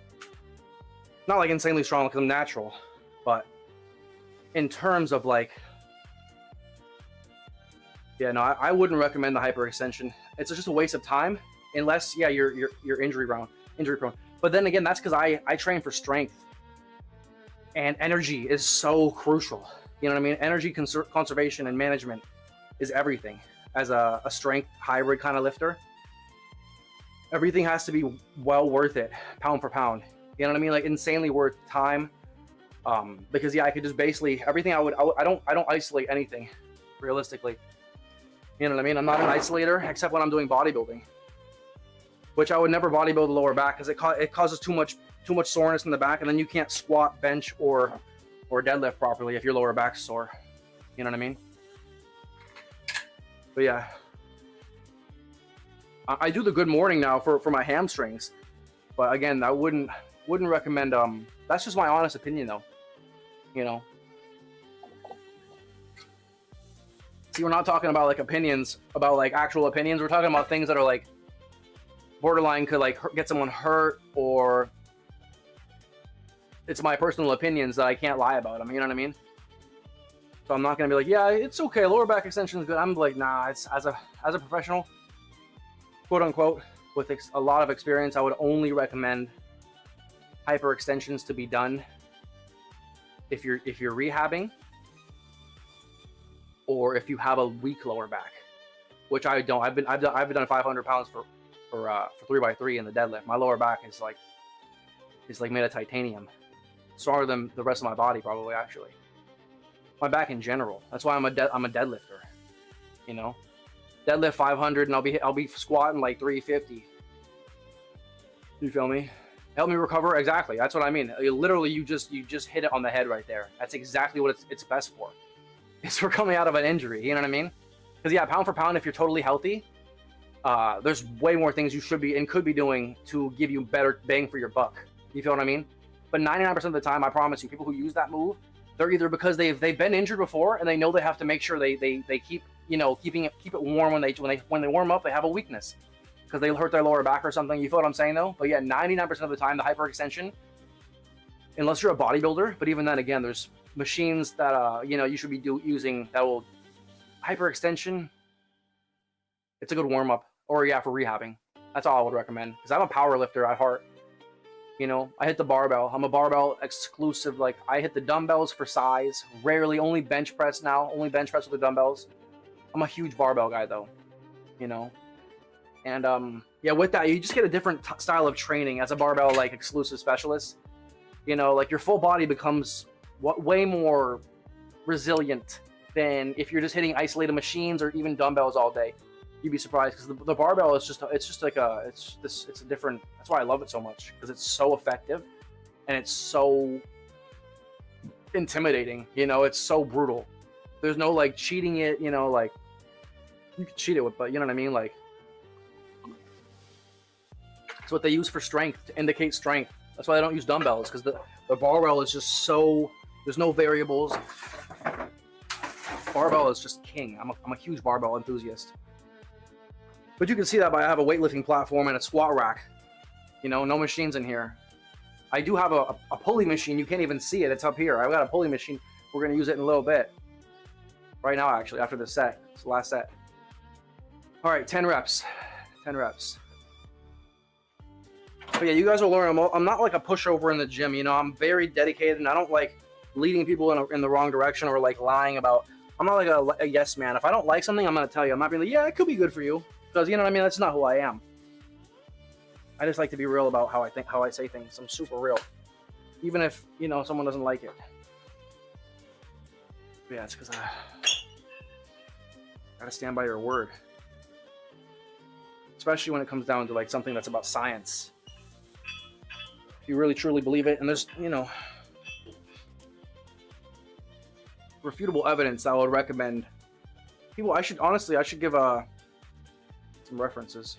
Speaker 2: not like insanely strong because I'm natural, but in terms of like, yeah, no, I wouldn't recommend the hyperextension. It's just a waste of time, unless, yeah, you're injury prone. But then again, that's because I train for strength, and energy is so crucial. You know what I mean? Energy conservation and management is everything. As a strength hybrid kind of lifter, everything has to be well worth it, pound for pound. You know what I mean? Like insanely worth time. Because yeah, I could just basically everything. I don't isolate anything, realistically. You know what I mean? I'm not an isolator except when I'm doing bodybuilding, which I would never bodybuild the lower back because it causes too much soreness in the back, and then you can't squat, bench, or deadlift properly if your lower back's sore. You know what I mean? But yeah, I do the good morning now for my hamstrings, but again, I wouldn't recommend. That's just my honest opinion, though. You know. See, we're not talking about like opinions, about like actual opinions. We're talking about things that are like borderline could like get someone hurt, or it's my personal opinions that I can't lie about them. You know what I mean? So I'm not gonna be like, yeah, it's okay, lower back extension is good. I'm like, nah, it's as a professional, quote unquote, with a lot of experience, I would only recommend hyperextensions to be done if you're rehabbing, or if you have a weak lower back, which I don't. I've done 500 pounds for 3x3 in the deadlift. My lower back is like made of titanium, stronger than the rest of my body probably, actually. My back in general. That's why I'm a deadlifter. You know, deadlift 500 and I'll be squatting like 350. You feel me? Help me recover. Exactly. That's what I mean. Literally, you just hit it on the head right there. That's exactly what it's best for. It's for coming out of an injury. You know what I mean? Because yeah, pound for pound, if you're totally healthy, there's way more things you should be and could be doing to give you better bang for your buck. You feel what I mean? But 99% of the time, I promise you, people who use that move, they're either because they've been injured before and they know they have to make sure they keep keep it warm when they warm up. They have a weakness because they hurt their lower back or something. You feel what I'm saying though? But yeah, 99% of the time, the hyperextension, unless you're a bodybuilder, but even then, again, there's machines that you should be using that will hyperextension. It's a good warm up, or yeah, for rehabbing. That's all I would recommend, because I'm a power lifter at heart. You know, I hit the barbell. I'm a barbell exclusive. Like, I hit the dumbbells for size. Rarely, only bench press now. Only bench press with the dumbbells. I'm a huge barbell guy though, you know. And yeah, with that, you just get a different style of training as a barbell like exclusive specialist. You know, like your full body becomes way more resilient than if you're just hitting isolated machines or even dumbbells all day. You'd be surprised, because the barbell is just it's a different. That's why I love it so much, because it's so effective and it's so intimidating. You know, it's so brutal. There's no like cheating it. You know, like you can cheat it with, but you know what I mean. Like, it's what they use for strength, to indicate strength. That's why I don't use dumbbells, because the barbell is just so, there's no variables. Barbell is just king. I'm a huge barbell enthusiast. But you can see that by I have a weightlifting platform and a squat rack. You know, no machines in here. I do have a pulley machine. You can't even see it. It's up here. I've got a pulley machine. We're going to use it in a little bit. Right now, actually, after this set. It's the last set. All right, 10 reps. 10 reps. But yeah, you guys will learn. I'm not like a pushover in the gym. You know, I'm very dedicated, and I don't like leading people in the wrong direction or like lying about. I'm not like a yes man. If I don't like something, I'm gonna tell you. I'm not being like, yeah, it could be good for you, because you know what I mean. That's not who I am. I just like to be real about how I think, how I say things. I'm super real, even if you know someone doesn't like it. But yeah, it's because I gotta stand by your word, especially when it comes down to like something that's about science. If you really truly believe it, and there's you know refutable evidence, I would recommend people. I should give some references.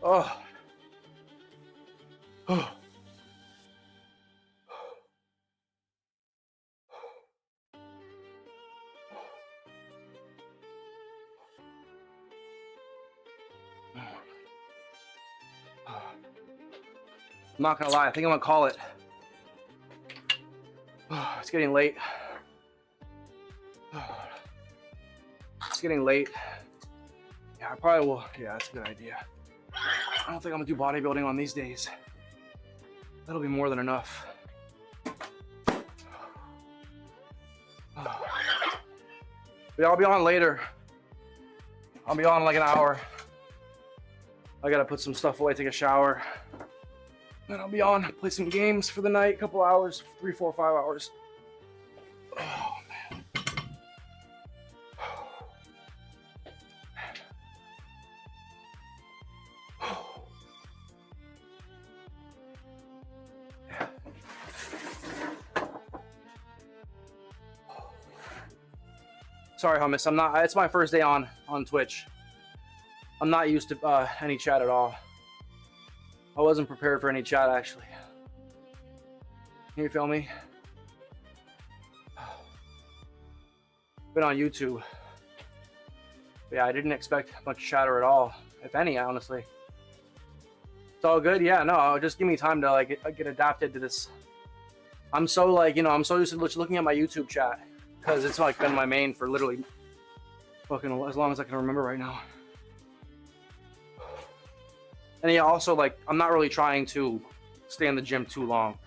Speaker 2: Oh. Oh. I'm not gonna lie, I think I'm gonna call it. It's getting late. It's getting late. Yeah, I probably will. Yeah, that's a good idea. I don't think I'm gonna do bodybuilding on these days. That'll be more than enough. But I'll be on later. I'll be on in like an hour. I gotta put some stuff away, take a shower. Then I'll be on, play some games for the night, a couple hours, 3, 4, 5 hours. Oh, man. Sorry, hummus. I'm not. It's my first day on Twitch. I'm not used to any chat at all. I wasn't prepared for any chat actually. Can you feel me? Been on YouTube. But yeah, I didn't expect much chatter at all, if any, honestly. It's all good. Yeah, no, just give me time to like get adapted to this. I'm so like, you know, I'm so used to looking at my YouTube chat because it's like been my main for literally fucking as long as I can remember right now. And yeah, also like I'm not really trying to stay in the gym too long.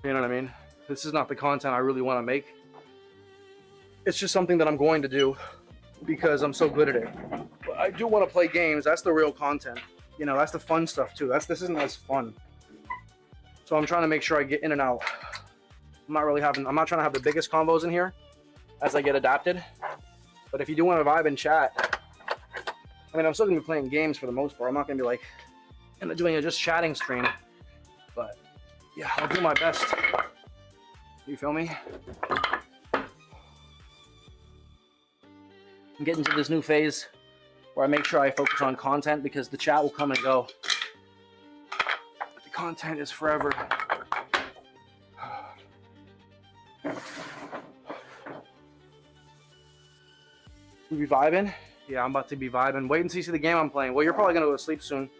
Speaker 2: You know what I mean? This is not the content I really want to make. It's just something that I'm going to do because I'm so good at it. But I do want to play games. That's the real content. You know, that's the fun stuff too. This isn't as fun. So I'm trying to make sure I get in and out. I'm not trying to have the biggest combos in here as I get adapted. But if you do want to vibe and chat, I mean, I'm still gonna be playing games for the most part. I'm not gonna be like doing a just chatting stream. But yeah, I'll do my best. You feel me? I'm getting to this new phase where I make sure I focus on content because the chat will come and go. But the content is forever. You be vibing? Yeah, I'm about to be vibing. Wait until you see the game I'm playing. Well, you're probably gonna go to sleep soon.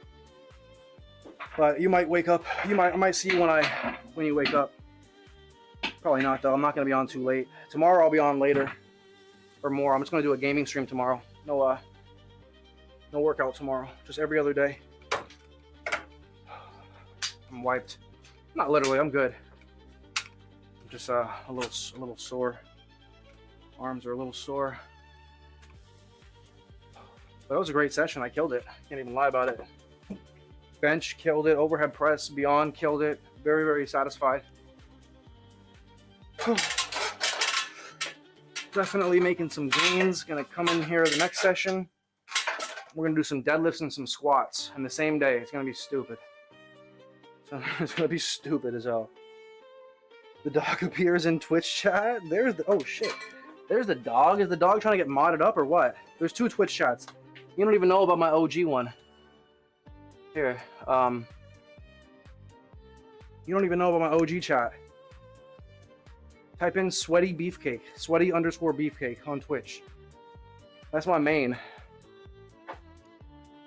Speaker 2: But you might wake up. I might see you when you wake up. Probably not though. I'm not gonna be on too late. Tomorrow I'll be on later. Or more. I'm just gonna do a gaming stream tomorrow. No workout tomorrow. Just every other day. I'm wiped. Not literally, I'm good. I'm just a little sore. Arms are a little sore. But it was a great session. I killed it. Can't even lie about it. Bench killed it. Overhead press beyond killed it. Very, very satisfied. Definitely making some gains. Gonna come in here the next session. We're gonna do some deadlifts and some squats in the same day. It's gonna be stupid. So it's gonna be stupid as hell. The dog appears in Twitch chat. There's the, oh shit. There's the dog. Is the dog trying to get modded up or what? There's 2 Twitch chats. You don't even know about my OG one. Here, you don't even know about my OG chat. Type in sweaty beefcake, sweaty_beefcake on Twitch. That's my main.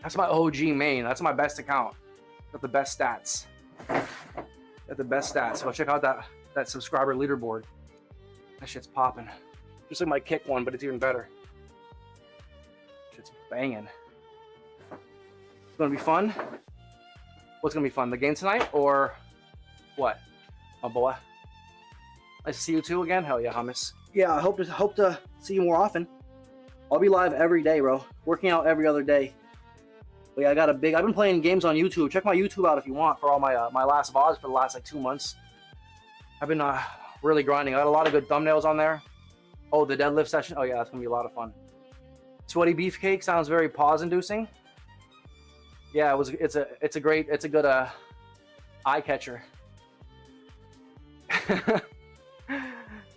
Speaker 2: That's my OG main. That's my best account. Got the best stats. Got the best stats. So check out that subscriber leaderboard. That shit's popping. Just like my kick one, but it's even better. Shit's banging. It's gonna be fun. What's gonna be fun? The game tonight or what? My boy. Nice to see you too again. Hell yeah, hummus. Yeah, I hope to see you more often. I'll be live every day, bro. Working out every other day. But yeah, I've been playing games on YouTube. Check my YouTube out if you want for all my my last VODs for the last like 2 months. I've been really grinding. I got a lot of good thumbnails on there. Oh, the deadlift session. Oh yeah, that's gonna be a lot of fun. Sweaty beefcake sounds very pause-inducing. Yeah, it's a good eye catcher.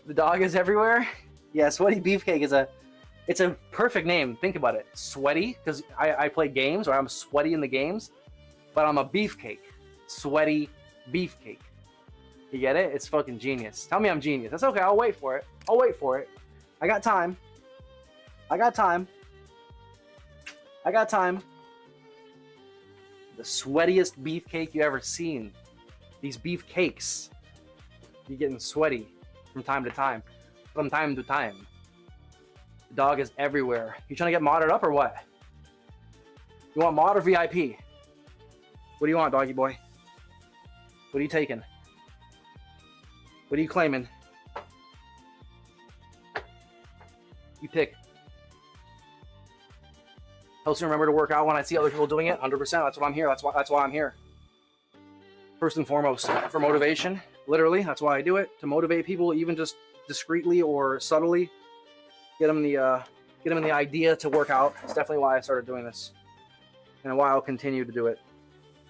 Speaker 2: The dog is everywhere. Yeah, sweaty beefcake is it's a perfect name. Think about it. Sweaty, because I play games or I'm sweaty in the games, but I'm a beefcake. Sweaty beefcake. You get it? It's fucking genius. Tell me I'm genius. That's okay. I'll wait for it. I'll wait for it. I got time. I got time. I got time. The sweatiest beefcake you ever seen. These beefcakes. You're getting sweaty from time to time. From time to time. The dog is everywhere. You trying to get modded up or what? You want mod or VIP? What do you want, doggy boy? What are you taking? What are you claiming? You pick. Helps me remember to work out when I see other people doing it. 100%. That's what I'm here. That's why I'm here. First and foremost, for motivation. Literally, that's why I do it. To motivate people, even just discreetly or subtly. Get them the idea to work out. It's definitely why I started doing this, and why I'll continue to do it.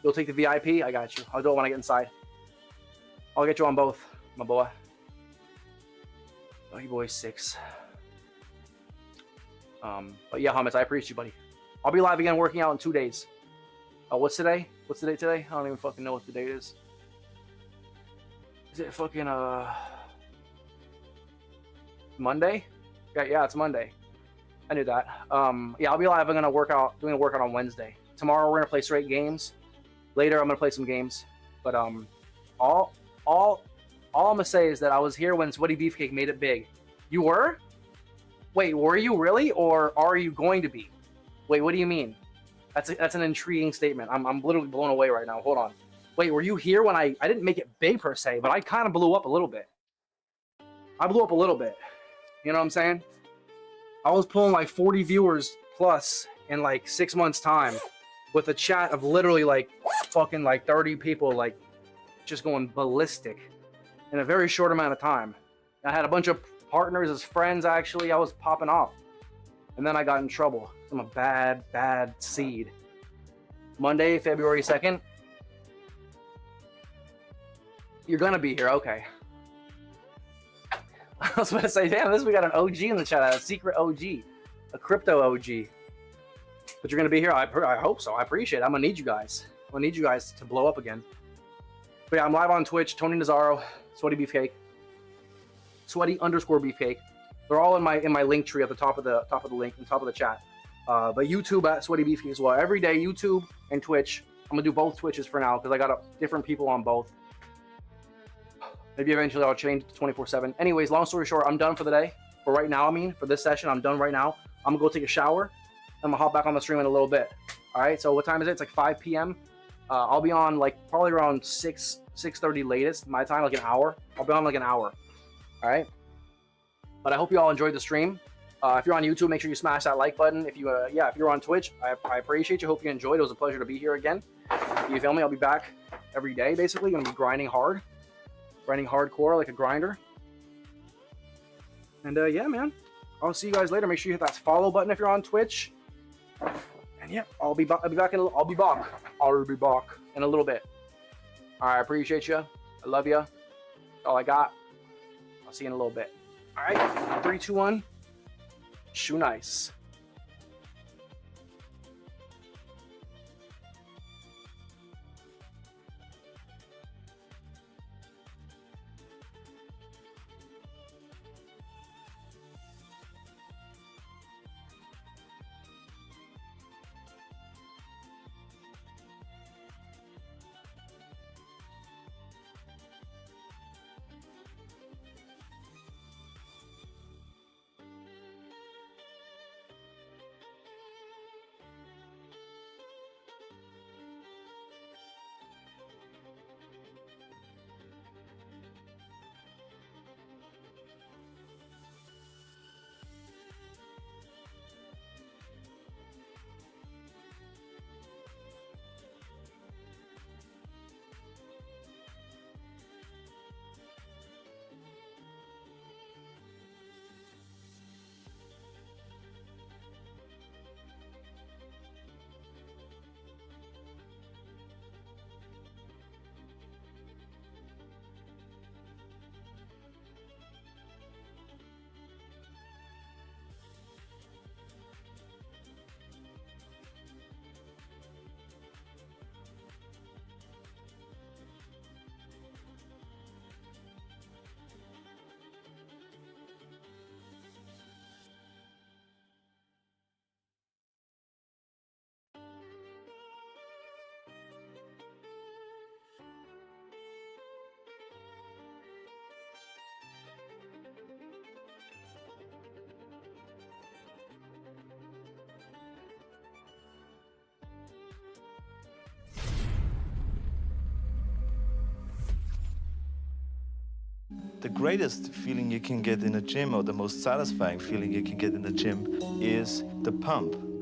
Speaker 2: You'll take the VIP. I got you. I'll do it when I get inside. I'll get you on both, my boy. Oh, you boy 6. But yeah, hummus, I appreciate you, buddy. I'll be live again working out in 2 days. What's today? What's the date today? I don't even fucking know what the date is. Is it fucking Monday? Yeah, it's Monday. I knew that. Yeah, I'll be live. I'm gonna doing a workout on Wednesday. Tomorrow we're gonna play straight games. Later I'm gonna play some games. But all I'm gonna say is that I was here when Sweaty Beefcake made it big. You were? Wait, were you really, or are you going to be? Wait, what do you mean? That's an intriguing statement. I'm literally blown away right now. Hold on. Wait, were you here when I didn't make it big per se, but I kind of blew up a little bit. I blew up a little bit. You know what I'm saying? I was pulling like 40 viewers plus in like 6 months time with a chat of literally like fucking like 30 people like just going ballistic in a very short amount of time. I had a bunch of partners as friends actually. I was popping off. And then I got in trouble. I'm a bad seed. Monday, February 2nd. You're gonna be here, okay. I was about to say, damn, we got an OG in the chat, a secret OG, a crypto OG. But you're gonna be here. I hope so. I appreciate it. I'm gonna need you guys. I'm gonna need you guys to blow up again. But yeah, I'm live on Twitch. Tony Nazzaro, Sweaty Beefcake, Sweaty_Beefcake. They're all in my link tree at the top of the link, on top of the chat. But YouTube at Sweaty Beefcake as well. Every day, YouTube and Twitch. I'm gonna do both Twitches for now because I got different people on both. Maybe eventually I'll change to 24/7. Anyways, long story short, I'm done for the day. For right now, I mean, for this session, I'm done right now. I'm gonna go take a shower. I'm gonna hop back on the stream in a little bit. All right, so what time is it? It's like 5 p.m. I'll be on like probably around 6:30 latest my time, like an hour. I'll be on like an hour. All right. But I hope you all enjoyed the stream. If you're on YouTube, make sure you smash that like button. If you, if you're on Twitch, I appreciate you. Hope you enjoyed. It was a pleasure to be here again. You feel me? I'll be back every day, basically. Gonna be grinding hard, grinding hardcore like a grinder. And yeah, man, I'll see you guys later. Make sure you hit that follow button if you're on Twitch. And yeah, I'll be back in a little bit. All right, I appreciate you. I love you. That's all I got. I'll see you in a little bit. All right, 3, 2, 1. Shoe nice.
Speaker 1: The greatest feeling you can get in a gym, or the most satisfying feeling you can get in the gym, is the pump.